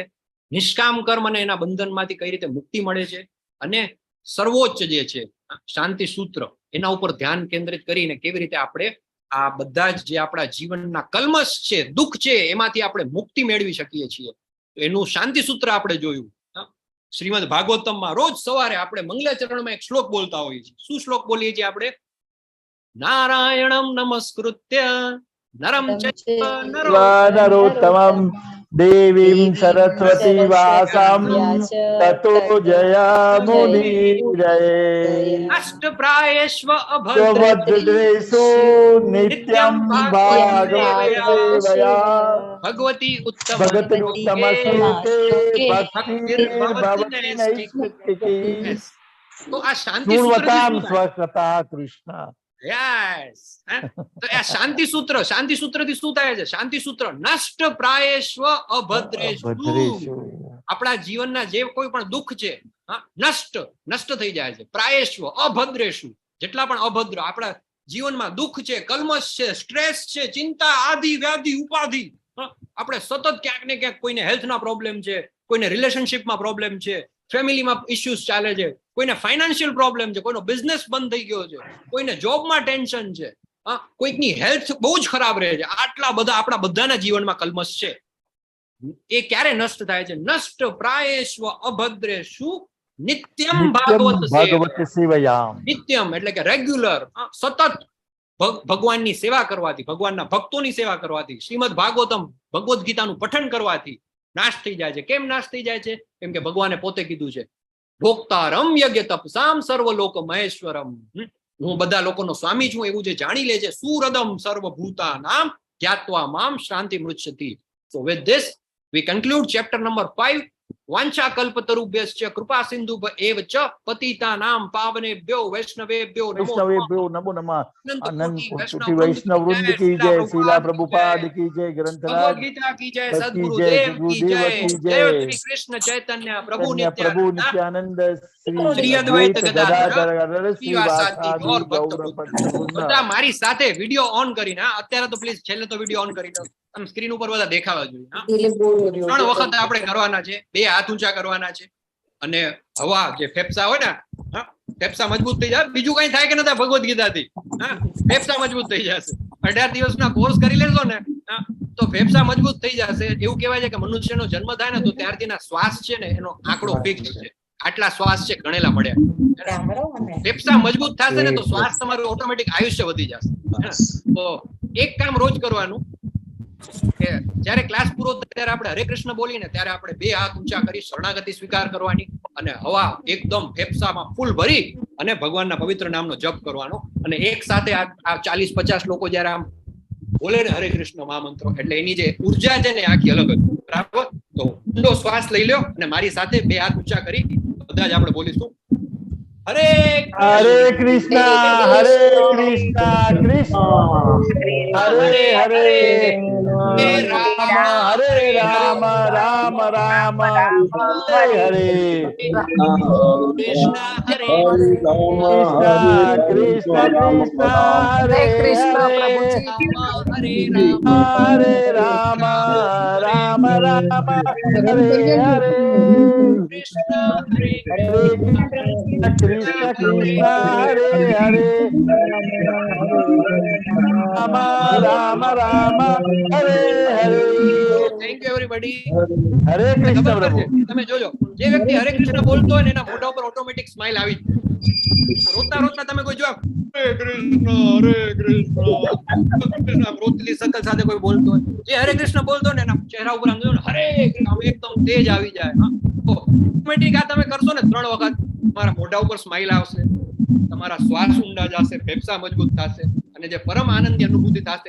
નિષ્કામ કર્મ અને એના બંધનમાંથી કઈ રીતે મુક્તિ મળે છે, અને સર્વોચ્ચ જે છે શાંતિ સૂત્ર, એના ઉપર ધ્યાન કેન્દ્રિત કરીને કેવી રીતે આપણે આ બધા જ જે આપણા જીવનના કલ્મશ છે, દુઃખ છે, એમાંથી આપણે મુક્તિ મેળવી શકીએ છીએ. તો એનું શાંતિ સૂત્ર આપણે જોયું. શ્રીમદ ભાગવતમમાં રોજ સવારે આપણે મંગલાચરણમાં એક શ્લોક બોલતા હોઈએ છીએ. શું શ્લોક બોલીએ છીએ આપણે? નારાયણમ નમસ્કૃત્ય નરમ ચૈવ નરોત્તમં દેવીમ સરસ્વતી વાસમ તતો જયામુનિરયે અષ્ટપ્રાયેષ્વ અભદ્રેષુ નિત્યં ભાગવતેવયા ભગવતી ઉત્તમ ભગવતી ઉત્તમ શ્લોકે ભક્તિર્ભવતિ નૈષ્ઠિકી તો આ શાંતિ સૂત્ર સ્વકથા કૃષ્ણ. યસ. તો આ શાંતિ સૂત્રથી શું થાય છે? શાંતિ સૂત્ર નષ્ટ પ્રાયેષ્વ અભદ્રેષુ, આપણા જીવનના જે કોઈ પણ દુઃખ છે નષ્ટ થઈ જાય છે. પ્રાયેષ્વ અભદ્રેષુ, જેટલા પણ અભદ્ર આપણા જીવનમાં દુઃખ છે, કલ્મશ છે, સ્ટ્રેસ છે, ચિંતા, આદિ વ્યાધિ ઉપાધિ, આપણે સતત ક્યાંક ને ક્યાંક કોઈને હેલ્થના પ્રોબ્લેમ છે, કોઈને રિલેશનશિપમાં પ્રોબ્લેમ છે, ફેમિલીમાં ઇશ્યુઝ ચાલે છે, કોઈને ફાઇનાન્શિયલ પ્રોબ્લેમ છે, કોઈનો બિઝનેસ બંધ થઈ ગયો છે, કોઈને જોબમાં ટેન્શન છે, કોઈકની હેલ્થ બહુ જ ખરાબ રહે છે. આટલા બધા આપણા બધાના જીવનમાં કલ્મશ છે. એ ક્યારે નષ્ટ થાય છે? નષ્ટ પ્રાયેષ્વ અભદ્રેષુ નિત્યમ ભાગવત સેવયામ. નિત્યમ એટલે કે રેગ્યુલર, સતત ભગવાનની સેવા કરવાથી, ભગવાનના ભક્તોની સેવા કરવાથી, શ્રીમદ ભાગવતમ ભગવદ ગીતાનું પઠન કરવાથી નાશ થઈ જાય છે. કેમ નાશ થઈ જાય છે? કેમ કે ભગવાને પોતે કીધું છે ભોક્તારમ યજ્ઞ તપસામ સર્વલોક મહેશ્વરમ, હું બધા લોકોનો સ્વામી છું એવું જે જાણી લે છે. સુરદમ સર્વભૂતાનામ જ્ઞાત્વા મામ શાંતિ મૃચ્છતિ. So with this we conclude chapter number 5. વાંછા કલ્પતરુભ્યશ્ચ કૃપા સિંધુભ એવ ચ પતિતાનામ પાવનેભ્યો વૈષ્ણવેભ્યો નમો નમઃ. અનંત કોટી વૈષ્ણવ વૃંદ કી જય, શીલા પ્રભુપાદ કી જય, ગ્રંથરાજ ગીતા કી જય, સદગુરુદેવ કી જય, જય શ્રી કૃષ્ણ ચૈતન્ય પ્રભુ નિત્યાનંદ, શ્રી અદ્વૈત ગદાધર શ્રીવાસાદિ ગૌર ભક્ત બધા મારી સાથે વિડિયો ઓન કરીને, અત્યારે તો પ્લીઝ છેલ્લે તો વિડિયો ઓન કરી દો, આમ સ્ક્રીન ઉપર બધા દેખાવા જોઈએ. 3 વખત આપણે કરવાના છે, 2 હાથ ઊંચા કરવાના છે, અને હવા જે ફેફસા હોય ને, ફેફસા મજબૂત થઈ જાય. બીજું કઈ થાય કે ન થાય ભગવદ ગીતાથી, ફેફસા મજબૂત થઈ જશે. 18 દિવસના કોર્સ કરી લેશો ને તો ફેફસા મજબૂત થઈ જશે. એવું કહેવાય છે કે મનુષ્યનો જન્મ થાય ને તો ત્યારથીના શ્વાસ છે ને એનો આંકડો ફિક્સ છે, આટલા શ્વાસ છે ગણેલા મળ્યા. ફેફસા મજબૂત થશે ને તો શ્વાસ તમારું ઓટોમેટિક આયુષ્ય વધી જશે. તો એક કામ રોજ કરવાનું કે જ્યારે ક્લાસ પૂરો થાય ત્યારે આપણે હરે કૃષ્ણ બોલીને ત્યારે આપણે 2 હાથ ઊંચા કરી શરણાગતિ સ્વીકાર કરવાની, અને હવા એકદમ ફેફસામાં ફૂલ ભરી અને ભગવાનના પવિત્ર નામનો જપ કરવાનો. અને એક સાથે આ 40-50 લોકો જયારે આમ બોલે ને હરે કૃષ્ણ મહામંત્રો, એટલે એની જે ઉર્જા છે ને આખી અલગ જ. બરાબર? તો ઊંડો શ્વાસ લઈ લો અને મારી સાથે 2 હાથ ઊંચા કરી બધા જ આપણે બોલીશું હરે કૃષ્ણ હરે કૃષ્ણ કૃષ્ણ હરે હરે હરે રામ રામ રામ હરે હરે કૃષ્ણ હરે કૃષ્ણ કૃષ્ણ હરે હરે રામ રામ રામ હરે હરે કૃષ્ણ હરે કૃષ્ણ કૃષ્ણ હરે હરે રામ રામ હરે હરે. Thank you everybody. હરે કૃષ્ણ પ્રભુ. તમે જોજો જે વ્યક્તિ હરે કૃષ્ણ બોલતો હોય ને એના મોઢા ઉપર ઓટોમેટિક સ્માઈલ આવી જ જાય. રોતા રોતા તમે કોઈ જો હરે કૃષ્ણ રોતલી શકલ સાથે કોઈ બોલતો હોય, જે હરે કૃષ્ણ બોલતો હોય ને એના ચહેરા ઉપર આમ જોજો હરે આમ એકદમ તેજ આવી જાય. ઓટોમેટિક આ તમે કરશો ને 3 વખત તમારા મોઢા ઉપર સ્માઈલ આવશે, તમારા શ્વાસ ઊંડા જશે, ફેફસા મજબૂત થશે અને જે પરમ આનંદની અનુભૂતિ થશે